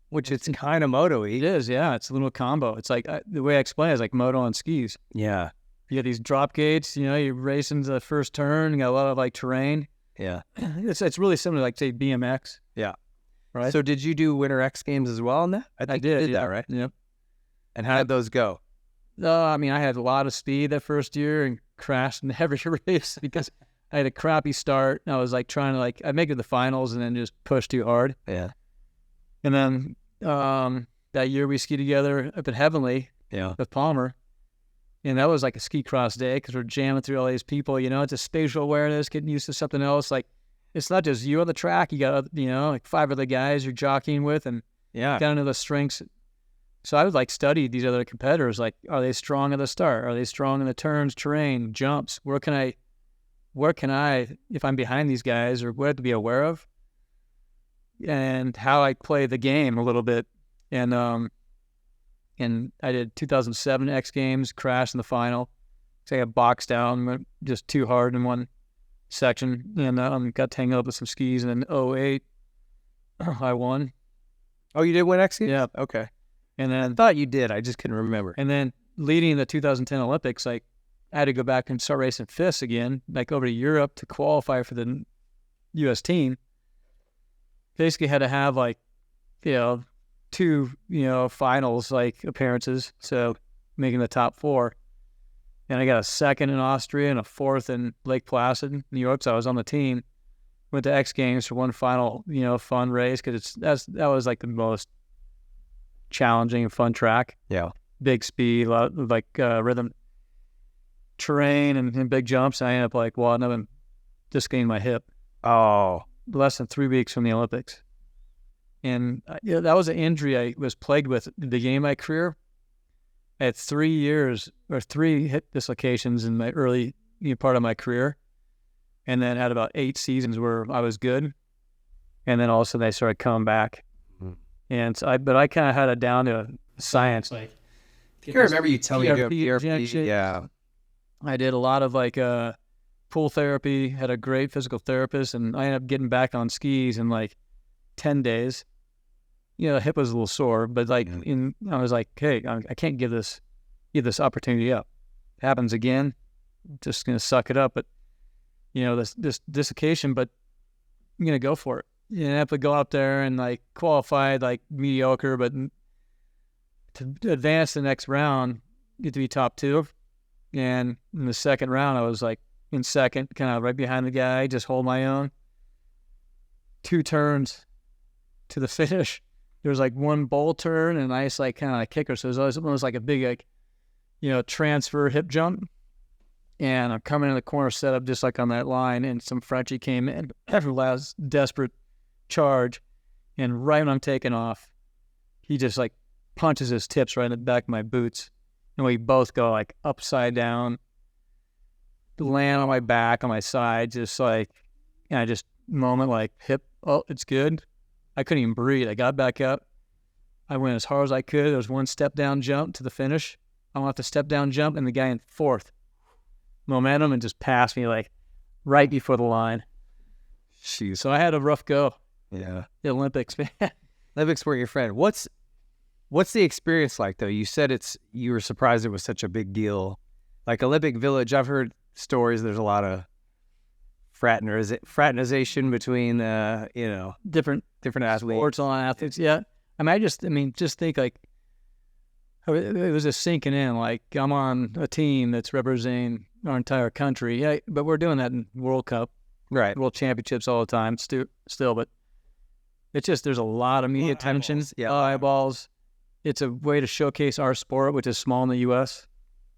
which it's kind of moto-y. It is, yeah. It's a little combo. It's like, the way I explain it is like moto on skis. Yeah. You get these drop gates, you know, you're racing to the first turn, you got a lot of like terrain. Yeah. It's really similar to like, say, BMX. Yeah. Right? So did you do Winter X Games as well on that? I think did, you did yeah. that, right? Yep. And how did those go? I mean, I had a lot of speed that first year and crashed in every race because I had a crappy start. I was like trying to I make it to the finals and then just push too hard. Yeah. And then that year we skied together up at Heavenly with Palmer. And that was like a ski cross day because we're jamming through all these people, you know, it's a spatial awareness, getting used to something else. Like, it's not just you on the track. You got, you know, like 5 other guys you're jockeying with and got into the strengths. So I would like study these other competitors. Like, are they strong at the start? Are they strong in the turns, terrain, jumps? Where can I, if I'm behind these guys, or what I have to be aware of? And how I play the game a little bit. And I did 2007 X Games, crashed in the final. So I got boxed down, went just too hard in one section, and got tangled up with some skis. And then 08, I won. Oh, you did win X Games? Yeah. Okay. And then I thought you did. I just couldn't remember. And then leading the 2010 Olympics, like, I had to go back and start racing FIS again, like over to Europe to qualify for the U.S. team. Basically had to have like, you know, 2, you know, finals like appearances, so making the top 4. And I got a 2nd in Austria and a 4th in Lake Placid, New York. So I was on the team. Went to X Games for one final, you know, fun race because that was like the most challenging and fun track. Yeah. Big speed, a lot of like rhythm, terrain, and big jumps. And I ended up like wadding up and dislocating my hip. Oh. Less than 3 weeks from the Olympics. And that was an injury I was plagued with at the beginning of my career. I had 3 years or 3 hip dislocations in my early part of my career. And then had about 8 seasons where I was good. And then all of a sudden I started coming back. Mm-hmm. And so but I kind of had it down to science. Like, I remember you telling me to PRP. Yeah. I did a lot of like pool therapy, had a great physical therapist, and I ended up getting back on skis in like 10 days. You know, the hip was a little sore, but like I was like, hey, I can't give this opportunity up. It happens again, just gonna suck it up. But you know, this dislocation, but I'm gonna go for it. You have to go out there and like qualify like mediocre, but to advance the next round, you have to be top 2. And in the second round, I was like in second, kind of right behind the guy, just hold my own. 2 turns to the finish. There was like 1 bowl turn and a nice like kind of like kicker. So it was almost like a big like, you know, transfer hip jump. And I'm coming in the corner setup just like on that line, and some Frenchie came in after the last desperate charge, and right when I'm taking off, he just like punches his tips right in the back of my boots, and we both go like upside down, land on my back, on my side, just like, and I just moment like hip, oh, it's good. I couldn't even breathe. I got back up. I went as hard as I could. There was 1 step down jump to the finish. I went off the step down jump, and the guy in 4th momentum and just passed me like right before the line. Jeez. So I had a rough go. Yeah. The Olympics, man. Olympics were your friend. What's the experience like though? You said you were surprised it was such a big deal. Like Olympic Village, I've heard stories. There's a lot of fraternization between you know, different athletes. Sports on athletes. Yeah. I mean, just think like it was just sinking in. Like, I'm on a team that's representing our entire country. Yeah, but we're doing that in World Cup, right? World Championships all the time, still. But it's just, there's a lot of media attention, eyeballs. It's a way to showcase our sport, which is small in the U.S.,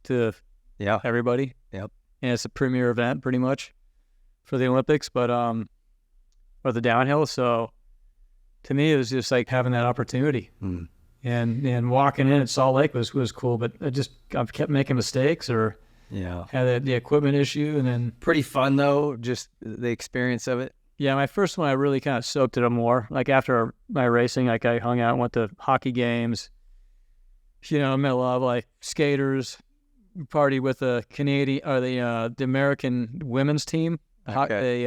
to everybody. Yep. And it's a premier event, pretty much, for the Olympics, but or the downhill. So to me, it was just like having that opportunity. Mm. And walking in at Salt Lake was cool, but I kept making mistakes or had the equipment issue, and then pretty fun though, just the experience of it. Yeah, my first one, I really kind of soaked it up more. Like after my racing, like I hung out and went to hockey games. You know, met a lot of like skaters. Partied with the Canadian or the American women's team, hockey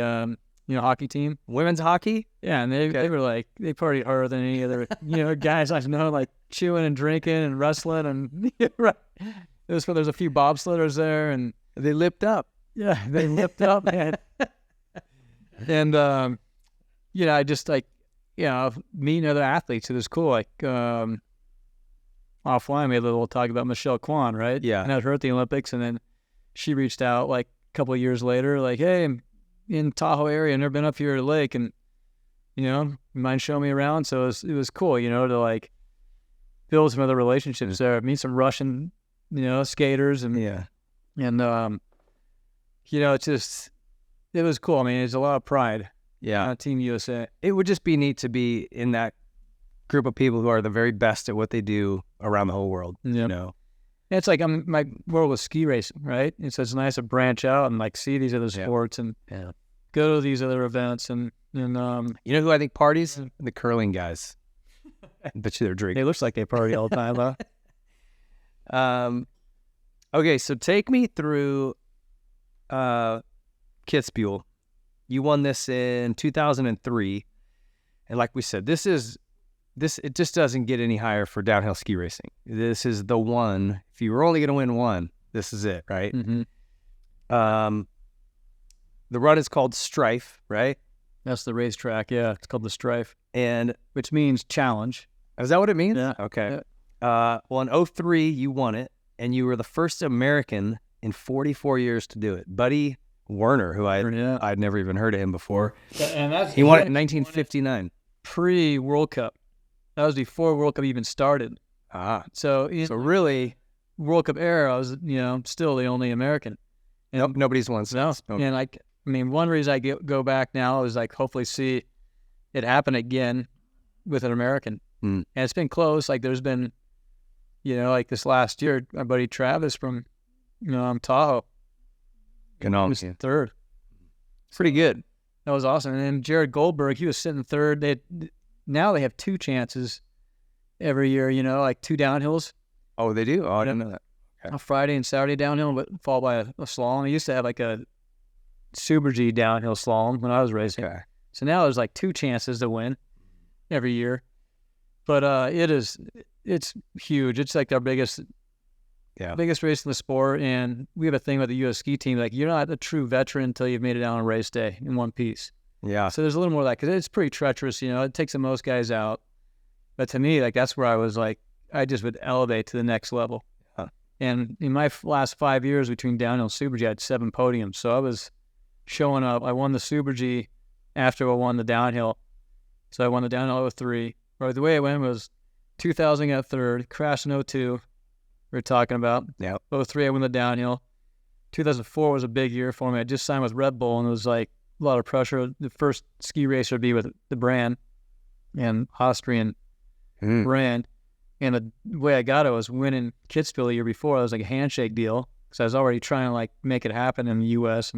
team. Women's hockey? Yeah, and they were like they partied harder than any other guys I know, like chewing and drinking and wrestling and right. There's a few bobsledders there and they lipped up. Yeah, they lipped up, man. And I just like meeting other athletes. It was cool. Like offline, we had a little talk about Michelle Kwan, right? Yeah. And I was her at the Olympics, and then she reached out like a couple of years later, like, hey, I'm in Tahoe area, never been up here at the lake, and you mind showing me around? So it was cool, to like build some other relationships there, meet some Russian, skaters, and it was cool. I mean, it's a lot of pride. Yeah, Team USA. It would just be neat to be in that group of people who are the very best at what they do around the whole world. Yep. It's like my world was ski racing, right? And so it's nice to branch out and like see these other sports and go to these other events and you know who I think parties? The curling guys. I bet you they're drinking. It looks like they party all the time, huh? Okay, so take me through Kitzbühel. You won this in 2003, and like we said, it just doesn't get any higher for downhill ski racing. This is the one. If you were only going to win one, this is it, right? Mm-hmm. The run is called Strife, right? That's the racetrack. Yeah, it's called the Strife, and which means challenge. Is that what it means? Yeah. Okay. Yeah. Well, in 2003, you won it, and you were the first American in 44 years to do it. Buddy Werner, who I'd never even heard of him before. And he won it in 1959. Pre-World Cup. That was before World Cup even started. So really, World Cup era, I was, still the only American. And nobody's won since. No. And one reason I go back now is like hopefully see it happen again with an American. And it's been close. Like there's been, like this last year, my buddy Travis from, Tahoe. Was third. Pretty good. That was awesome. And then Jared Goldberg, he was sitting third. Now they have two chances every year, like two downhills. Oh, they do? Oh, I didn't know that. Okay. A Friday and Saturday downhill, but followed by a slalom. They used to have like a Super G downhill slalom when I was racing. Okay. So now there's like two chances to win every year. But it's huge. It's like our biggest race in the sport. And we have a thing with the U.S. ski team. Like you're not a true veteran until you've made it down on race day in one piece. Yeah. So there's a little more of that because it's pretty treacherous. It takes the most guys out. But to me, like that's where I was like, I just would elevate to the next level. Huh. And in my last 5 years between downhill and Super G, I had 7 podiums. So I was showing up. I won the Super G after I won the downhill. So I won the downhill 2003. Or the way it went was 2000 got third, crashed in 2002. We were talking about. Yeah. 2003 I won the downhill. 2004 was a big year for me. I just signed with Red Bull, and it was like a lot of pressure. The first ski race would be with the brand and Austrian brand. And the way I got it was winning Kitzbühel the year before. It was like a handshake deal because I was already trying to like make it happen in the U.S.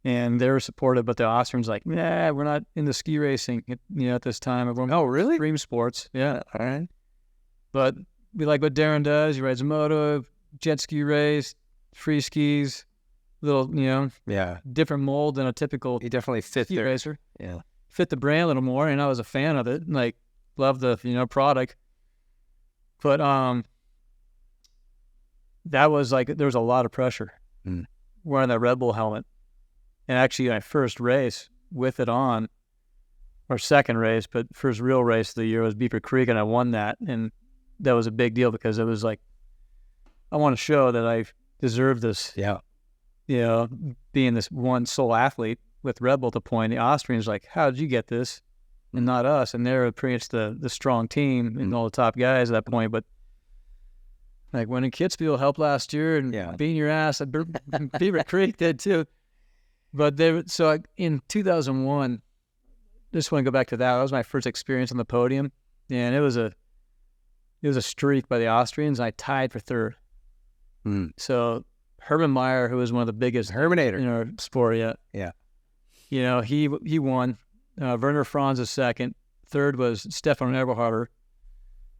and they were supportive, but the Austrians like, nah, we're not into ski racing, at this time. Oh, really? Extreme sports, yeah. All right. But we like what Daron does. He rides a moto, jet ski race, free skis, little, different mold than a typical. He definitely fit ski racer. Yeah. Fit the brand a little more, and I was a fan of it. Like, loved the product. But that was like there was a lot of pressure wearing that Red Bull helmet. And actually, my first race with it on, or second race, but first real race of the year was Beaver Creek, and I won that. And that was a big deal because it was like, I want to show that I deserve this. Yeah. Being this one sole athlete with Red Bull to point. The Austrians like, how did you get this and not us? And they're pretty much the strong team and all the top guys at that point. But like winning Kitzbühel helped last year and beating your ass at Beaver Creek did too. But in 2001, just want to go back to that. That was my first experience on the podium, and it was a streak by the Austrians. I tied for third. So Hermann Maier, who was one of the biggest Herminator in our sport, he won. Werner Franz is second. Third was Stefan Eberharder,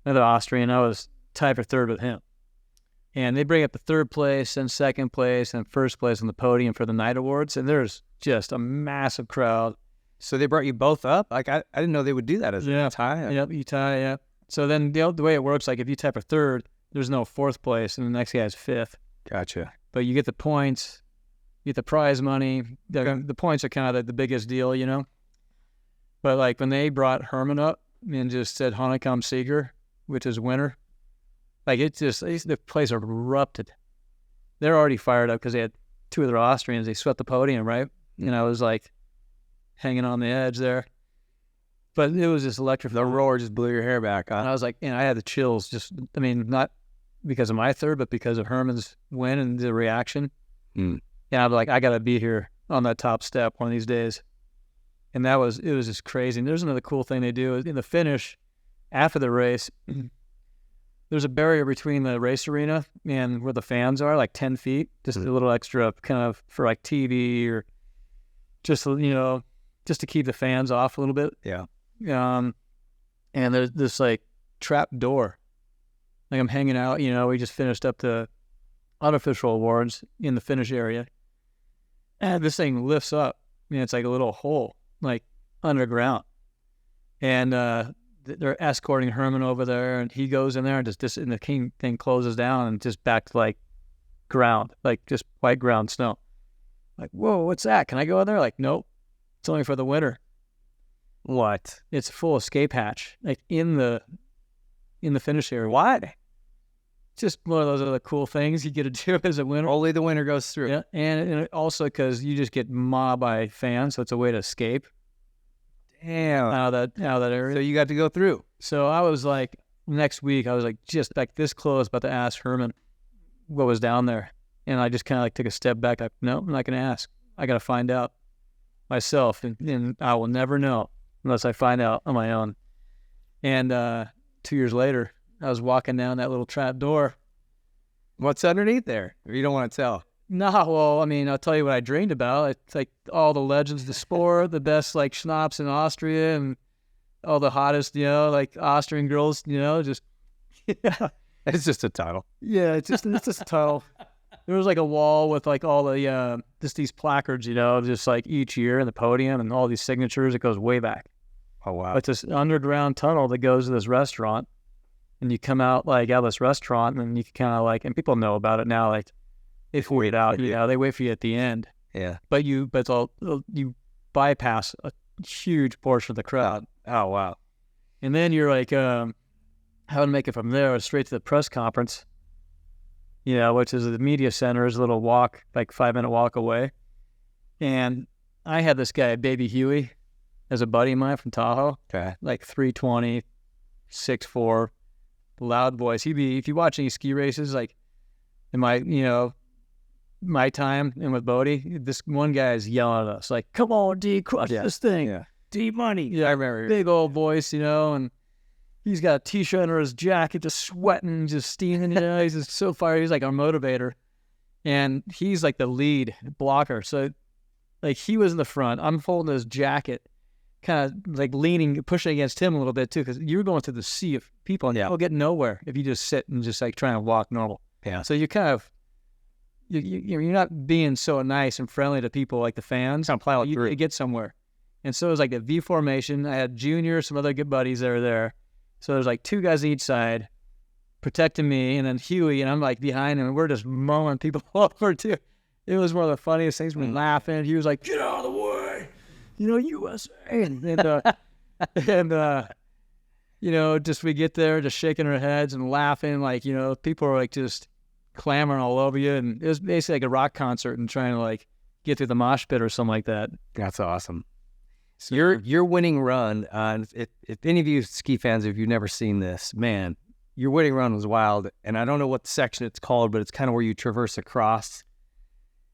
another Austrian. I was tied for third with him. And they bring up the third place and second place and first place on the podium for the night awards. And there's just a massive crowd. So they brought you both up? Like, I didn't know they would do that as a tie. Yep, you tie, yeah. So then the way it works, like if you tie for third, there's no fourth place, and the next guy is fifth. Gotcha. But you get the points, you get the prize money. The points are kind of the biggest deal, But like when they brought Herman up and just said Hahnenkhamm Sieger, which is winner, like the place erupted. They're already fired up because they had two other Austrians. They swept the podium, right? And I was like hanging on the edge there. But it was just electric. The roar just blew your hair back, huh? And I was like, I had the chills. Not because of my third, but because of Herman's win and the reaction. And I'm like, I got to be here on that top step one of these days. And it was just crazy. And there's another cool thing they do in the finish after the race. There's a barrier between the race arena and where the fans are, like 10 feet, just a little extra kind of for like TV or just, just to keep the fans off a little bit. Yeah. And there's this like trap door. Like I'm hanging out, we just finished up the unofficial awards in the finish area. And this thing lifts up. It's like a little hole, like underground. And they're escorting Herman over there, and he goes in there and and the thing closes down and just back to like ground, like just white ground snow. Like, whoa, what's that? Can I go in there? Like, nope, it's only for the winter. What? It's a full escape hatch, like in the finish area. Why? Just one of those other cool things you get to do as a winner. Only the winner goes through. Yeah, and also because you just get mobbed by fans, so it's a way to escape. Damn. Out of that area. So you got to go through. So I was like, next week, I was like just like this close, about to ask Herman what was down there. And I just kind of like took a step back. Like, no, I'm not going to ask. I got to find out myself. And I will never know unless I find out on my own. And 2 years later, I was walking down that little trap door. What's underneath there? Or you don't want to tell? No, well, I'll tell you what I dreamed about. It's like all the legends of the sport, the best like schnapps in Austria, and all the hottest, like Austrian girls, just yeah. It's just a title. Yeah, it's just a title. There was like a wall with like all the just these placards, just like each year in the podium and all these signatures. It goes way back. Oh wow! It's this underground tunnel that goes to this restaurant, and you come out like out of this restaurant, and you can kind of like, and people know about it now, like. They wait out, they wait for you at the end. Yeah. But you bypass a huge portion of the crowd. Oh, wow. And then you're like, how to make it from there straight to the press conference, which is the media center, is a little walk, like 5-minute walk away. And I had this guy, Baby Huey, as a buddy of mine from Tahoe. Okay. Like 320, 6'4", loud voice. If you watch any ski races, like in my time and with Bodie, this one guy is yelling at us like, come on, D, crush this thing. Yeah. D money. Yeah, I remember. Big old voice, and he's got a t-shirt under his jacket, just sweating, just steaming, he's just so fired. He's like our motivator. And he's like the lead blocker. So like he was in the front. I'm holding his jacket, kind of like pushing against him a little bit too, because you're going through the sea of people and you'll get nowhere if you just sit and just like try and walk normal. Yeah. So you kind of, you're not being so nice and friendly to people like the fans. You get somewhere. And so it was like the V formation. I had Junior, some other good buddies that were there. So there's like two guys on each side protecting me, and then Huey, and I'm like behind him, and we're just mowing people over too. It was one of the funniest things. We're laughing. He was like, get out of the way, USA. And just we get there just shaking our heads and laughing. Like, people are like just clamoring all over you, and it was basically like a rock concert and trying to like get through the mosh pit or something like that. That's awesome. So your winning run, if any of you ski fans, if you've never seen this, man, your winning run was wild. And I don't know what section it's called, but it's kind of where you traverse across.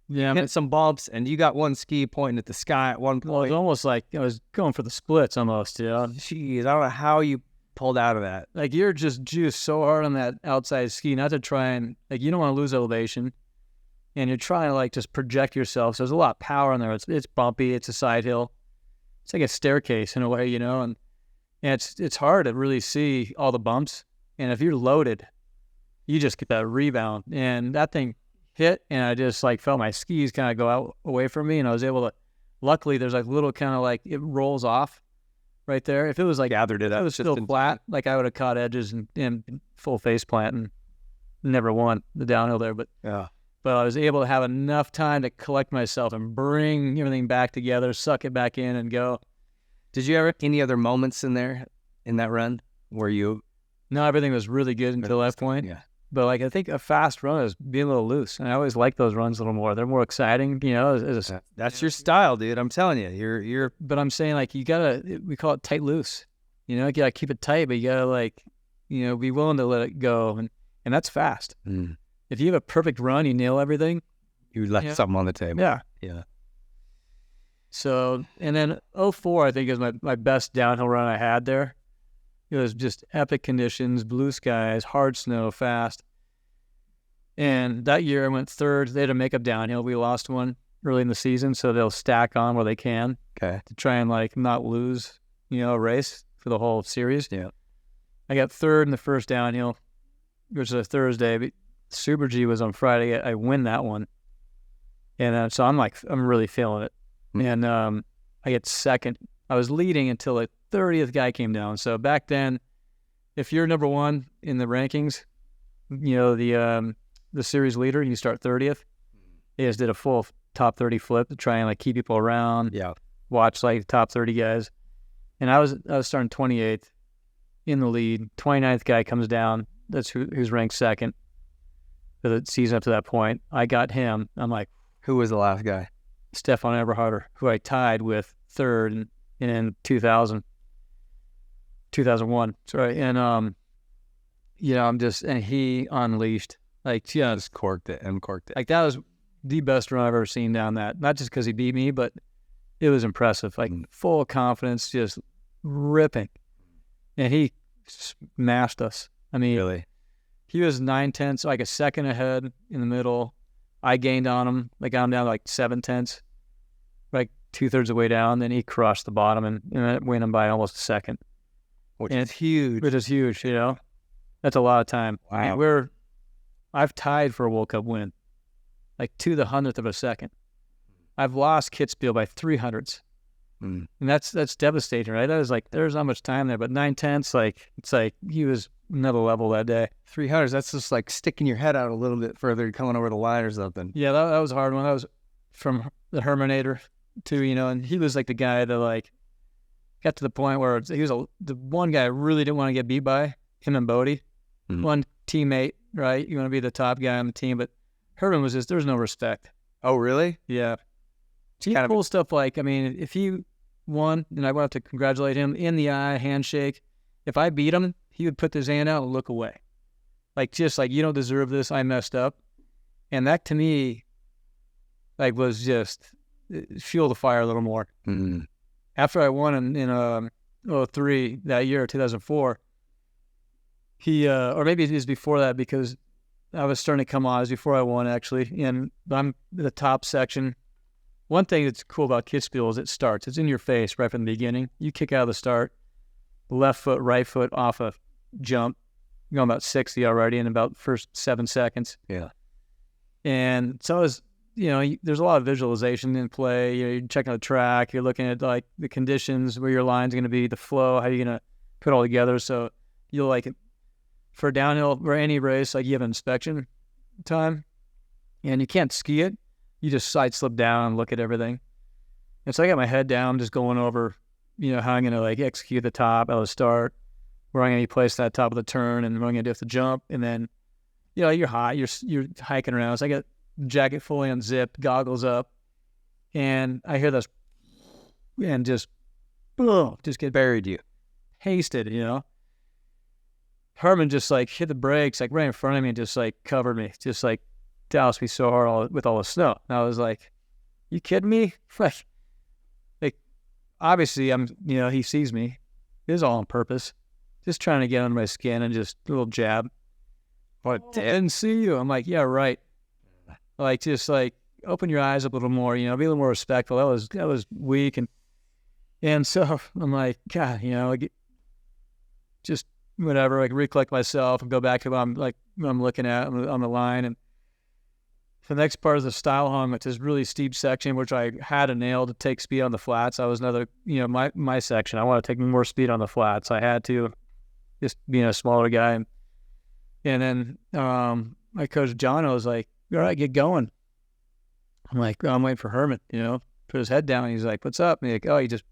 Yeah, hit some bumps, and you got one ski pointing at the sky at one point. Well, it was almost like I was going for the splits almost. Jeez, I don't know how you pulled out of that. Like you're just juiced so hard on that outside ski, not to try and like you don't want to lose elevation, and you're trying to like just project yourself. So there's a lot of power in there. It's bumpy. It's a side hill. It's like a staircase in a way, you know, and it's hard to really see all the bumps. And if you're loaded, you just get that rebound. And that thing hit, and I just like felt my skis kind of go out away from me, and I was able to. Luckily, there's like little kind of like it rolls off right there. If it was like gathered it up, it was still flat, like I would have caught edges and full face plant and never won the downhill there. But I was able to have enough time to collect myself and bring everything back together, suck it back in, and go. Did you ever any other moments in there in that run where you? No, everything was really good until that point. Yeah. But like I think a fast run is being a little loose, and I always like those runs a little more. They're more exciting, you know. That's your style, dude. I'm telling you, you're. But I'm saying like you gotta. We call it tight loose. You know, you gotta keep it tight, but you gotta like, you know, be willing to let it go, and that's fast. If you have a perfect run, you nail everything. You left something on the table. Yeah. So and then 04, I think is my best downhill run I had there. It was just epic conditions, blue skies, hard snow, fast. And that year I went third. They had a makeup downhill. We lost one early in the season, so they'll stack on where they can to try and like not lose, you know, a race for the whole series. Yeah. I got third in the first downhill, which was a Thursday. But Super G was on Friday. I win that one. And so I'm really feeling it. And I get second. I was leading until the 30th guy came down. So back then, if you're number one in the rankings, you know, the series leader, you start 30th. They just did a full top 30 flip to try and like keep people around. Yeah. Watch like the top 30 guys. And I was starting 28th in the lead. 29th guy comes down. That's who's ranked second for the season up to that point. I got him. I'm like, who was the last guy? Stefan Eberharder, who I tied with third in 2001. Sorry. And, you know, and he unleashed, like, just corked it. Like, that was the best run I've ever seen down that. Not just because he beat me, but it was impressive. Like, full of confidence, just ripping. And he smashed us. I mean, really? He was 9/10, like a second ahead in the middle. I gained on him. I got him down to like 7/10, like 2/3 of the way down. Then he crushed the bottom and went him by almost a second. Which is huge. Which is huge, you know? That's a lot of time. Wow. And I've tied for a World Cup win, like to the 100th of a second. I've lost Kitzbühel by 300ths. And that's devastating, right? That was like, there's not much time there, but 9/10, like, it's like he was another level that day. 300s, that's just like sticking your head out a little bit further, coming over the line or something. Yeah, that was a hard one. That was from the Herminator too, you know, and he was like the guy that like got to the point where he was the one guy I really didn't want to get beat by, him and Bodie. One teammate, right? You want to be the top guy on the team, but Herman was just, there's no respect. Oh, really? Yeah. He had cool stuff like, I mean, if he won, and I would have to congratulate him in the eye, handshake. If I beat him, he would put his hand out and look away. Like, just like, you don't deserve this, I messed up. And that to me, like, was just fuel the fire a little more. After I won in 03 that year, 2004, he, or maybe it was before that because I was starting to come on. It was before I won, actually. And I'm in the top section. One thing that's cool about Kitzbühel is it starts. It's in your face right from the beginning. You kick out of the start, left foot, right foot off a jump. You're going about 60 already in about first 7 seconds. Yeah. And so I was, you know, there's a lot of visualization in play. You're checking the track. You're looking at like the conditions, where your line's going to be, the flow, how you're going to put it all together. So you'll like, for downhill or any race, like you have an inspection time and you can't ski it. You just side slip down and look at everything. And so I got my head down, just going over, you know, how I'm going to like execute the top out of the start, where I'm going to be placed at the top of the turn, and what I'm going to do with the jump. And then, you know, you're hot, you're hiking around. So I got the jacket fully unzipped, goggles up, and I hear this, and just, boom, just get buried you. Pasted, you know. Herman just like hit the brakes, like right in front of me, and just like covered me, just like doused me so hard with all the snow. And I was like, you kidding me? Like, obviously I'm, you know, he sees me. It was all on purpose. Just trying to get under my skin and just a little jab. But didn't see you. I'm like, yeah, right. Like, just like open your eyes up a little more, be a little more respectful. That was weak. And so I'm like, God, just whatever, like recollect myself and go back to what I'm looking at on the line. And the next part is the style hung. It's this really steep section, which I had a nail to take speed on the flats. That was another, my section. I want to take more speed on the flats. I had to, just being a smaller guy. And then my coach John was like, all right, get going. I'm like, I'm waiting for Herman, put his head down. He's like, what's up? And he's like, oh, he just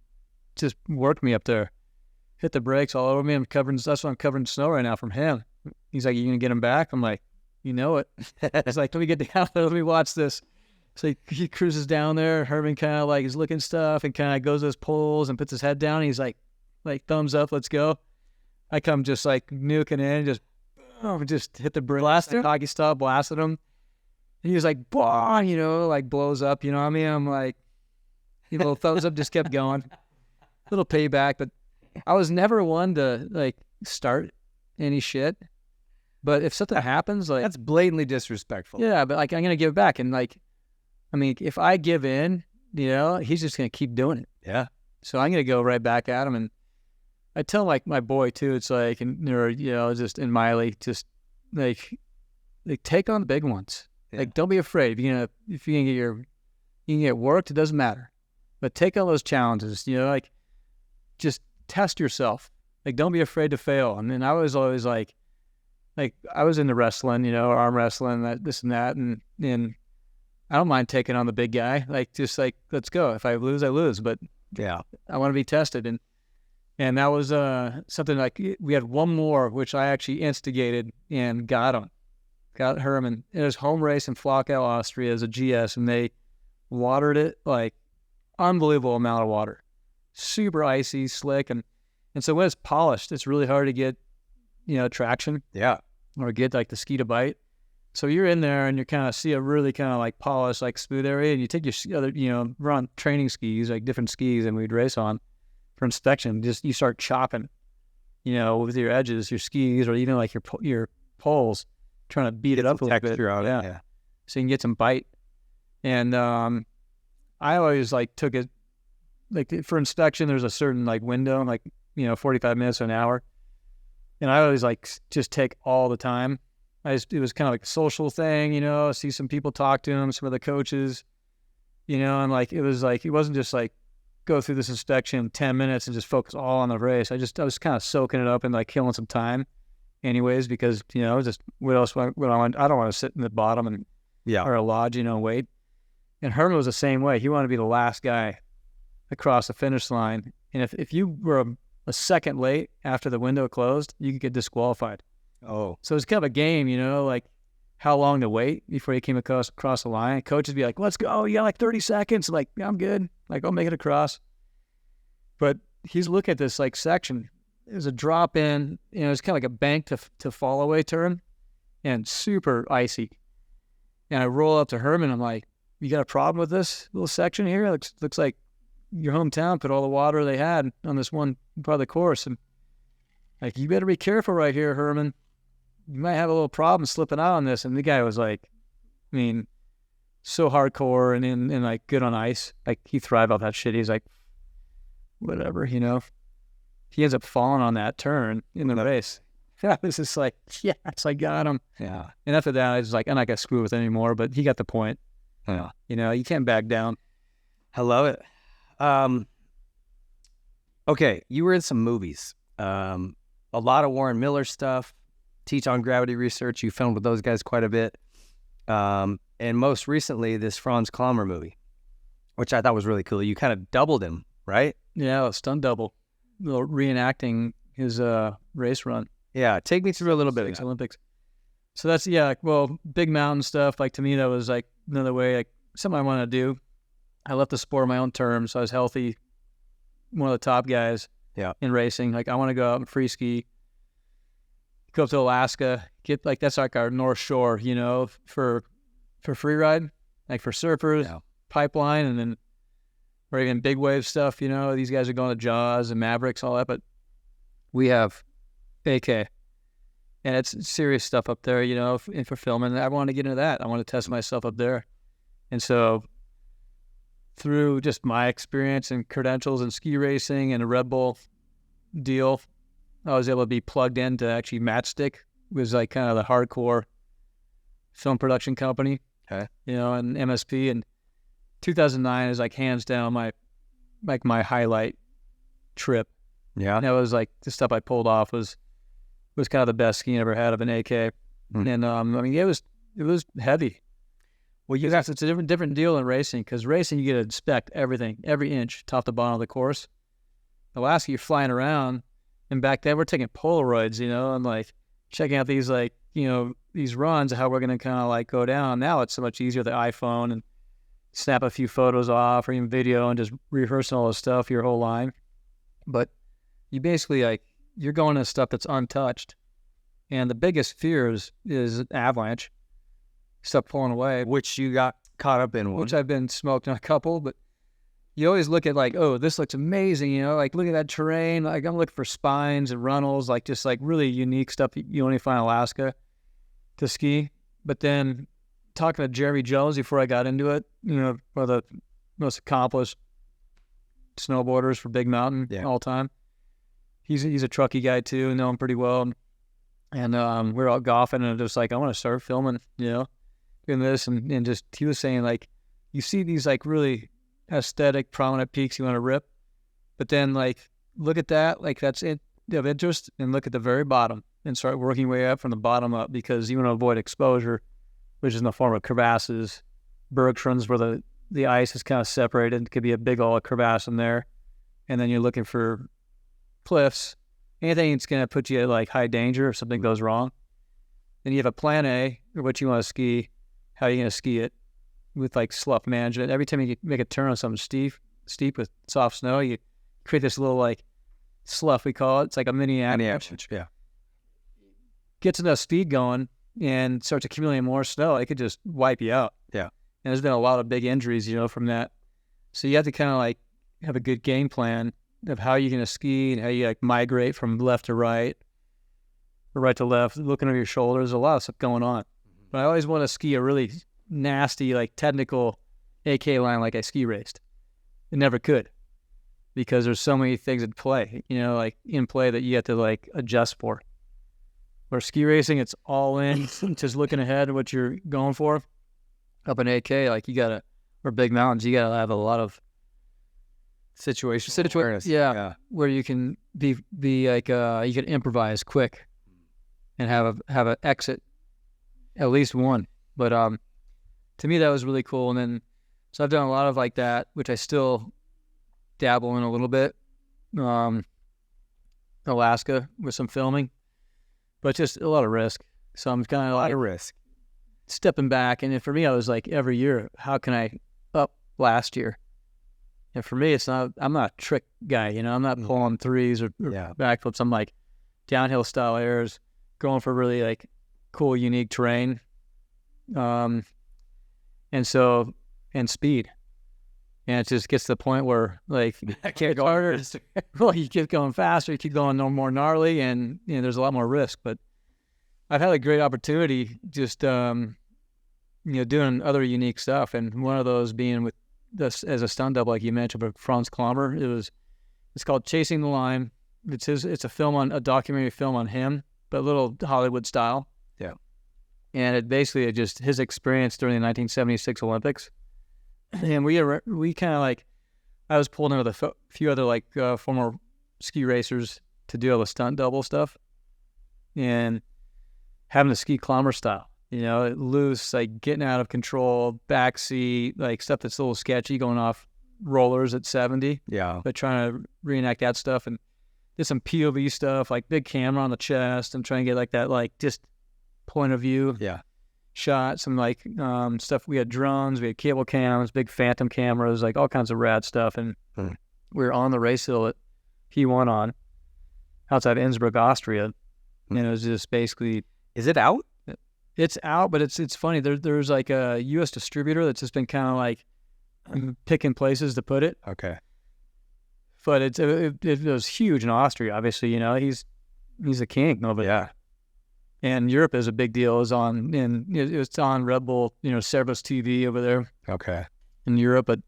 worked me up there. Hit the brakes all over me. That's why I'm covering snow right now from him. He's like, you gonna get him back? I'm like, you know it. It's like, let me get down there. Let me watch this. So he cruises down there. Herman kind of like is looking stuff and kind of goes to his poles and puts his head down. He's like thumbs up, let's go. I come just like nuking in, just hit the brakes. Blaster? Hockey stop, blasted him. And he was like, bah, like blows up, you know what I mean? I'm like, little thumbs up, just kept going. Little payback, but I was never one to like start any shit. But if something happens, like, that's blatantly disrespectful. Yeah, but like I'm gonna give back, and like, I mean, if I give in, he's just gonna keep doing it. Yeah. So I'm gonna go right back at him, and I tell like my boy too. It's like, just in Miley, just like take on the big ones. Yeah. Like, don't be afraid. If you can get worked, it doesn't matter. But take all those challenges. Like, just test yourself. Like, don't be afraid to fail. And then I was always like I was into wrestling, arm wrestling, this and that, and I don't mind taking on the big guy. Like, just like, let's go. If I lose, I lose. But yeah, I want to be tested. And that was something like, we had one more, which I actually instigated and got Herman. It was home race in Flachau, Austria as a GS, and they watered it like unbelievable amount of water. Super icy, slick, and so when it's polished, it's really hard to get, traction. Yeah. Or get like the ski to bite. So you're in there and you kind of see a really kind of like polished, like smooth area, and you take your other, we're on training skis, like different skis, and we'd race on for inspection. Just you start chopping, with your edges, your skis, or even like your poles, trying to beat it up a little bit. Yeah. So you can get some bite. And I always like took it, like for inspection, there's a certain like window, like, 45 minutes to an hour. And I always like just take all the time. It was kind of like a social thing, see some people, talk to them, some of the coaches, and like, it wasn't just like go through this inspection in 10 minutes and just focus all on the race. I was kind of soaking it up and like killing some time anyways, because, just what else would I want? I don't want to sit in the bottom and, or a lodge, wait. And Herman was the same way. He wanted to be the last guy across the finish line. And if you were a second late after the window closed, you could get disqualified. Oh. So it's kind of a game, like how long to wait before you came across the line. Coaches be like, let's go. You got like 30 seconds. I'm like, yeah, I'm good. Like, I'll make it across. But he's looking at this like section. There's a drop in, it's kind of like a bank to fall away turn, and super icy. And I roll up to Herman. I'm like, you got a problem with this little section here? Looks like your hometown put all the water they had on this one part of the course. And like, you better be careful right here, Herman. You might have a little problem slipping out on this. And the guy was like, so hardcore and like good on ice. Like, he thrived off that shit. He's like, whatever, He ends up falling on that turn in the race. I was just like, yes, I got him. Yeah. And after that, I was like, I'm not going to screw with it anymore, but he got the point. Yeah. You can't back down. I love it. Okay, you were in some movies. A lot of Warren Miller stuff. Teach on Gravity Research. You filmed with those guys quite a bit. And most recently, this Franz Klammer movie, which I thought was really cool. You kind of doubled him, right? Yeah, a stunt double. Reenacting his race run. Yeah, take me through a little bit of Olympics. So that's, big mountain stuff. Like, to me, that was like another way, like something I want to do. I left the sport on my own terms, so I was healthy. One of the top guys in racing. Like, I want to go out and free ski, go up to Alaska, that's like our North Shore, for free ride, like for surfers, pipeline, and then, or even big wave stuff, these guys are going to Jaws and Mavericks, all that, but we have AK. and it's serious stuff up there, you know, for filming. I want to get into that. I want to test myself up there. And so through just my experience and credentials in ski racing and a Red Bull deal, I was able to be plugged into actually Matchstick, was like kind of the hardcore film production company, you know, and MSP. And 2009 is like hands down my highlight trip. Yeah. That was like the stuff I pulled off was kind of the best skiing I ever had of an AK. And I mean, it was heavy. Well, it's a different deal than racing, because racing you get to inspect everything, every inch, top to bottom of the course. Alaska, you're flying around, and back then we're taking Polaroids, you know, and like checking out these like, you know, these runs, how we're gonna kind of like go down. Now it's so much easier with the iPhone and snap a few photos off or even video and just rehearsing all this stuff your whole line. But you basically like you're going to stuff that's untouched, and the biggest fear is avalanche. Stuff pulling away, which you got caught up in one. Which I've been smoked in a couple, but you always look at like, oh, this looks amazing, you know, like look at that terrain. Like I'm looking for spines and runnels, like just like really unique stuff that you only find in Alaska to ski. But then talking to Jeremy Jones before I got into it, you know, one of the most accomplished snowboarders for Big Mountain all time. He's a trucky guy too, know him pretty well. And we were out golfing, and just like, I want to start filming, you know, doing this, and just he was saying like, you see these like really aesthetic, prominent peaks you want to rip, but then like look at that, like that's it of interest, and look at the very bottom and start working your way up from the bottom up, because you want to avoid exposure, which is in the form of crevasses, bergschrunds where the ice is kind of separated. It could be a big old crevasse in there, and then you're looking for cliffs, anything that's going to put you at like high danger if something goes wrong. Then you have a plan A, or what you want to ski, how are you going to ski it with like slough management. Every time you make a turn on something steep with soft snow, you create this little like slough, we call it. It's like a mini avalanche. Yeah. Gets enough speed going and starts accumulating more snow, it could just wipe you out. Yeah. And there's been a lot of big injuries, you know, from that. So you have to kind of like have a good game plan of how you're going to ski and how you like migrate from left to right or right to left, looking over your shoulders. A lot of stuff going on. But I always want to ski a really nasty, like technical AK line like I ski raced. It never could, because there's so many things in play, you know, like in play that you have to like adjust for. Where ski racing, it's all in, just looking ahead at what you're going for. Up in AK, like you gotta, or big mountains, you gotta have a lot of situations, where you can be like you can improvise quick and have a exit, at least one. But to me that was really cool. And then so I've done a lot of like that, which I still dabble in a little bit. Alaska with some filming, but just a lot of risk. So I'm kind of like risk stepping back. And for me, I was like, every year, how can I up last year? And for me, it's not, I'm not a trick guy, you know, I'm not pulling threes or backflips. I'm like downhill style airs, going for really like cool, unique terrain. And speed. And it just gets to the point where like I can't go harder. Well, you keep going faster, you keep going no more gnarly, and you know, there's a lot more risk. But I've had a great opportunity just you know, doing other unique stuff, and one of those being with this as a stunt double, like you mentioned, but Franz Klammer. It's called Chasing the Line. It's a documentary film on him, but a little Hollywood style. Yeah. And it basically just his experience during the 1976 Olympics. And we kind of like, I was pulled in with a few other like former ski racers to do all the stunt double stuff, and having the ski climber style, you know, loose, like getting out of control, backseat, like stuff that's a little sketchy, going off rollers at 70. Yeah. But trying to reenact that stuff, and did some POV stuff, like big camera on the chest, and trying to get like that, like just point of view. Yeah. Shot some like stuff. We had drones, we had cable cams, big phantom cameras, like all kinds of rad stuff. And we were on the race hill that he won on outside Innsbruck, Austria. And it was just basically, is it out? It's out, but it's funny. There's like a U.S. distributor that's just been kind of like picking places to put it. Okay. But it was huge in Austria, obviously, you know, he's a king over there. And Europe is a big deal. It's on Red Bull, Servus TV over there Okay. in Europe. But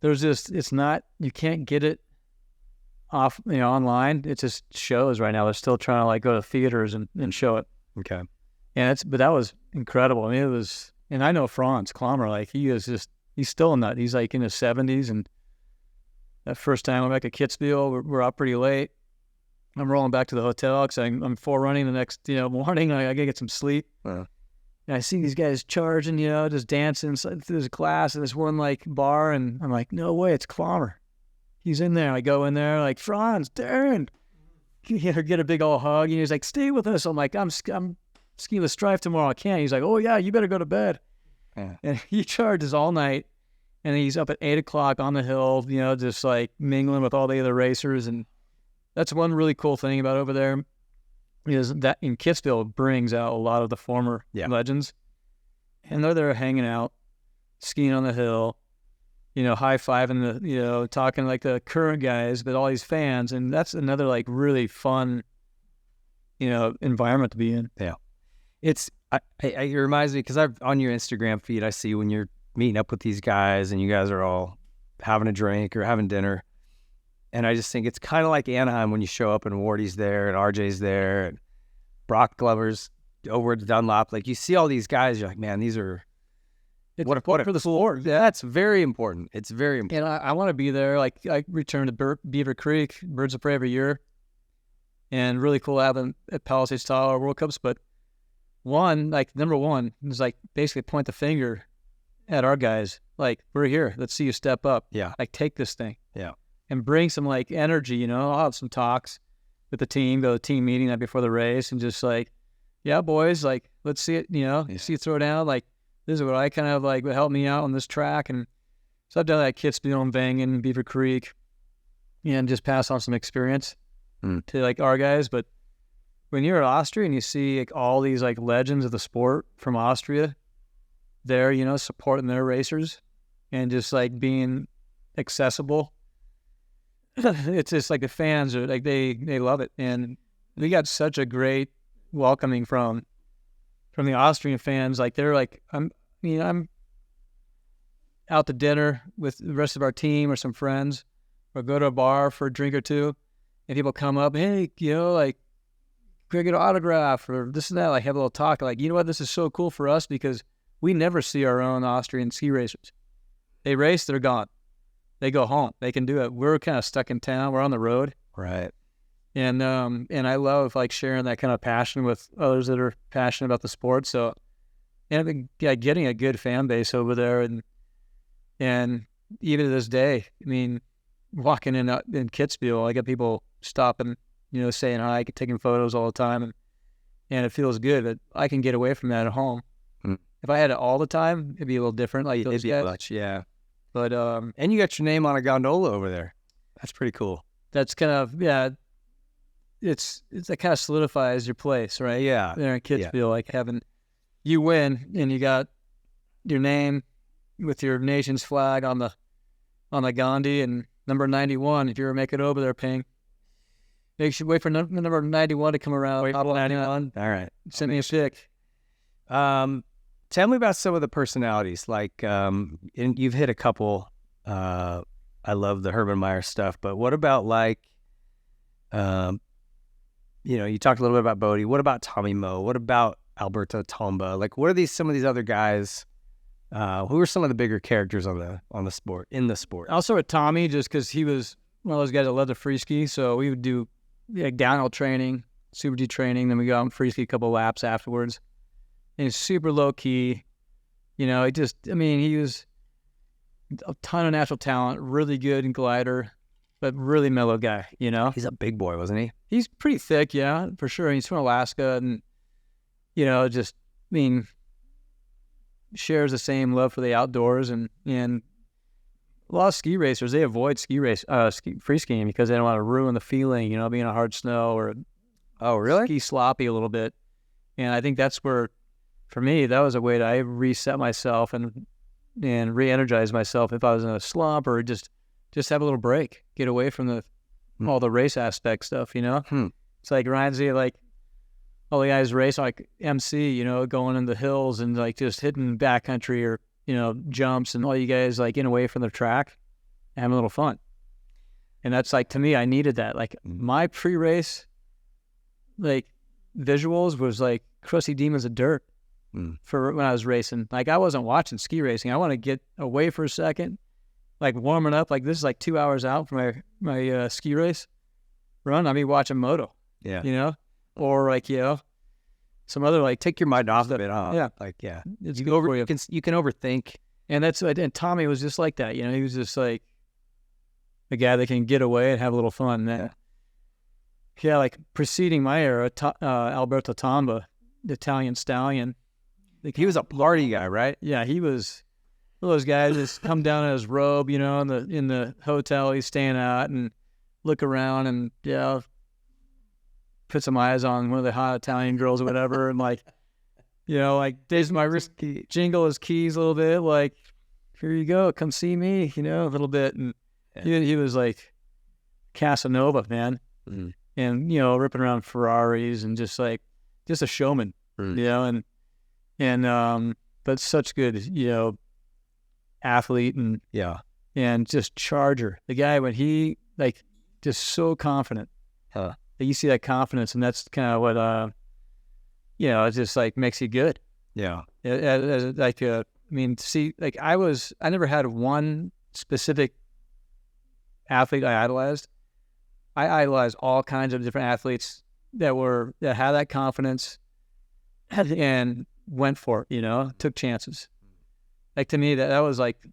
there's just, it's not, you can't get it off, online. It just shows right now. They're still trying to like go to theaters and show it. Okay. And but that was incredible. I mean, it was, and I know Franz Klammer, like he's still a nut. He's like in his 70s. And that first time I'm back at Kitzbühel, we're up pretty late. I'm rolling back to the hotel because I'm forerunning the next, morning. I gotta get some sleep. And I see these guys charging, just dancing. So there's a class in this one like bar, and I'm like, no way, it's Klammer. He's in there. I go in there like, Franz, Daron, get a big old hug. And he's like, stay with us. I'm like, I'm skiing the Strife tomorrow. I can't. He's like, oh yeah, you better go to bed. Yeah. And he charges all night, and he's up at 8:00 on the hill, just like mingling with all the other racers. And that's one really cool thing about over there is that in Kitzbühel brings out a lot of the former legends, and they're there hanging out, skiing on the hill, high-fiving the, talking like the current guys, but all these fans, and that's another like really fun, environment to be in. Yeah. It reminds me, because on your Instagram feed, I see when you're meeting up with these guys and you guys are all having a drink or having dinner. And I just think it's kind of like Anaheim when you show up and Wardy's there and RJ's there and Brock Glover's over at Dunlop. Like you see all these guys, you're like, man, these are what for the sport. Yeah, that's very important. It's very important. And I want to be there. Like I return to Beaver Creek, Birds of Prey every year, and really cool having at Palisades style or World Cups. But number one is like basically point the finger at our guys. Like, we're here. Let's see you step up. Yeah. Like, take this thing. Yeah. And bring some like energy. I'll have some talks with the team, go to the team meeting night before the race, and just like, yeah, boys, like, let's see it, see you throw down. Like, this is what I kind of like would help me out on this track. And so I've done that at Kitzbühel and Vangen, Beaver Creek, and just pass on some experience to like our guys. But when you're at Austria and you see like all these like legends of the sport from Austria there, supporting their racers and just like being accessible, it's just like the fans are like, they love it. And we got such a great welcoming from the Austrian fans. Like, they're like, I'm out to dinner with the rest of our team or some friends, or go to a bar for a drink or two, and people come up, hey, like, can I get an autograph or this and that? Like, have a little talk. Like, you know what? This is so cool for us because we never see our own Austrian ski racers. They race, they're gone. They go home. They can do it. We're kind of stuck in town. We're on the road. Right. And I love like sharing that kind of passion with others that are passionate about the sport. So, and getting a good fan base over there, and even to this day, I mean, walking in Kitzbühel, I get people stopping, saying hi, taking photos all the time, and it feels good that I can get away from that at home. If I had it all the time, it'd be a little different. Like, it'd be much, yeah. But and you got your name on a gondola over there. That's pretty cool. That's kind of It's that kind of solidifies your place, right? Yeah. There in Kitzbühel, like having you win and you got your name with your nation's flag on the Gandhi and number 91. If you ever make it over there, Ping, you should wait for number 91 to come around. Wait for 91. All right. Send me a pic. Tell me about some of the personalities. Like, you've hit a couple. I love the Herman Meyer stuff, but what about like, you talked a little bit about Bodie. What about Tommy Moe? What about Alberto Tomba? Like, what are some of these other guys? Who are some of the bigger characters in the sport? I'll start with Tommy, just because he was one of those guys that loved to free ski. So we would do like downhill training, Super G training, then we go out and free ski a couple laps afterwards. And he's super low key. He was a ton of natural talent, really good in glider, but really mellow guy, He's a big boy, wasn't he? He's pretty thick, yeah, for sure. He's from Alaska and, shares the same love for the outdoors. And a lot of ski racers, they avoid free skiing because they don't want to ruin the feeling, being on hard snow or ski sloppy a little bit. And I think that's where, for me, that was a way to reset myself and re-energize myself if I was in a slump, or just have a little break, get away from all the race aspect stuff, It's like reminds me, like, all the guys race like MC, you know, going in the hills and like just hitting backcountry or, you know, jumps, and all you guys like getting away from the track, having a little fun. And that's like, to me, I needed that. Like my pre-race, like visuals was like crusty demons of dirt for when I was racing. Like I wasn't watching ski racing. I want to get away for a second, like warming up. Like this is like 2 hours out from my ski race run. I mean, watching moto, you know, or like, you know, some other, like take your mind off of it. Yeah. Like, yeah, It's you good for you can overthink. And and Tommy was just like that. You know, he was just like a guy that can get away and have a little fun. Yeah, like preceding my era, Alberto Tomba, the Italian stallion. Like, he was a party guy, right? Yeah, he was one of those guys that's come down in his robe, you know, in the hotel he's staying at, and look around and, yeah, put some eyes on one of the hot Italian girls or whatever, and like, you know, like, there's my wrist, jingle his keys a little bit, like, here you go, come see me, you know, a little bit. And he was like Casanova, man. And, you know, ripping around Ferraris and just a showman, you know, but such good, you know, athlete and just charger. The guy, when he, like, just so confident, you see that confidence, and that's kind of what, you know, it just like makes you good. Yeah. Like, I mean, see, like I never had one specific athlete I idolized. I idolized all kinds of different athletes that had that confidence and went for it, you know, took chances. Like, to me, that was like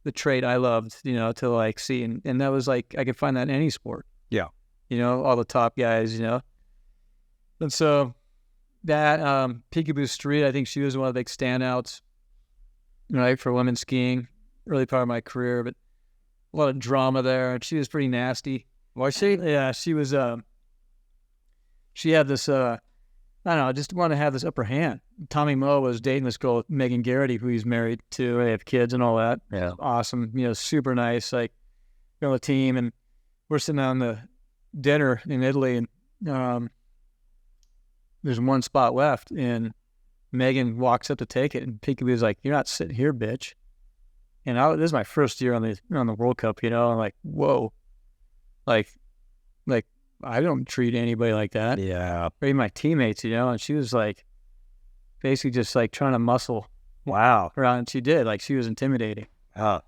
the trait I loved, you know, to like see. And that was like, I could find that in any sport. Yeah. You know, all the top guys, you know. And so that Peekaboo Street, I think she was one of the big standouts, right, for women's skiing, early part of my career, but a lot of drama there. And she was pretty nasty. Was she? Yeah, she was, she had this, I don't know, just wanted to have this upper hand. Tommy Moe was dating this girl, Megan Garrity, who he's married to. They have kids and all that. Yeah. Awesome, you know, super nice, like, you know, the team. And we're sitting on the dinner in Italy, and there's one spot left, and Megan walks up to take it, and Peekaboo's like, "You're not sitting here, bitch." And this is my first year on the World Cup, you know. I'm like, whoa. Like I don't treat anybody like that. Yeah. Or even my teammates, you know. And she was like, basically just like trying to muscle. Wow. Around. And she did. Like, she was intimidating. Oh,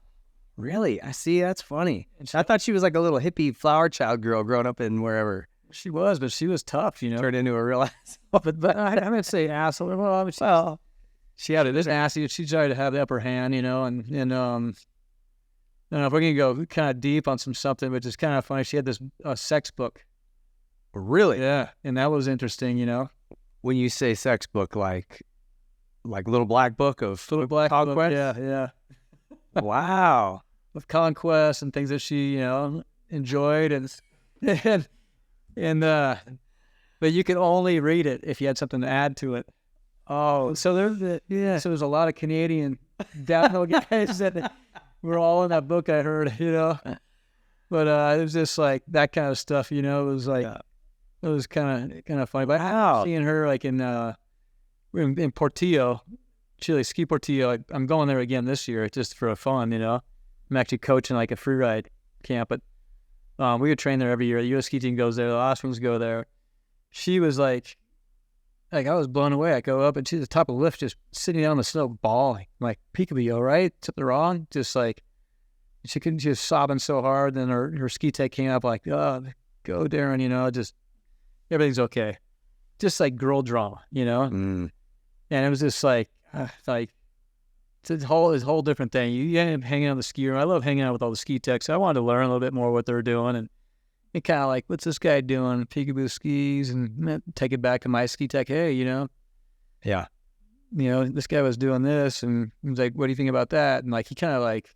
really? I see. That's funny. I thought she was like a little hippie flower child girl growing up in wherever. She was, but she was tough, you know. Turned into a real asshole. But I would say asshole. Well, I mean, she had this assy. She tried to have the upper hand, you know. And I don't know if we're going to go kind of deep on something, which is kind of funny. She had this sex book. Really? Yeah. And that was interesting, you know. When you say sex book, like little black book of Little black conquest? Book, yeah. Wow. With conquest and things that she, you know, enjoyed. But you could only read it if you had something to add to it. Oh. So there's a lot of Canadian downhill guys that were all in that book, I heard, you know. But it was just like that kind of stuff, you know. It was like, it was kind of funny. But seeing her like in Portillo, Chile, Ski Portillo, I'm going there again this year just for fun, you know. I'm actually coaching like a free ride camp, but we would train there every year. The U.S. ski team goes there. The Austrians go there. She was like I was blown away. I go up and she's at the top of the lift, just sitting down in the snow, bawling. I'm like, Peekaboo, all right? Something wrong? Just like, she was sobbing so hard. Then her ski tech came up like, oh, go, Daron, you know, just everything's okay. Just like girl drama, you know? And it was just like it's a whole different thing. You end up hanging out on the ski room. I love hanging out with all the ski techs. I wanted to learn a little bit more what they're doing, and kind of like, what's this guy doing? Peekaboo skis, and take it back to my ski tech. Hey, you know, yeah, you know, this guy was doing this, and he was like, what do you think about that? And like, he kind of like,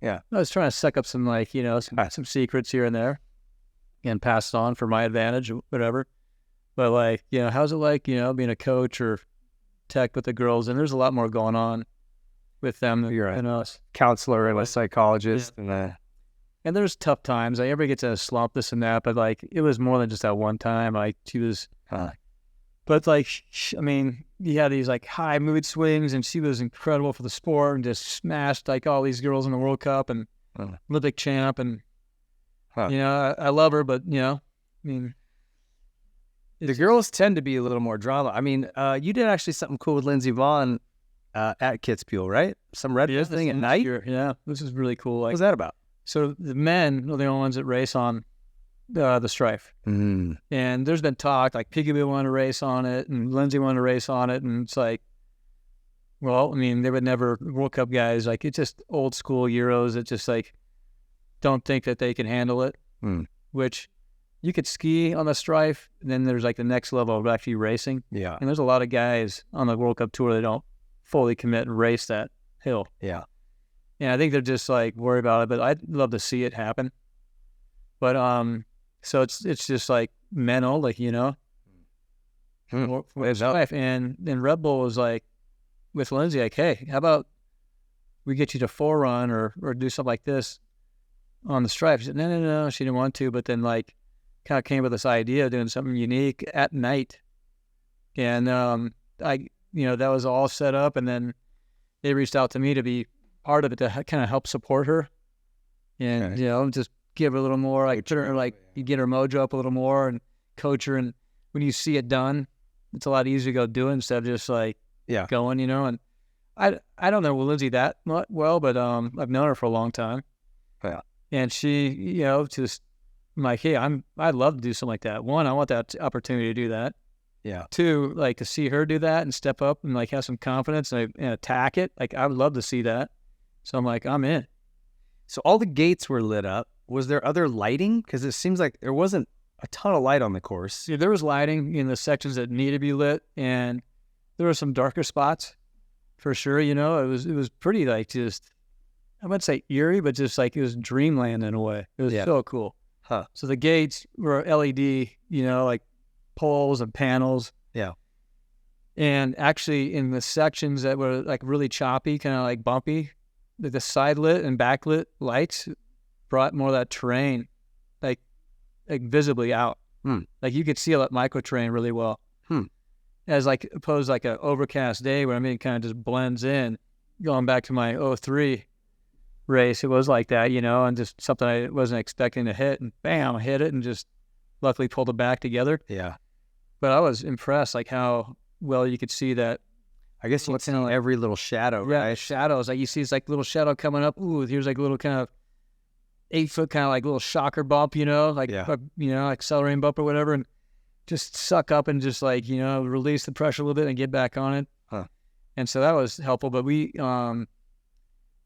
yeah, I was trying to suck up some, like, you know, some secrets here and there, and pass it on for my advantage, or whatever. But like, you know, how's it like, you know, being a coach or tech with the girls? And there's a lot more going on with them than us. Counselor and a psychologist, and there's tough times. Like, everybody gets in a slump, this and that, but like, it was more than just that one time. Like, she was, but But like, I mean, he had these like high mood swings, and she was incredible for the sport, and just smashed like all these girls in the World Cup and Olympic champ, and you know, I love her, but you know, I mean, the girls tend to be a little more drama. I mean, you did actually something cool with Lindsey Vonn at Kitzbühel, right? Some Red Bull thing at night. Yeah, this is really cool. Like, what was that about? So the men are the only ones that race on the Strife. And there's been talk, like Peekaboo wanted to race on it, and Lindsay wanted to race on it, and it's like, well, I mean, they would never, World Cup guys, like, it's just old school Euros that just, like, don't think that they can handle it, which you could ski on the Strife, and then there's, like, the next level of actually racing. Yeah. And there's a lot of guys on the World Cup Tour that don't fully commit and race that hill. Yeah. And I think they're just, like, worried about it, but I'd love to see it happen. But, so it's just, like, mental, like, you know, Strife. And then Red Bull was, like, with Lindsay, like, hey, how about we get you to forerun or do something like this on the Stripe? She said, no, she didn't want to, but then, like, kind of came with this idea of doing something unique at night. And, you know, that was all set up, and then they reached out to me to be part of it, to kind of help support her and, you know, just give her a little more, like, put her, like, you get her mojo up a little more and coach her. And when you see it done, it's a lot easier to go do it instead of just, like, going, you know. And I don't know Lindsay that well, but I've known her for a long time. Yeah. And she, you know, just, I'm like, hey, I'd love to do something like that. One, I want that opportunity to do that. Yeah. Two, like, to see her do that and step up and, like, have some confidence and attack it. Like, I would love to see that. So I'm like, I'm in. So all the gates were lit up. Was there other lighting? Because it seems like there wasn't a ton of light on the course. Yeah, there was lighting in the sections that needed to be lit, and there were some darker spots for sure. You know, it was pretty, like, just, I wouldn't say eerie, but just like it was dreamland in a way. It was so cool. Huh. So the gates were LED, you know, like poles and panels. Yeah. And actually in the sections that were, like, really choppy, kind of like bumpy, the side lit and backlit lights brought more of that terrain, like visibly out. Like, you could see that micro terrain really well. As, like, opposed to, like, an overcast day where, I mean, it kind of just blends in. Going back to my 03 race, it was like that, you know, and just something I wasn't expecting to hit, and bam, I hit it and just luckily pulled it back together. Yeah. But I was impressed, like, how well you could see that. I guess you can see every little shadow, right? Yeah, shadows. Like, you see this, like, little shadow coming up. Ooh, here's, like, a little kind of 8-foot kind of, like, little shocker bump, you know, like, you know, accelerating bump or whatever, and just suck up and just, like, you know, release the pressure a little bit and get back on it. And so that was helpful. But we, yeah,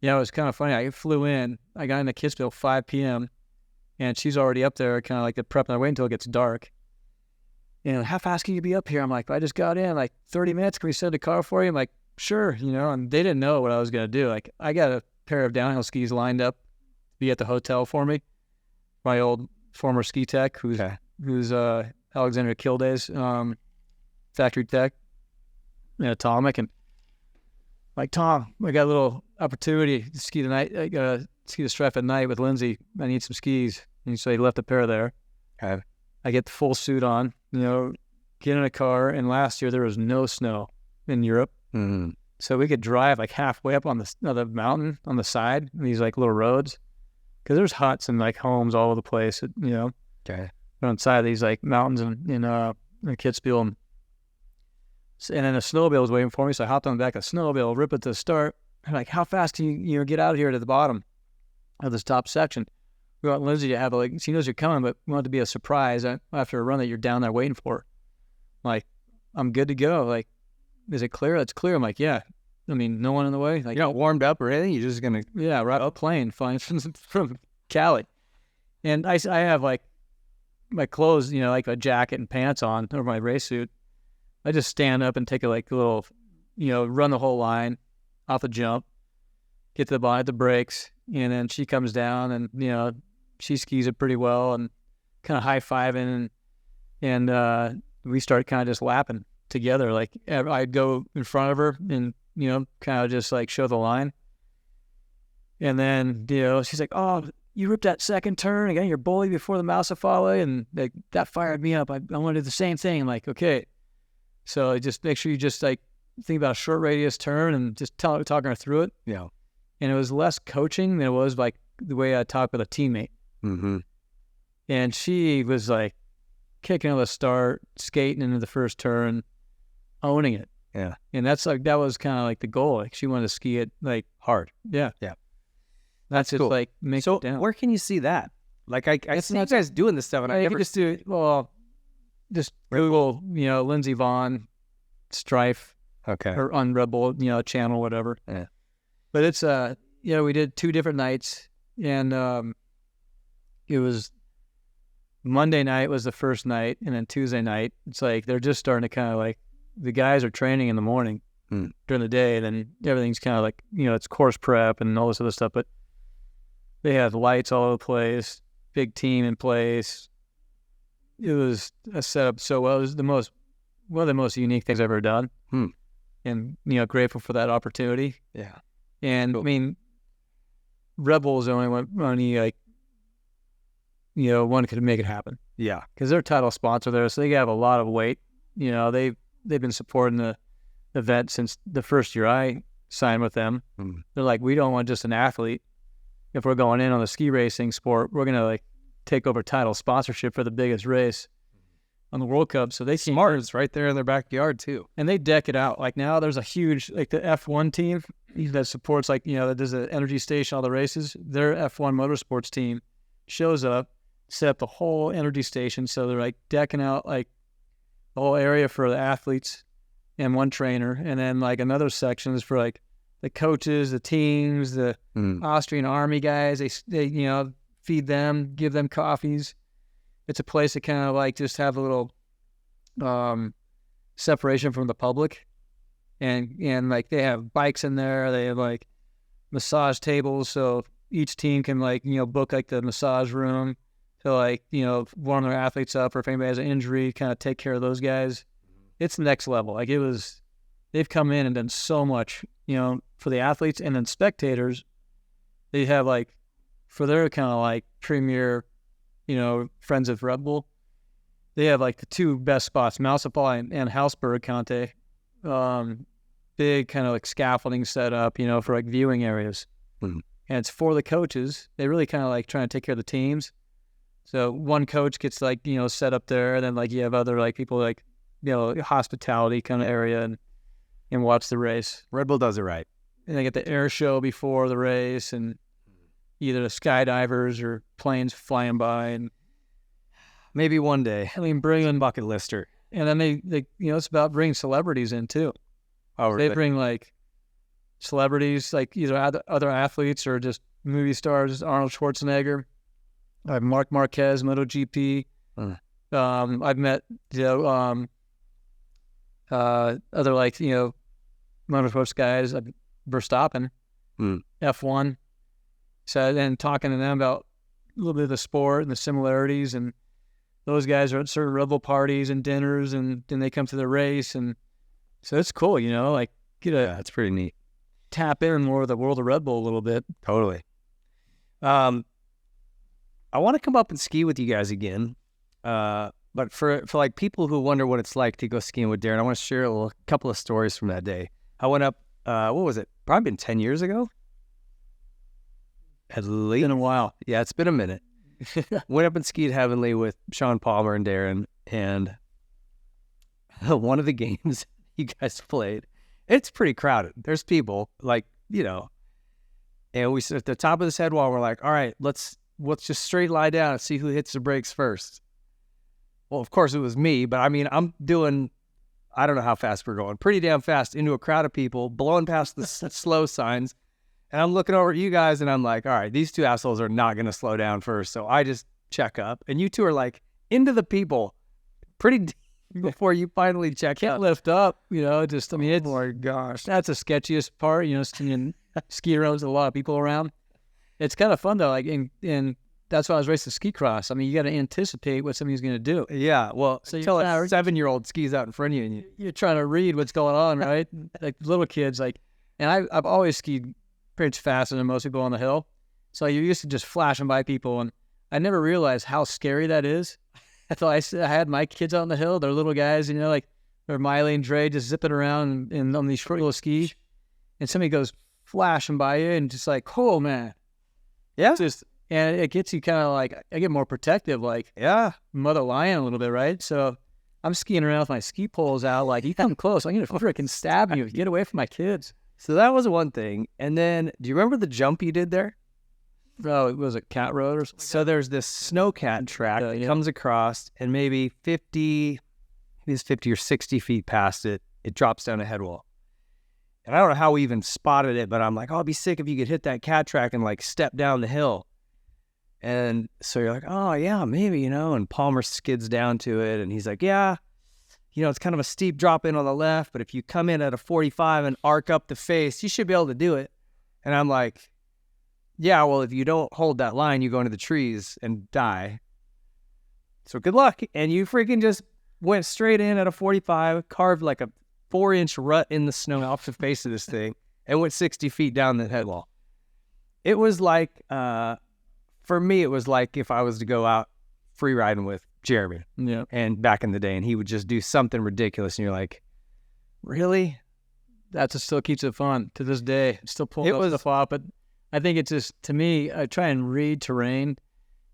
it was kind of funny. I flew in. I got into Kitzbühel 5 p.m., and she's already up there, kind of like the prep, and I wait until it gets dark. And how fast can you be up here? I'm like, I just got in, like, 30 minutes. Can we send a car for you? I'm like, sure, you know. And they didn't know what I was going to do. Like, I got a pair of downhill skis lined up to be at the hotel for me. My old former ski tech, who's Alexander Kilday's factory tech in Atomic. And like, Tom, I got a little opportunity to ski tonight. I got to ski the Stripe at night with Lindsay. I need some skis. And so he left a pair there. Okay. I get the full suit on, you know, get in a car. And last year there was no snow in Europe. So we could drive, like, halfway up on the mountain on the side, these, like, little roads. Because there's huts and, like, homes all over the place, you know. Okay. On the side of these, like, mountains in Kitzbühel. And then a snowmobile was waiting for me, so I hopped on the back of the snowmobile, rip it to the start. I'm like, how fast can you know, get out of here to the bottom of this top section? We want Lindsay to have, like, she knows you're coming, but we want it to be a surprise after a run that you're down there waiting for her. Like, I'm good to go. Like, is it clear? It's clear. I'm like, yeah. I mean, no one in the way. Like, you're not warmed up or anything? You're just going to... Yeah, right up plane, flying from Cali. And I have, like, my clothes, you know, like a jacket and pants on, or my race suit. I just stand up and take a, like, little, you know, run the whole line off the jump, get to the bottom, hit the brakes, and then she comes down and, you know, she skis it pretty well and kind of high-fiving, and we start kind of just lapping together. Like, I'd go in front of her and, you know, kind of just, like, show the line. And then, you know, she's like, oh, you ripped that second turn and got your bully before the Mausafale, and, like, that fired me up. I want to do the same thing. I'm like, okay. So just make sure you just like think about a short radius turn and just talking her through it. Yeah. And it was less coaching than it was like the way I talk with a teammate. Mm-hmm. And she was like kicking out the start, skating into the first turn, owning it. Yeah. And that was kind of like the goal. Like she wanted to ski it like hard. Yeah. Yeah. That's just cool. like make So it down. where can you see that? Like I see you guys doing this stuff, and I You never can just do it. Well, just Google, Lindsey Vaughn, Strife, or on Red Bull, channel, whatever. Yeah. But it's we did 2 different nights, and it was Monday night was the first night, and then Tuesday night, it's like they're just starting to kind of like the guys are training in the morning during the day, and then everything's kind of like it's course prep and all this other stuff, but they have lights all over the place, big team in place. It was a setup so well. It was one of the most unique things I've ever done. And, grateful for that opportunity. Yeah. And cool. I mean, Red Bull is the only one could make it happen. Yeah. Because they're a title sponsor there, so they have a lot of weight. They've been supporting the event since the first year I signed with them. They're like, we don't want just an athlete. If we're going in on the ski racing sport, we're going to like take over title sponsorship for the biggest race on the World Cup. So they smart. It's right there in their backyard too. And they deck it out. Like now there's a huge, like the F1 team that supports that does an energy station, all the races. Their F1 motorsports team shows up, set up the whole energy station. So they're like decking out like the whole area for the athletes and one trainer. And then like another section is for like the coaches, the teams, the Austrian army guys. They feed them, give them coffees. It's a place to kind of like just have a little separation from the public, and like they have bikes in there. They have like massage tables, so each team can book like the massage room to warm their athletes up, or if anybody has an injury, kind of take care of those guys. It's next level. Like they've come in and done so much, for the athletes, and then spectators. They have for their kind of premier, friends of Red Bull, they have the 2 best spots, Mousefall and Hausberg Conte. Big kind of scaffolding set up, for viewing areas. And it's for the coaches. They really kind of trying to take care of the teams. So one coach gets set up there, and then you have other people hospitality kind of area and watch the race. Red Bull does it right. And they get the air show before the race, and either the skydivers or planes flying by, and maybe one day. I mean, bringing bucket lister. And then they it's about bringing celebrities in too. Oh, so really? They bring celebrities, either other athletes or just movie stars. Arnold Schwarzenegger, I have Mark Marquez, MotoGP. I've met other motorsports guys, Verstappen, F1. So then talking to them about a little bit of the sport and the similarities, and those guys are at certain Red Bull parties and dinners, and then they come to the race, and so it's cool, it's pretty neat. Tap in more of the world of Red Bull a little bit. Totally. I want to come up and ski with you guys again, but for people who wonder what it's like to go skiing with Daron, I want to share a couple of stories from that day. I went up. What was it? Probably been 10 years ago. At least. Been a while. Yeah, it's been a minute. Went up and skied Heavenly with Sean Palmer and Daron, and one of the games you guys played, it's pretty crowded. There's people, and we sit at the top of this head wall. We're like, all right, let's just straight lie down and see who hits the brakes first. Well, of course it was me, but I mean, I'm doing, I don't know how fast we're going, pretty damn fast into a crowd of people, blowing past the slow signs. And I'm looking over at you guys, and I'm like, all right, these 2 assholes are not going to slow down first. So I just check up. And you 2 are into the people pretty deep before you finally check Can't up. lift up, it's, oh my gosh. That's the sketchiest part, ski around with a lot of people around. It's kind of fun, though. And that's why I was racing ski cross. I mean, you got to anticipate what somebody's going to do. Yeah, well, so until a 7-year-old skis out in front of you, and you're trying to read what's going on, right? Little kids, and I've always skied pretty faster than most people on the hill. So you're used to just flashing by people, and I never realized how scary that is. Until I had my kids out on the hill. They're little guys, or Miley and Dre just zipping around and on these short little skis, and somebody goes flashing by you and just like, cool, man. Yeah. It's just, and it gets you kind of like, I get more protective, like mother lion a little bit, right? So I'm skiing around with my ski poles out, like, you come close, I'm going to freaking stab you. Get away from my kids. So that was one thing. And then, do you remember the jump you did there? Oh, it was a cat road or something. So there's this snow cat track that comes across, and maybe 50 or 60 feet past it, it drops down a head wall. And I don't know how we even spotted it, but I'm like, oh, it'd be sick if you could hit that cat track and like step down the hill. And so you're like, oh yeah, maybe, you know, and Palmer skids down to it. And he's like, yeah, you know, it's kind of a steep drop in on the left, but if you come in at a 45 and arc up the face, you should be able to do it. And I'm like, yeah, well, if you don't hold that line, you go into the trees and die. So good luck. And you freaking just went straight in at a 45, carved like a 4-inch rut in the snow off the face of this thing, and went 60 feet down the head wall. It was like, for me, it was like if I was to go out free riding with Jeremy. Yeah. And back in the day, and he would just do something ridiculous, and you're like, really? That just still keeps it fun to this day. Still pulling stuff off, but I think it's just, to me, I try and read terrain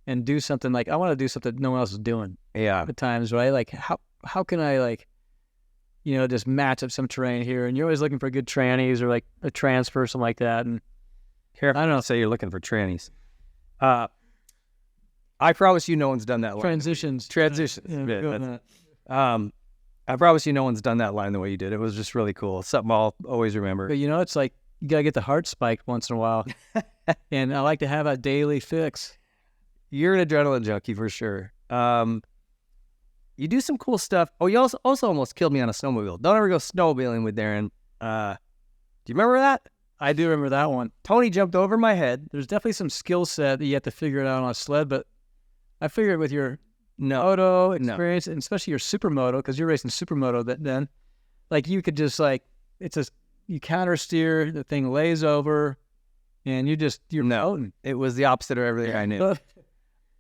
and do something like, I want to do something no one else is doing. Yeah. At times, right? Like, how can I, like, you know, just match up some terrain here? And you're always looking for good trannies or like a transfer, something like that. And here, I don't know, say you're looking for trannies. I promise you no one's done that line. Transitions. Yeah, I promise you no one's done that line the way you did. It was just really cool. Something I'll always remember. But, you know, it's like, you got to get the heart spiked once in a while. And I like to have a daily fix. You're an adrenaline junkie for sure. You do some cool stuff. Oh, you also almost killed me on a snowmobile. Don't ever go snowmobiling with Daron. Do you remember that? I do remember that one. Tony jumped over my head. There's definitely some skill set that you have to figure it out on a sled, but I figured with your moto experience, and especially your supermoto, because you're racing supermoto then, like you could just like, you counter steer, the thing lays over, and you're floating. It was the opposite of everything I knew.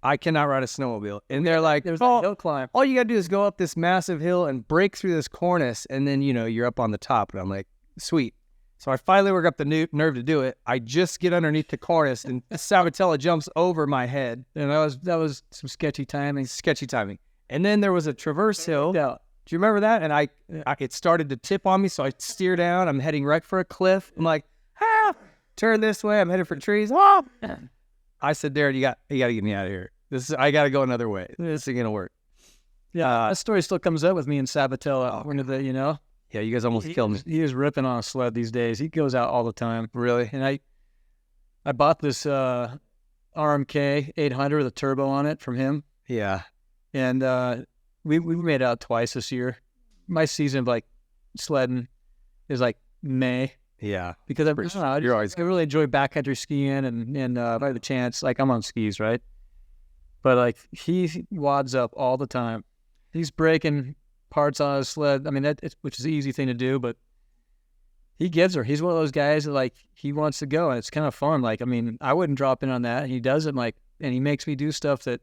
I cannot ride a snowmobile. And they're like, there's a hill climb. All you got to do is go up this massive hill and break through this cornice, and then, you know, you're up on the top. And I'm like, sweet. So I finally work up the nerve to do it. I just get underneath the cornice, and Sabatella jumps over my head. And that was some sketchy timing. And then there was a traverse hill. Yeah. Do you remember that? And it started to tip on me, so I steer down. I'm heading right for a cliff. I'm like, turn this way. I'm headed for trees. I said, Darren, you got to get me out of here. I got to go another way. This ain't gonna work. Yeah, that story still comes up with me and Sabatella. You know. Yeah, you guys almost killed me. He is ripping on a sled these days. He goes out all the time. Really? And I bought this RMK 800 with a turbo on it from him. Yeah. And we made it out twice this year. My season of like sledding is like May. Yeah. Because I really enjoy backcountry skiing and if I have a chance, like I'm on skis, right? But like he wads up all the time. He's breaking parts on his sled. I mean, which is an easy thing to do, but he gives her. He's one of those guys that like he wants to go, and it's kind of fun. Like, I mean, I wouldn't drop in on that, and he does it. Like, and he makes me do stuff that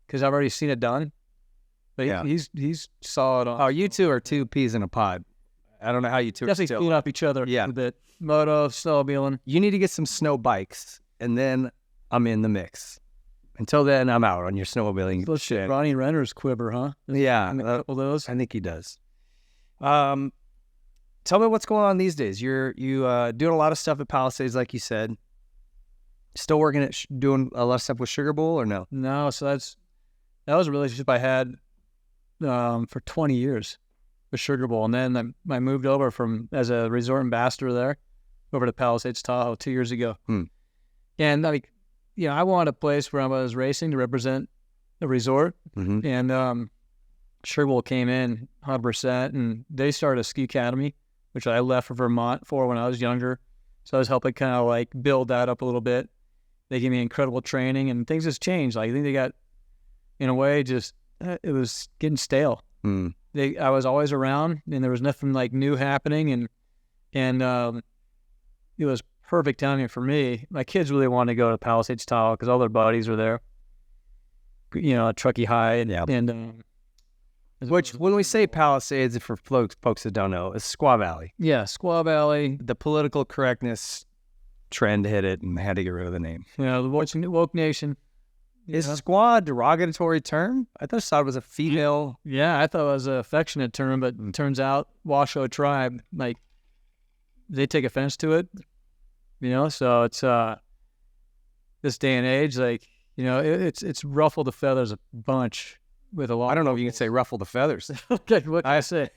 because I've already seen it done. But yeah, he's solid on. Oh, you two are two peas in a pod. I don't know how you two definitely feeding off each other. Yeah, a bit. Moto, snowmobiling. You need to get some snow bikes, and then I'm in the mix. Until then, I'm out on your snowmobiling shit. Ronnie Renner's quiver, huh? Yeah, a couple of those. I think he does. Tell me what's going on these days. You doing a lot of stuff at Palisades, like you said. Still working at doing a lot of stuff with Sugar Bowl, or no? No. So that was a relationship I had for 20 years with Sugar Bowl, and then I moved over as a resort ambassador there over to Palisades Tahoe 2 years ago. And like, you know, I wanted a place where I was racing to represent the resort, and Sugar Bowl came in 100%, and they started a ski academy, which I left for Vermont for when I was younger. So I was helping kind of like build that up a little bit. They gave me incredible training, and things just changed. Like I think they got, in a way, just it was getting stale. I was always around, and there was nothing like new happening, and it was perfect timing for me. My kids really wanted to go to Palisades Tahoe because all their buddies were there. You know, Truckee High, and Which, when we say Palisades, for folks that don't know, is Squaw Valley. Yeah, Squaw Valley. The political correctness trend hit it and had to get rid of the name. Yeah, the woke nation. Is squaw a derogatory term? I thought it was a female. Yeah, I thought it was an affectionate term, but it turns out Washoe tribe, like, they take offense to it, so it's this day and age, like, it's ruffled the feathers a bunch with a lot. I don't know if you can say ruffle the feathers. Okay, what can I say?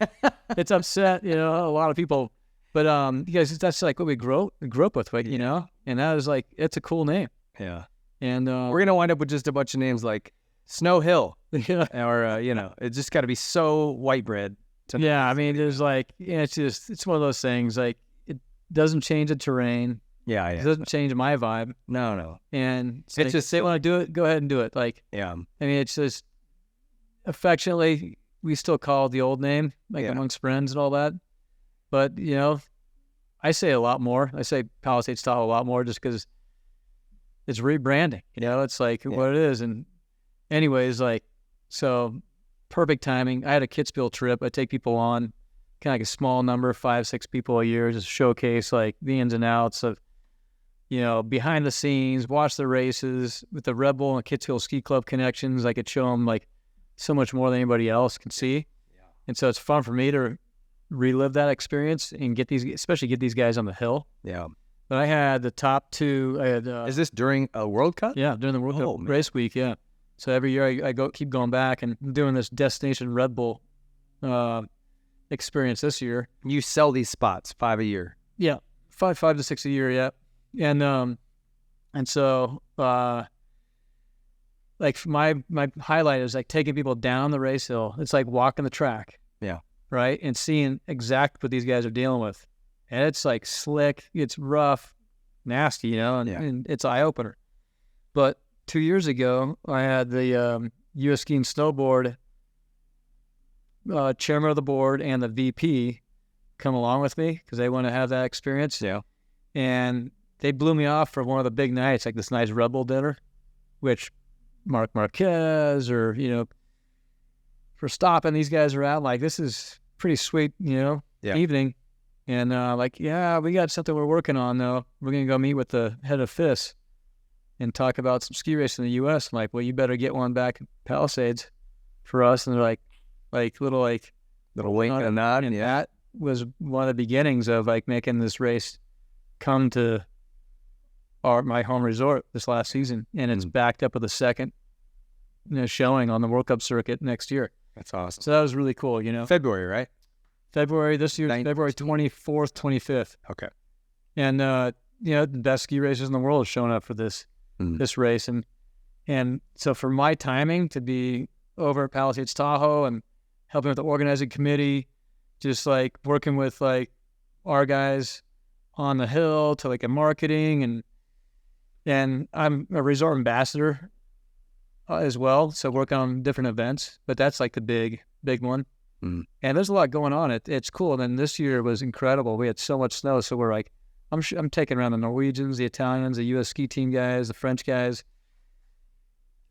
It's upset, a lot of people, but because that's like what we grew up with, like, and that was like, it's a cool name. Yeah. And we're gonna wind up with just a bunch of names like Snow Hill, or it's just got to be so white bread. Yeah, I mean, there's like, it's one of those things. Like, it doesn't change the terrain. Yeah, It doesn't change my vibe. No. And It's like, just they want to do it, go ahead and do it. Like, yeah. I mean, it's just affectionately, we still call it the old name, like amongst friends and all that. But I say a lot more. I say Palisades Tahoe a lot more just because it's rebranding, it's like what it is. And anyways, like, so perfect timing. I had a Kitzbühel trip. I take people on kind of like a small number, 5-6 people a year, just showcase like the ins and outs of, behind the scenes, watch the races with the Red Bull and Kitzbühel Ski Club connections. I could show them like so much more than anybody else can see. Yeah. And so it's fun for me to relive that experience and especially get these guys on the hill. Yeah. But I had the top two. I had. Is this during a World Cup? Yeah, during the World Cup race week. Yeah, so every year I keep going back and doing this Destination Red Bull experience this year. You sell these spots 5 a year. Yeah, 5 to 6 a year. Yeah, and so like my highlight is like taking people down the race hill. It's like walking the track. Yeah. Right, and seeing exactly what these guys are dealing with. And it's like slick, it's rough, nasty, and it's eye-opener. But 2 years ago, I had the U.S. Ski and Snowboard chairman of the board and the VP come along with me because they want to have that experience. Yeah. And they blew me off for one of the big nights, like this nice Red Bull dinner, which Marc Marquez or, for stopping, these guys are out. Like, this is pretty sweet, evening. And we got something we're working on, though. We're going to go meet with the head of FIS and talk about some ski racing in the U.S. I'm like, well, you better get one back in Palisades for us. And they're like little wink and a nod. And that was one of the beginnings of like making this race come to my home resort this last season. And it's backed up with a second showing on the World Cup circuit next year. That's awesome. So that was really cool, February, right? February this year, February 24th, 25th. Okay. And the best ski racers in the world have shown up for this race, and so for my timing to be over at Palisades Tahoe and helping with the organizing committee, just like working with like our guys on the hill to like in marketing, and I'm a resort ambassador as well, so work on different events. But that's like the big one. And there's a lot going on. It's cool. And then this year was incredible. We had so much snow. So we're like, I'm taking around the Norwegians, the Italians, the U.S. ski team guys, the French guys.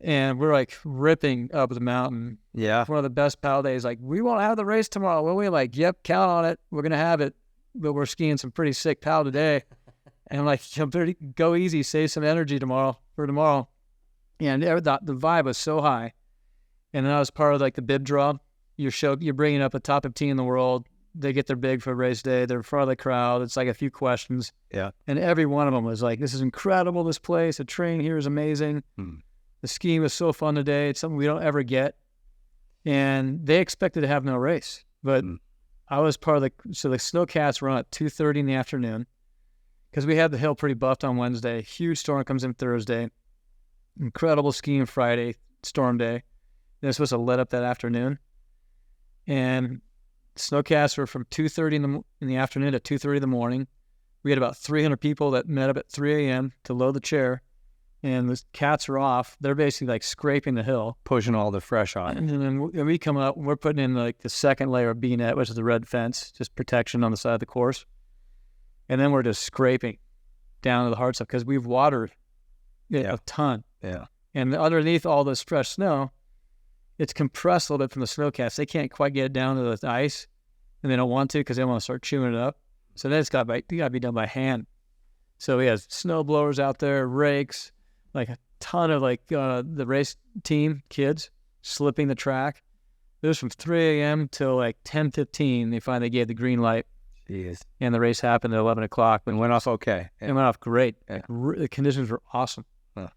And we're like ripping up the mountain. Yeah. One of the best pal days. Like, we won't have the race tomorrow. Well, we're like, yep, count on it. We're going to have it. But we're skiing some pretty sick pal today. And I'm like, go easy, save some energy for tomorrow. And the vibe was so high. And then I was part of like the bib draw. You're bringing up a top 15 in the world. They get their big for race day. They're in front of the crowd. It's like a few questions. Yeah. And every one of them was like, this is incredible, this place. The train here is amazing. The skiing was so fun today. It's something we don't ever get. And they expected to have no race. But I was part of the Snowcats were on at 2:30 in the afternoon because we had the hill pretty buffed on Wednesday. Huge storm comes in Thursday. Incredible skiing Friday, storm day. They're supposed to let up that afternoon. And Snowcats were from 2:30 in the afternoon to 2:30 in the morning. We had about 300 people that met up at 3 a.m. to load the chair. And the cats are off. They're basically like scraping the hill. Pushing all the fresh on. And then we come up, we're putting in like the second layer of B-net, which is the red fence, just protection on the side of the course. And then we're just scraping down to the hard stuff because we've watered a ton. Yeah. And underneath all this fresh snow it's compressed a little bit from the snowcats. They can't quite get it down to the ice, and they don't want to because they want to start chewing it up. So then it's got to be done by hand. So we have snow blowers out there, rakes, like a ton of the race team kids slipping the track. It was from 3 a.m. till like 10:15. They finally gave the green light. Jeez. And the race happened at 11 o'clock. But it went off okay. It went off great. Yeah. The conditions were awesome. Huh.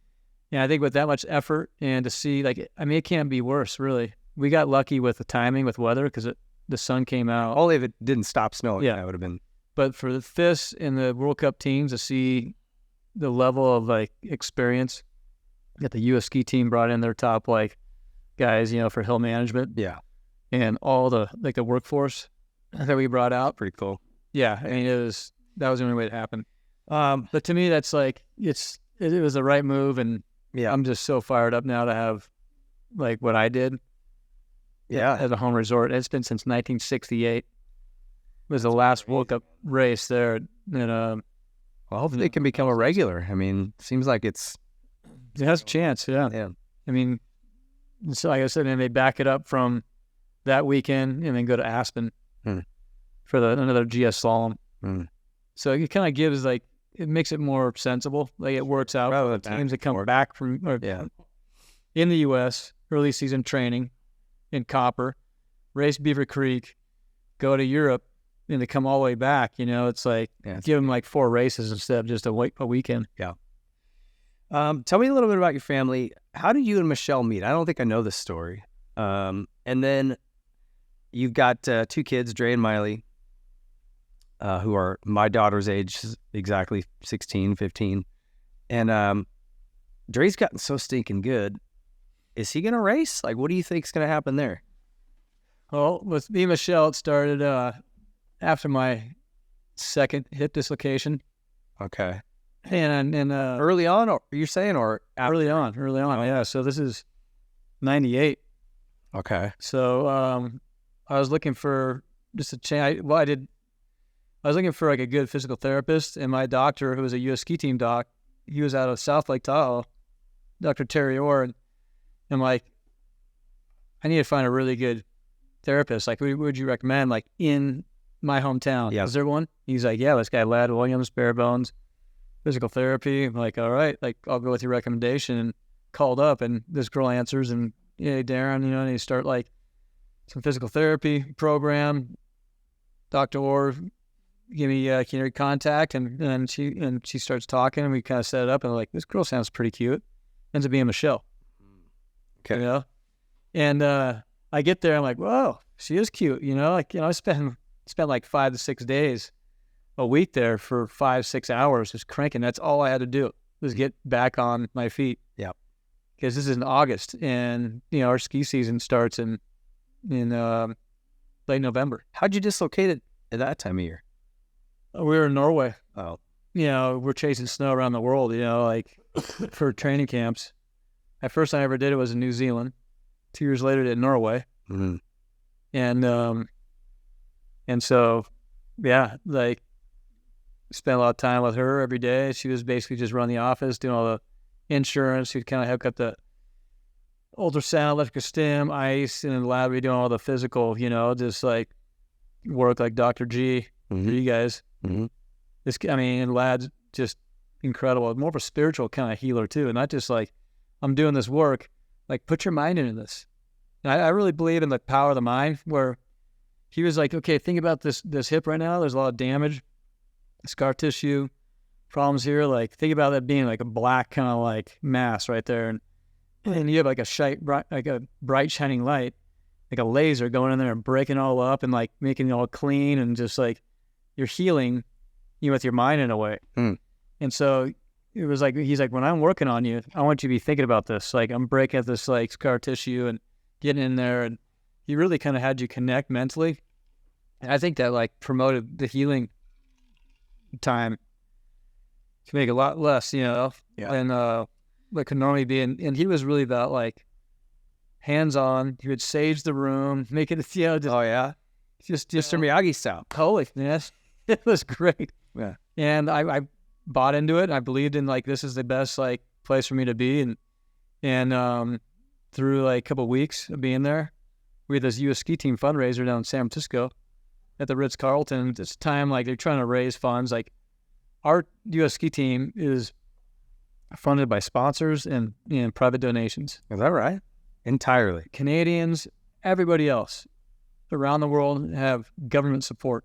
Yeah, I think with that much effort and to see, it can't be worse, really. We got lucky with the timing with weather because the sun came out. Only if it didn't stop snowing, Yeah. that would have been. But for the FIS and the World Cup teams to see the level of experience that the U.S. ski team brought in their top guys, for hill management. Yeah. And all the workforce that we brought out. Pretty cool. Yeah. I mean, that was the only way it happened. But to me, that's it was the right move. And yeah, I'm just so fired up now to have what I did. Yeah. At a home resort. It's been since 1968. Was the last World Cup race there. And, well, hopefully it can become a regular. I mean, seems like it has a chance. Yeah. Yeah. I mean, so like I said, and they back it up from that weekend and then go to Aspen for another GS slalom. So it kind of gives it makes it more sensible. It works out for the teams that come back from in the U.S. early season training in Copper, race Beaver Creek, go to Europe, and they come all the way back. It's give them 4 races instead of just a weekend. Yeah. Tell me a little bit about your family. How did you and Michelle meet? I don't think I know this story. And then you've got 2 kids, Dre and Miley, who are my daughter's age, exactly 16, 15. And Dre's gotten so stinking good. Is he going to race? What do you think is going to happen there? Well, with me and Michelle, it started after my second hip dislocation. Okay. And early on, or you're saying, or after? Early on, yeah. So this is 98. Okay. So I was looking for just a change. I was looking for a good physical therapist, and my doctor, who was a U.S. ski team doc, he was out of South Lake Tahoe, Dr. Terry Orr, and I'm I need to find a really good therapist. Who would you recommend, in my hometown? Yeah. Is there one? He's yeah, this guy, Ladd Williams, bare bones, physical therapy. I'm all right, I'll go with your recommendation. And called up, and this girl answers, and yeah, Daron, and you start some physical therapy program. Dr. Orr give me community contact, and she starts talking, and we kind of set it up, and this girl sounds pretty cute. Ends up being Michelle. Okay. And I get there, I'm whoa, she is cute. I spent 5 to 6 days a week there for 5-6 hours just cranking. That's all I had to do was get back on my feet. Yeah. Because this is in August, and our ski season starts in late November. How'd you dislocate it at that time of year? We were in Norway. Oh. We're chasing snow around the world, for training camps. The first time I ever did it was in New Zealand. 2 years later, I did Norway. Mm-hmm. And so, yeah, spent a lot of time with her every day. She was basically just running the office, doing all the insurance. She'd kind of hook up the ultrasound, electrical stim, ice, and then the lab, we doing all the physical, just work like Dr. G for you guys. Mm-hmm. And Ladd's just incredible. More of a spiritual kind of healer too, and not just I'm doing this work. Put your mind into this. And I really believe in the power of the mind. Where he was okay, think about this hip right now. There's a lot of damage, scar tissue, problems here. Think about that being a black kind of mass right there, and you have a bright shining light, a laser going in there and breaking it all up and making it all clean, and just you're healing with your mind in a way. And so it was he's when I'm working on you, I want you to be thinking about this. I'm breaking up this scar tissue and getting in there, and he really kind of had you connect mentally. And I think that promoted the healing time to make a lot less, Yeah. and what could normally be. And he was really about hands-on. He would sage the room, make it, just, oh yeah, just Mr. Miyagi style. Holy, yes, it was great. Yeah. And I bought into it. I believed in this is the best place for me to be, and through like a couple of weeks of being there. We had this U.S. ski team fundraiser down in San Francisco at the Ritz-Carlton. At this time, like they're trying to raise funds. Like our U.S. ski team is funded by sponsors and private donations. Is that right? Entirely. Canadians, everybody else around the world have government support.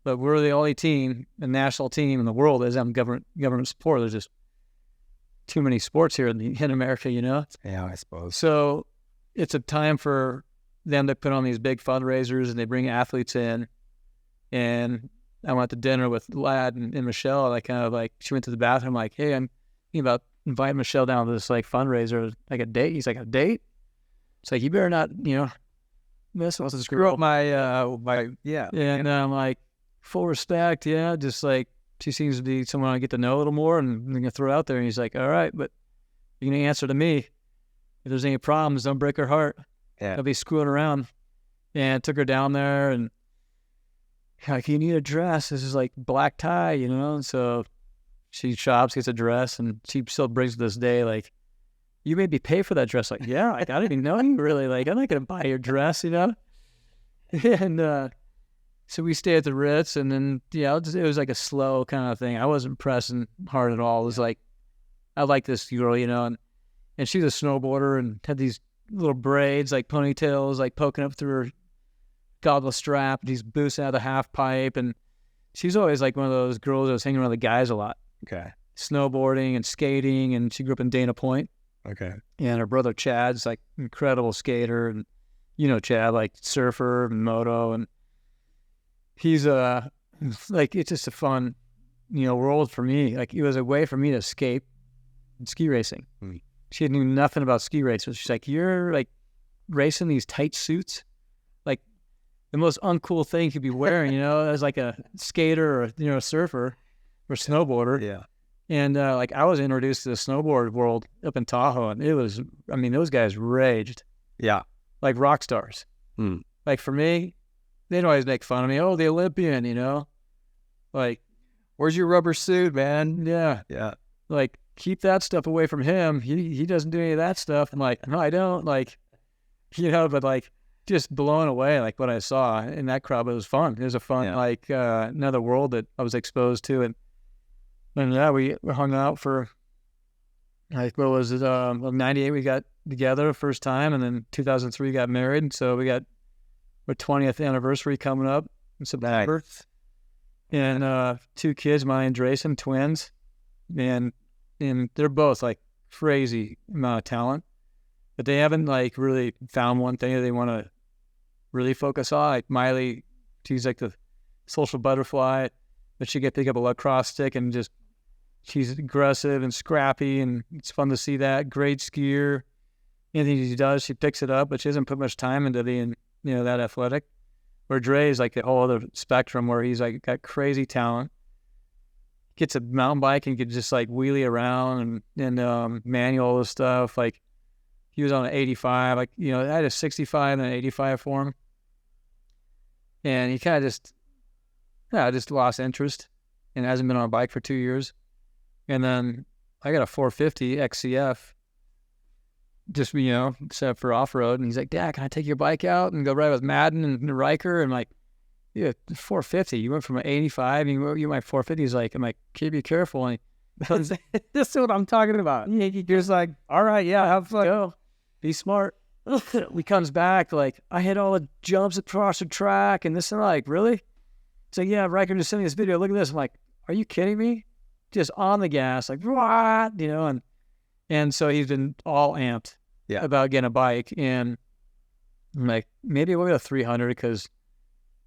But we're the only team, a national team in the world that doesn't have government support. There's just too many sports here in America, you know? Yeah, I suppose. So it's a time for them to put on these big fundraisers, and they bring athletes in. And I went to dinner with Lad and Michelle, and I kind of like, she went to the bathroom, like, hey, I'm thinking about inviting Michelle down to this like fundraiser, like a date. He's like, a date? It's like, you better not, you know, mess with this Screw girl. up my yeah. And I'm like, full respect, yeah, just like, she seems to be someone I get to know a little more, and I'm going to throw it out there. And he's like, all right, but you're going to answer to me. If there's any problems, don't break her heart. Yeah. I'll be screwing around. And took her down there, and like, you need a dress. This is like black tie, you know? And so she shops, gets a dress, and she still brings to this day, like, you made me pay for that dress. Like, yeah, like, I didn't even know you really. Like, I'm not going to buy your dress, you know? And so we stayed at the Ritz, and then, yeah, it was like a slow kind of thing. I wasn't pressing hard at all. It was like, I like this girl, you know, and she's a snowboarder and had these little braids, like ponytails, like poking up through her goblet strap, these boots out of the half pipe. And she's always like one of those girls that was hanging around the guys a lot. Okay. Snowboarding and skating, and she grew up in Dana Point. Okay. And her brother Chad's like incredible skater, and you know Chad, like surfer and moto, and he's like, it's just a fun, you know, world for me. Like, it was a way for me to escape ski racing. Mm. She knew nothing about ski racing. She's like, you're like racing these tight suits, like the most uncool thing you could be wearing, you know, as like a skater or, you know, a surfer or snowboarder. Yeah. And like, I was introduced to the snowboard world up in Tahoe, and it was, I mean, those guys raged. Yeah. Like rock stars. Mm. Like for me, they'd always make fun of me. Oh, the Olympian, you know? Like, where's your rubber suit, man? Yeah. Yeah. Like, keep that stuff away from him. He doesn't do any of that stuff. I'm like, no, I don't. Like, you know, but like, just blown away, like what I saw in that crowd. It was fun. It was a fun, like, another world that I was exposed to. And yeah, we hung out for, like, what was it? 98, we got together first time. And then 2003 got married. So we got our 20th anniversary coming up in September. Nice. And 2 kids, Maya and Drayson, twins. And they're both like crazy amount of talent, but they haven't like really found one thing that they want to really focus on. Like Miley, she's like the social butterfly, but she can pick up a lacrosse stick and just, she's aggressive and scrappy, and it's fun to see that. Great skier. Anything she does, she picks it up, but she doesn't put much time into being, you know, that athletic. Where Dre is like the whole other spectrum, where he's like got crazy talent. Gets a mountain bike and could just like wheelie around and manual this stuff. Like, he was on an 85, like, you know, I had a 65 and an 85 for him. And he kind of just lost interest and hasn't been on a bike for 2 years. And then I got a 450 XCF, just, you know, set up for off-road. And he's like, Dad, can I take your bike out and go ride with Madden and Riker? And I'm like, yeah, 450. You went from an 85, and you went 450. He's like, I'm like, kid, be careful. And this is what I'm talking about. You're just like, all right, yeah, have fun. Go. Be smart. He comes back like, I hit all the jumps across the track and this, and like, really? He's like, yeah, Riker just sent me this video. Look at this. I'm like, are you kidding me? Just on the gas, like, what? You know, and so he's been all amped about getting a bike. And I'm like, maybe we'll get a 300 because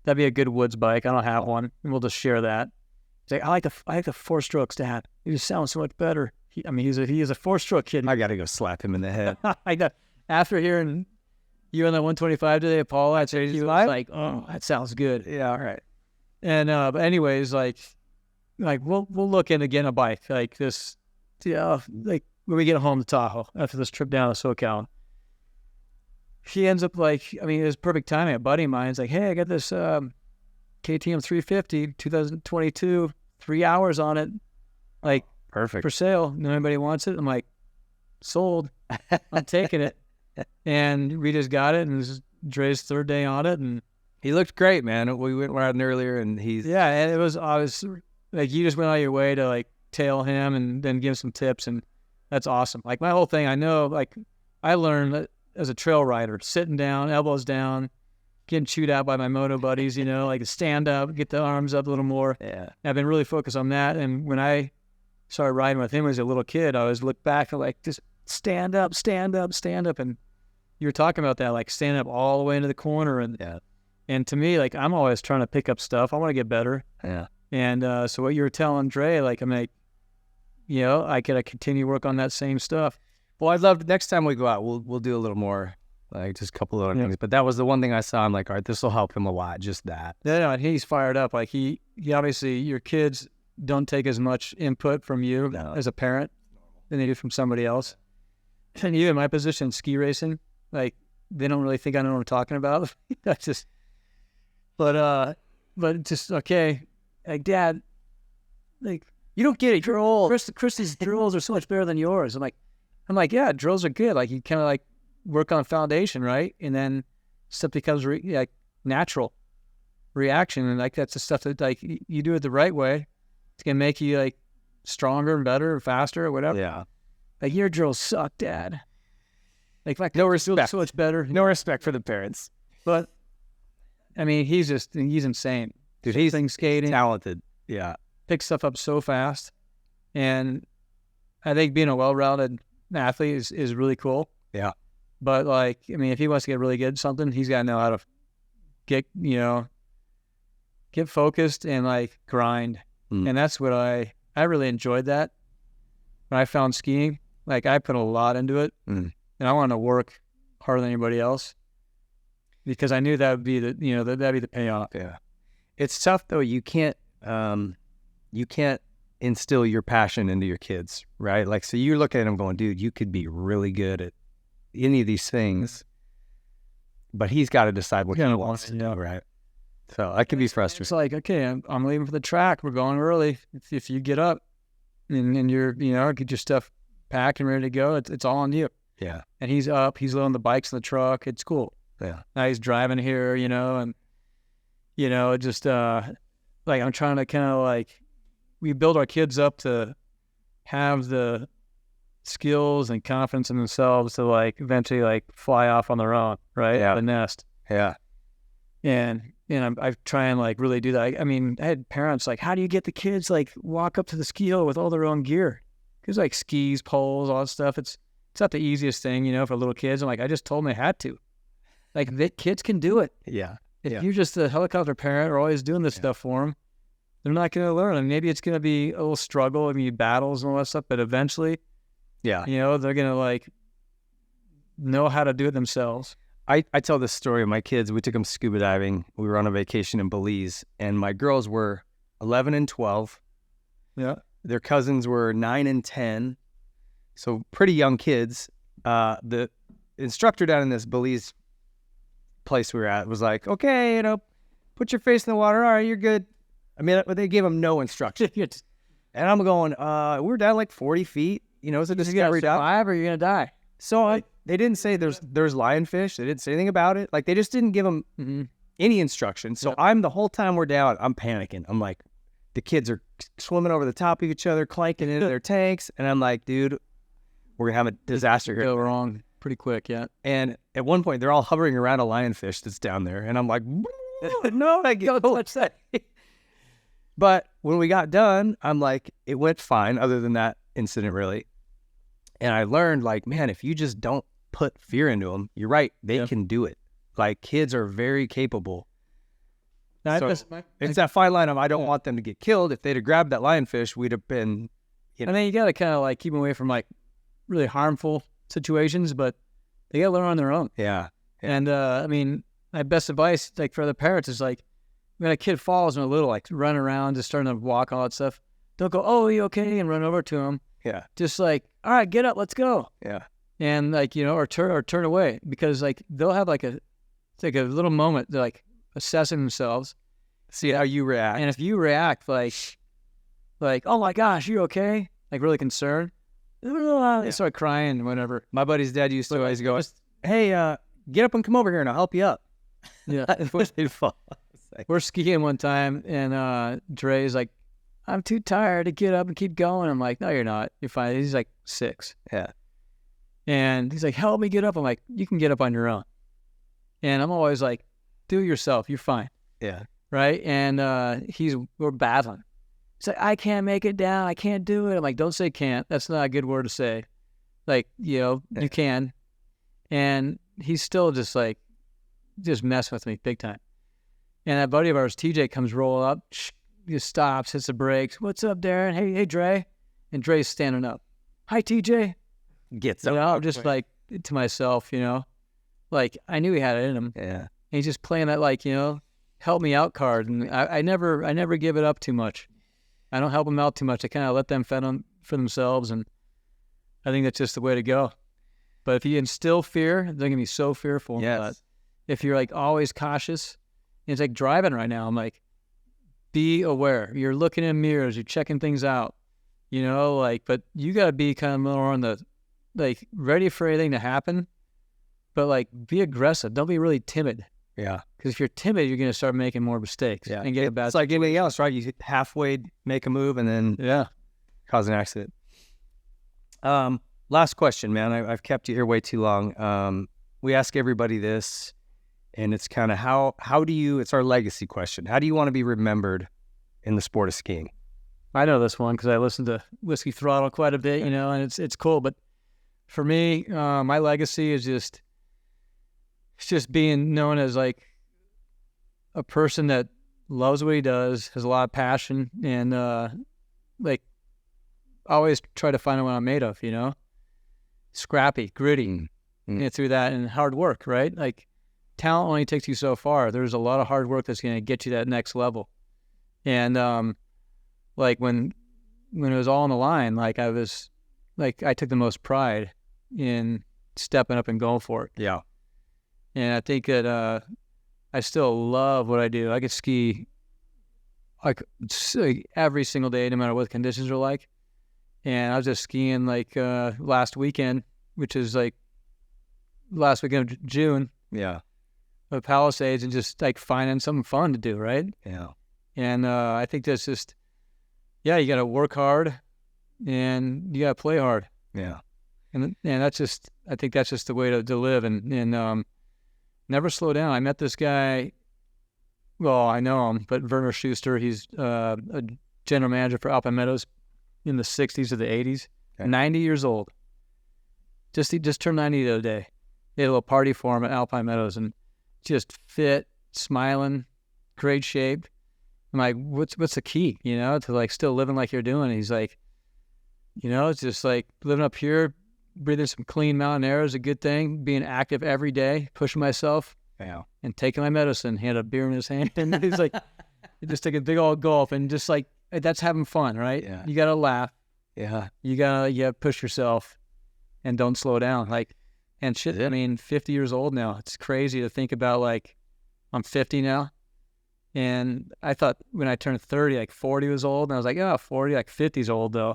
that'd be a good woods bike. I don't have one, and we'll just share that. He's like, I like the 4-strokes, Dad. He just sounds so much better. He is a 4-stroke kid. I gotta go slap him in the head. I know. After hearing you on that 125 today, Paul, he was like, oh, that sounds good. Yeah, all right. And but anyways, like we'll look into getting a bike like this. Yeah, like when we get home to Tahoe after this trip down to SoCal. He ends up like, I mean, it was perfect timing. A buddy of mine's like, hey, I got this KTM 350, 2022, 3 hours on it. Like, perfect for sale. No, anybody wants it? I'm like, sold. I'm taking it. And we just got it, and this is Dre's third day on it, and he looked great, man. We went riding earlier, and and it was like you just went out of your way to like tail him and then give him some tips, and that's awesome. Like my whole thing, I know, like I learned that as a trail rider, sitting down, elbows down, getting chewed out by my moto buddies, you know, like stand up, get the arms up a little more. Yeah. I've been really focused on that, and when I started riding with him as a little kid, I always look back and like just stand up, stand up, stand up, and you were talking about that, like stand up all the way into the corner, and to me, like I'm always trying to pick up stuff. I want to get better. Yeah. And so what you were telling Dre, like I'm like, you know, I gotta continue work on that same stuff. Well, I'd love next time we go out, we'll do a little more, like just a couple of other things. But that was the one thing I saw. I'm like, all right, this will help him a lot. Just that. No, and he's fired up. Like he obviously, your kids don't take as much input from you as a parent than they do from somebody else. And even my position, ski racing, like they don't really think I know what I'm talking about. That's just, but just okay. Like Dad, like you don't get it. You're old. Chris's drills are so much better than yours. I'm like, yeah, drills are good. Like you kind of like work on foundation, right? And then stuff becomes like natural reaction, and like that's the stuff that like you do it the right way. It's gonna make you like stronger and better and faster or whatever. Yeah. Like your drills suck, Dad. Like no respect. So much better. No respect for the parents. But I mean, he's insane, dude. He's skating, talented. Yeah. Picks stuff up so fast, and I think being a well-rounded athlete is really cool. Yeah. But like, I mean, if he wants to get really good at something, he's got to know how to get focused and like grind. And that's what I really enjoyed that. When I found skiing, like I put a lot into it, and I wanted to work harder than anybody else because I knew that would be that'd be the payoff. Yeah. It's tough though. You can't instill your passion into your kids, right? Like, so you look at them going, dude, you could be really good at any of these things, but he's got to decide what he wants to do, right? So that can be frustrating. It's like, okay, I'm leaving for the track. We're going early. If you get up and you're, get your stuff packed and ready to go, it's all on you. Yeah. And he's up. He's loading the bikes in the truck. It's cool. Yeah. Now he's driving here, and, just like I'm trying to kind of like, we build our kids up to have the skills and confidence in themselves to like eventually like fly off on their own, right? Yeah. The nest. Yeah. And I try and like really do that. I mean, I had parents like, how do you get the kids like walk up to the ski hill with all their own gear? Because like skis, poles, all that stuff, it's not the easiest thing, for little kids. I'm like, I just told them they had to. Like the kids can do it. Yeah. If you're just a helicopter parent or always doing this stuff for them, they're not going to learn. And maybe it's going to be a little struggle. I mean, battles and all that stuff, but eventually, they're going to like know how to do it themselves. I tell this story of my kids. We took them scuba diving. We were on a vacation in Belize, and my girls were 11 and 12. Yeah. Their cousins were 9 and 10. So pretty young kids. The instructor down in this Belize place we were at was like, okay, put your face in the water. All right, you're good. I mean, they gave them no instruction. And I'm going, we're down like 40 feet, so this is going to survive or you're going to die. So they didn't say there's lionfish. They didn't say anything about it. Like they just didn't give them any instruction. So I'm the whole time we're down, I'm panicking. I'm like, the kids are swimming over the top of each other, clanking into their tanks. And I'm like, dude, we're going to have a disaster here. Go wrong pretty quick, yeah. And at one point, they're all hovering around a lionfish that's down there. And I'm like, no, don't touch that. But when we got done, I'm like, it went fine other than that incident, really. And I learned, like, man, if you just don't put fear into them, you're right, they can do it. Like, kids are very capable. Now, so it's that fine line of I don't want them to get killed. If they'd have grabbed that lionfish, we'd have been, And then you got to kind of like keep them away from like really harmful situations, but they got to learn on their own. Yeah. And I mean, my best advice, like for the parents, is like when a kid falls when a little, like run around, just starting to walk, all that stuff. Don't go, oh, are you okay? And run over to them. Yeah. Just like, all right, get up, let's go. Yeah. And like, or turn away, because like they'll have like a little moment, they're like assessing themselves. See how you react. And if you react like, oh my gosh, you okay? Like really concerned. They start crying, whatever. My buddy's dad used to always go, hey, get up and come over here and I'll help you up. Yeah. They'd fall. We're skiing one time, and Dre's like, I'm too tired to get up and keep going. I'm like, no, you're not. You're fine. He's like 6. Yeah. And he's like, help me get up. I'm like, you can get up on your own. And I'm always like, do it yourself. You're fine. Yeah. Right? And we're battling. He's like, I can't make it down. I can't do it. I'm like, don't say can't. That's not a good word to say. Like, you can. And he's still just messing with me big time. And that buddy of ours, TJ, comes rolling up, just stops, hits the brakes. What's up, Daron? Hey, Dre. And Dre's standing up. Hi, TJ. Gets up. I'm just like to myself, like I knew he had it in him. Yeah. And he's just playing that help me out card. And I never give it up too much. I don't help them out too much. I kind of let them fend on for themselves. And I think that's just the way to go. But if you instill fear, they're going to be so fearful. Yes. But if you're like always cautious, it's like driving right now. I'm like, be aware. You're looking in mirrors. You're checking things out, but you got to be kind of more on the, ready for anything to happen, but be aggressive. Don't be really timid. Yeah. Because if you're timid, you're going to start making more mistakes. Yeah. And get a bad. It's like anything else, right? You halfway make a move and then cause an accident. Last question, man. I've kept you here way too long. We ask everybody this. And it's kind of it's our legacy question. How do you want to be remembered in the sport of skiing? I know this one because I listen to Whiskey Throttle quite a bit, and it's cool. But for me, my legacy is it's just being known as a person that loves what he does, has a lot of passion, and always try to find out what I'm made of, scrappy, gritty, through that, and hard work, right? Talent only takes you so far. There's a lot of hard work that's going to get you that next level. And when it was all on the line, I took the most pride in stepping up and going for it. Yeah. And I think that I still love what I do. I could ski every single day, no matter what the conditions are like. And I was just skiing last weekend, which is last weekend of June. Yeah. With Palisades, and just finding something fun to do, right? Yeah. And I think that's just, you got to work hard and you got to play hard. Yeah. And that's just, I think that's just the way to live, and never slow down. I met this guy, well, I know him, but Werner Schuster, he's a general manager for Alpine Meadows in the 60s or the 80s, 90 years old. He just turned 90 the other day. They had a little party for him at Alpine Meadows, and just fit, smiling, great shape. I'm like, what's the key, to still living like you're doing? And he's like, it's just living up here, breathing some clean mountain air is a good thing. Being active every day, pushing myself, and taking my medicine. He had a beer in his hand, and he's like, just take a big old gulp, and just that's having fun, right? Yeah. You gotta laugh. Yeah. You gotta push yourself, and don't slow down. And shit, I mean, 50 years old now. It's crazy to think about, I'm 50 now. And I thought when I turned 30, 40 was old. And I was like, 40, 50's old, though.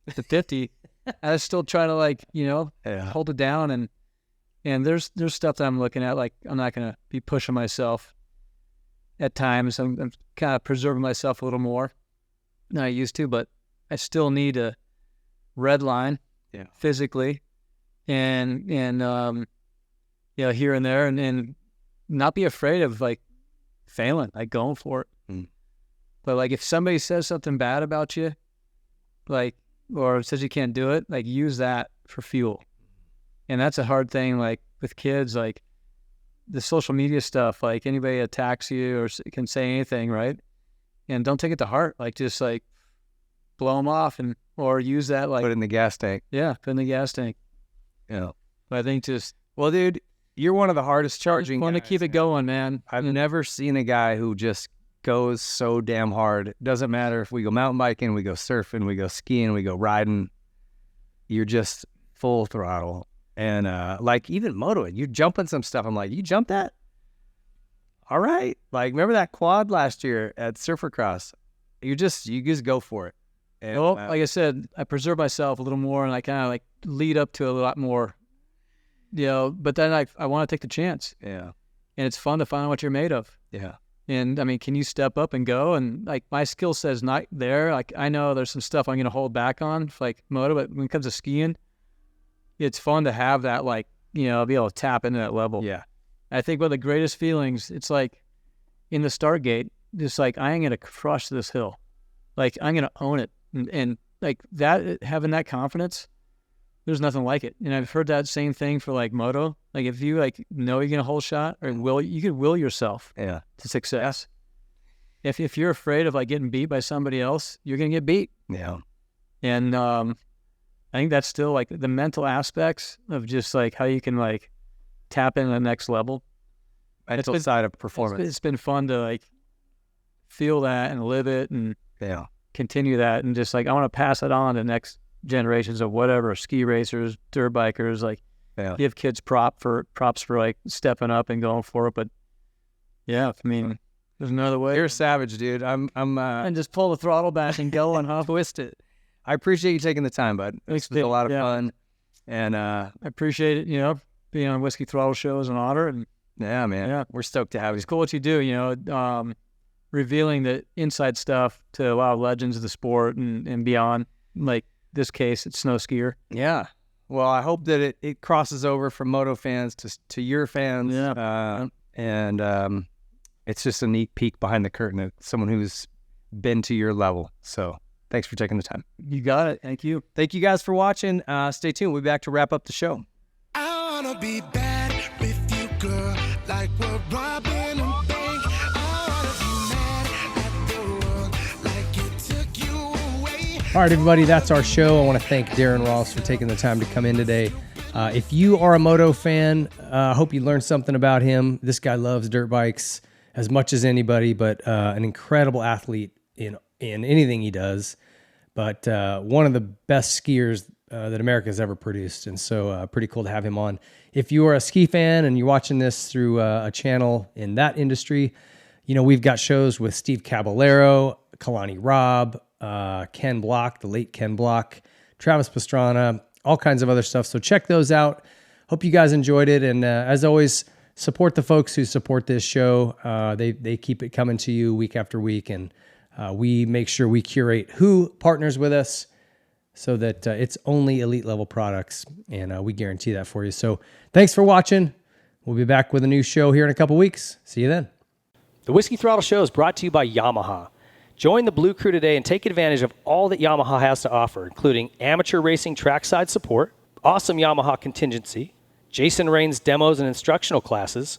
At the 50, I was still trying to, hold it down. And there's stuff that I'm looking at. I'm not going to be pushing myself at times. I'm kind of preserving myself a little more than I used to. But I still need a red line physically. And here and there, and not be afraid of failing, going for it. But if somebody says something bad about you, or says you can't do it, use that for fuel. And that's a hard thing, with kids, the social media stuff, anybody attacks you or can say anything, right? And don't take it to heart. Just blow them off, or use that put it in the gas tank. Yeah, put it in the gas tank. Yeah. But I think well, dude, you're one of the hardest charging guys. Want to keep it going, man. I've never seen a guy who just goes so damn hard. Doesn't matter if we go mountain biking, we go surfing, we go skiing, we go riding. You're just full throttle. And even motoing, you jumping some stuff. I'm like, you jumped that? All right. Remember that quad last year at Surfercross? You just go for it. And, like I said, I preserve myself a little more, and I kind of lead up to a lot more but then I want to take the chance. Yeah. And it's fun to find out what you're made of. Yeah. And I mean, can you step up and go? And like my skill set is not there. Like I know there's some stuff I'm going to hold back on, like moto, but when it comes to skiing, it's fun to have that, like, be able to tap into that level. Yeah. I think one of the greatest feelings, it's like in the start gate, just like, I am going to crush this hill. Like I'm going to own it. And like that, having that confidence, there's nothing like it. And I've heard that same thing for like moto. Like if you like know you're going to hold shot, or you could will yourself to success. If you're afraid of like getting beat by somebody else, you're going to get beat. Yeah. And I think that's still like the mental aspects of just like how you can like tap into the next level. Mental side of performance. It's been fun to like feel that and live it and continue that. And just like, I want to pass it on to next generations of whatever, ski racers, dirt bikers, like give kids props for like stepping up and going for it. But yeah, I mean, there's another way. You're a savage, dude. And just pull the throttle back and go and twist it. I appreciate you taking the time, bud. It's been a lot of fun. And I appreciate it, being on Whiskey Throttle Show is an honor. And yeah, man. Yeah. We're stoked to have you. It's cool what you do, revealing the inside stuff to a lot of legends of the sport and beyond. Like this case, it's snow skier. Yeah. Well, I hope that it crosses over from moto fans to your fans. Yeah. And it's just a neat peek behind the curtain of someone who's been to your level. So thanks for taking the time. You got it. Thank you. Thank you guys for watching. Stay tuned. We'll be back to wrap up the show. I wanna be bad with you, girl, like we're robbing a bank. I wanna be mad at the world, like it took you away. All right, everybody, that's our show. I want to thank Daron Rahlves for taking the time to come in today. If you are a moto fan, I hope you learned something about him. This guy loves dirt bikes as much as anybody, but an incredible athlete in anything he does. But one of the best skiers that America has ever produced. And so pretty cool to have him on. If you are a ski fan and you're watching this through a channel in that industry, we've got shows with Steve Caballero, Kalani Robb, Ken Block, the late Ken Block, Travis Pastrana, all kinds of other stuff. So check those out. Hope you guys enjoyed it. And as always, support the folks who support this show. They keep it coming to you week after week. And we make sure we curate who partners with us so that it's only elite level products. And we guarantee that for you. So thanks for watching. We'll be back with a new show here in a couple weeks. See you then. The Whiskey Throttle Show is brought to you by Yamaha. Join the Blue Crew today and take advantage of all that Yamaha has to offer, including amateur racing trackside support, awesome Yamaha contingency, Jason Rain's demos and instructional classes,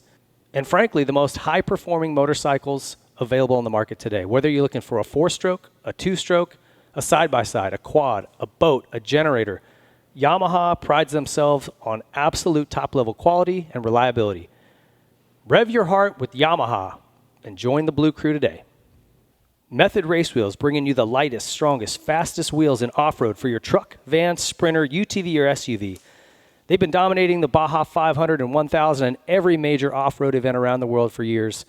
and frankly, the most high-performing motorcycles available on the market today. Whether you're looking for a 4-stroke, a 2-stroke, a side-by-side, a quad, a boat, a generator, Yamaha prides themselves on absolute top-level quality and reliability. Rev your heart with Yamaha and join the Blue Crew today. Method Race Wheels, bringing you the lightest, strongest, fastest wheels in off-road for your truck, van, sprinter, UTV, or SUV. They've been dominating the Baja 500 and 1000 and every major off-road event around the world for years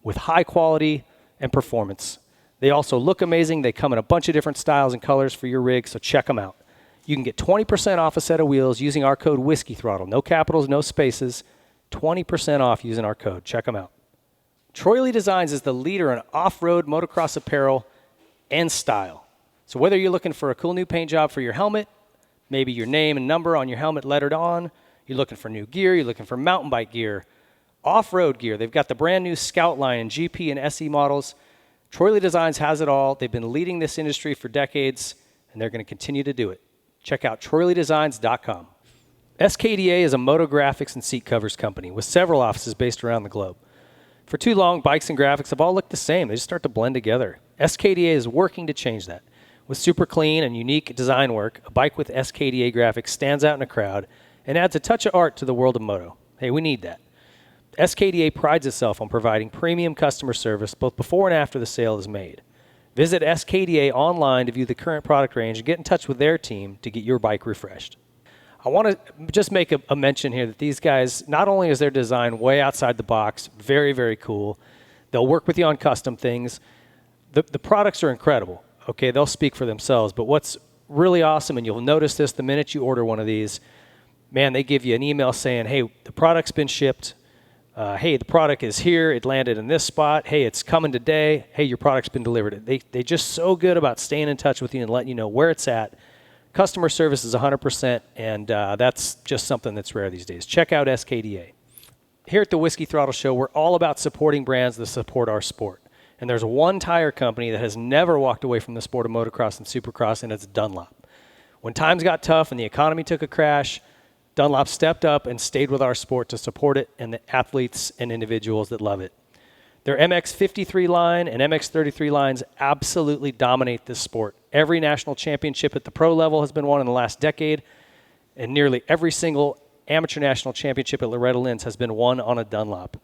with high quality and performance. They also look amazing. They come in a bunch of different styles and colors for your rig, so check them out. You can get 20% off a set of wheels using our code Whiskey Throttle. No capitals, no spaces. 20% off using our code. Check them out. Troy Lee Designs is the leader in off-road motocross apparel and style. So whether you're looking for a cool new paint job for your helmet, maybe your name and number on your helmet lettered on, you're looking for new gear, you're looking for mountain bike gear, off-road gear. They've got the brand new Scout line and GP and SE models. Troy Lee Designs has it all. They've been leading this industry for decades, and they're going to continue to do it. Check out TroyLeeDesigns.com. SKDA is a moto graphics and seat covers company with several offices based around the globe. For too long, bikes and graphics have all looked the same. They just start to blend together. SKDA is working to change that. With super clean and unique design work, a bike with SKDA graphics stands out in a crowd and adds a touch of art to the world of moto. Hey, we need that. SKDA prides itself on providing premium customer service both before and after the sale is made. Visit SKDA online to view the current product range and get in touch with their team to get your bike refreshed. I want to just make a mention here that these guys, not only is their design way outside the box, very, very cool. They'll work with you on custom things. The products are incredible. Okay, they'll speak for themselves. But what's really awesome, and you'll notice this the minute you order one of these, man, they give you an email saying, hey, the product's been shipped. Hey, the product is here. It landed in this spot. Hey, it's coming today. Hey, your product's been delivered. They just so good about staying in touch with you and letting you know where it's at. Customer service is 100%, and that's just something that's rare these days. Check out SKDA. Here at the Whiskey Throttle Show, we're all about supporting brands that support our sport. And there's one tire company that has never walked away from the sport of motocross and supercross, and it's Dunlop. When times got tough and the economy took a crash, Dunlop stepped up and stayed with our sport to support it and the athletes and individuals that love it. Their MX53 line and MX33 lines absolutely dominate this sport. Every national championship at the pro level has been won in the last decade, and nearly every single amateur national championship at Loretta Lynn's has been won on a Dunlop.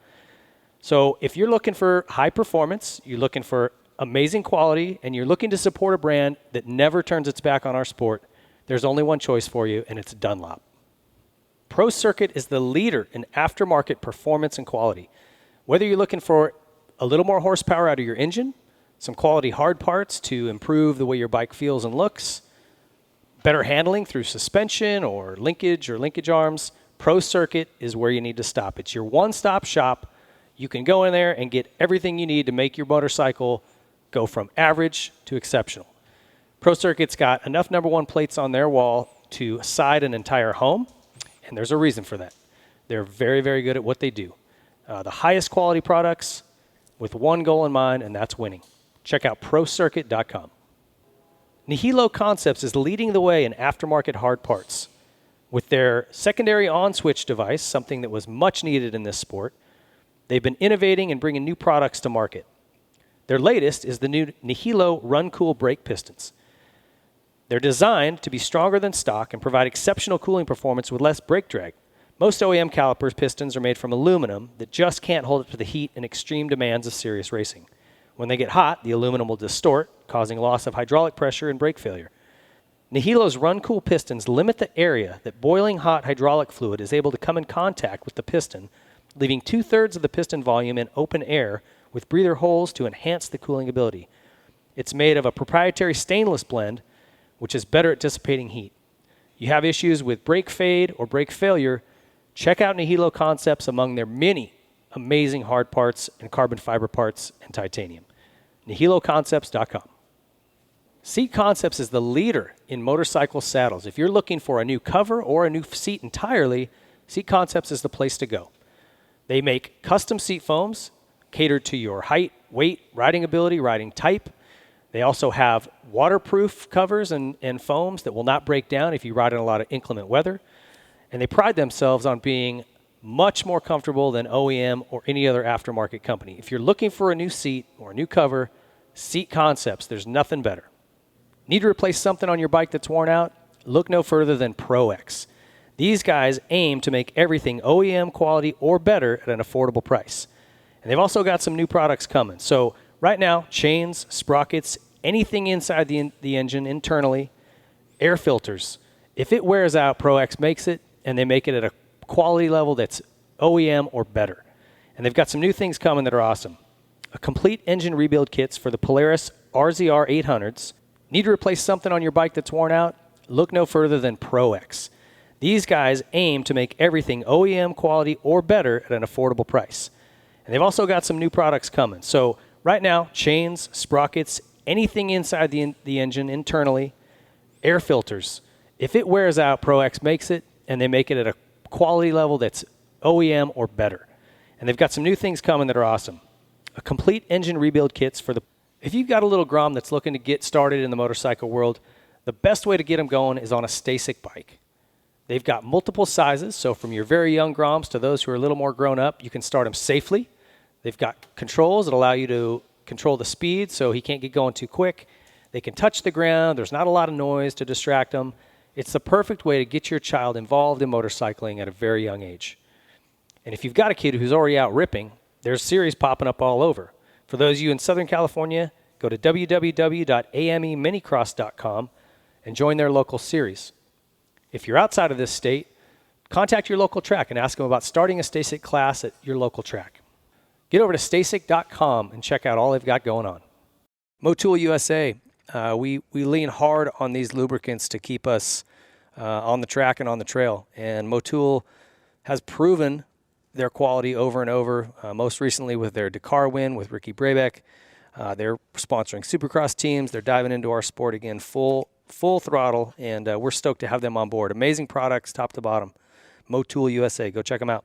So if you're looking for high performance, you're looking for amazing quality, and you're looking to support a brand that never turns its back on our sport, there's only one choice for you, and it's Dunlop. Pro Circuit is the leader in aftermarket performance and quality. Whether you're looking for a little more horsepower out of your engine, some quality hard parts to improve the way your bike feels and looks, better handling through suspension or linkage arms, Pro Circuit is where you need to stop. It's your one-stop shop. You can go in there and get everything you need to make your motorcycle go from average to exceptional. Pro Circuit's got enough number one plates on their wall to side an entire home. And there's a reason for that. They're very, very good at what they do. The highest quality products with one goal in mind, and that's winning. Check out ProCircuit.com. Nihilo Concepts is leading the way in aftermarket hard parts. With their secondary on-switch device, something that was much needed in this sport, they've been innovating and bringing new products to market. Their latest is the new Nihilo Run Cool brake pistons. They're designed to be stronger than stock and provide exceptional cooling performance with less brake drag. Most OEM calipers pistons are made from aluminum that just can't hold up to the heat and extreme demands of serious racing. When they get hot, the aluminum will distort, causing loss of hydraulic pressure and brake failure. Nihilo's Run Cool pistons limit the area that boiling hot hydraulic fluid is able to come in contact with the piston, leaving 2/3 of the piston volume in open air with breather holes to enhance the cooling ability. It's made of a proprietary stainless blend, which is better at dissipating heat. You have issues with brake fade or brake failure, check out Nihilo Concepts among their many amazing hard parts and carbon fiber parts and titanium. NihiloConcepts.com. Seat Concepts is the leader in motorcycle saddles. If you're looking for a new cover or a new seat entirely, Seat Concepts is the place to go. They make custom seat foams catered to your height, weight, riding ability, riding type. They also have waterproof covers and foams that will not break down if you ride in a lot of inclement weather. And they pride themselves on being much more comfortable than OEM or any other aftermarket company. If you're looking for a new seat or a new cover, Seat Concepts, there's nothing better. Need to replace something on your bike that's worn out? Look no further than Pro-X. These guys aim to make everything OEM quality or better at an affordable price. And they've also got some new products coming. So right now, chains, sprockets, anything inside the engine internally, air filters. If it wears out, Pro-X makes it, and they make it at a quality level that's OEM or better. And they've got some new things coming that are awesome. A complete engine rebuild kits for the Polaris RZR 800s. Need to replace something on your bike that's worn out? Look no further than Pro-X. These guys aim to make everything OEM quality or better at an affordable price. And they've also got some new products coming. So right now, chains, sprockets, anything inside the engine internally, air filters. If it wears out, Pro-X makes it, and they make it at a quality level that's OEM or better. And they've got some new things coming that are awesome. A complete engine rebuild kits for the... If you've got a little Grom that's looking to get started in the motorcycle world, the best way to get them going is on a Stasic bike. They've got multiple sizes, so from your very young Groms to those who are a little more grown up, you can start them safely. They've got controls that allow you to control the speed so he can't get going too quick. They can touch the ground. There's not a lot of noise to distract them. It's the perfect way to get your child involved in motorcycling at a very young age. And if you've got a kid who's already out ripping, there's series popping up all over. For those of you in Southern California, go to www.ameminicross.com and join their local series. If you're outside of this state, contact your local track and ask them about starting a Stasic class at your local track. Get over to Stasic.com and check out all they've got going on. Motul USA, we lean hard on these lubricants to keep us on the track and on the trail. And Motul has proven their quality over and over, most recently with their Dakar win with Ricky Brabeck. They're sponsoring Supercross teams. They're diving into our sport again full throttle, and we're stoked to have them on board. Amazing products, top to bottom. Motul USA. Go check them out.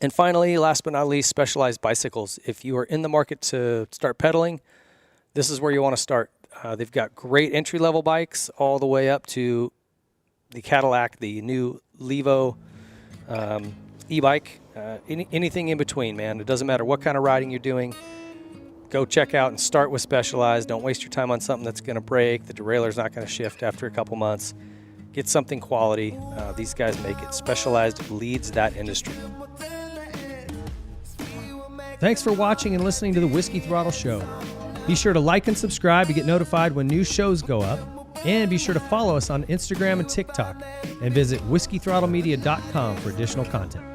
And finally, last but not least, Specialized Bicycles. If you are in the market to start pedaling, this is where you want to start. They've got great entry-level bikes all the way up to the Cadillac, the new Levo e-bike, anything in between, man. It doesn't matter what kind of riding you're doing. Go check out and start with Specialized. Don't waste your time on something that's going to break. The derailler's not going to shift after a couple months. Get something quality. These guys make it. Specialized leads that industry. Thanks for watching and listening to the Whiskey Throttle Show. Be sure to like and subscribe to get notified when new shows go up. And be sure to follow us on Instagram and TikTok. And visit whiskeythrottlemedia.com for additional content.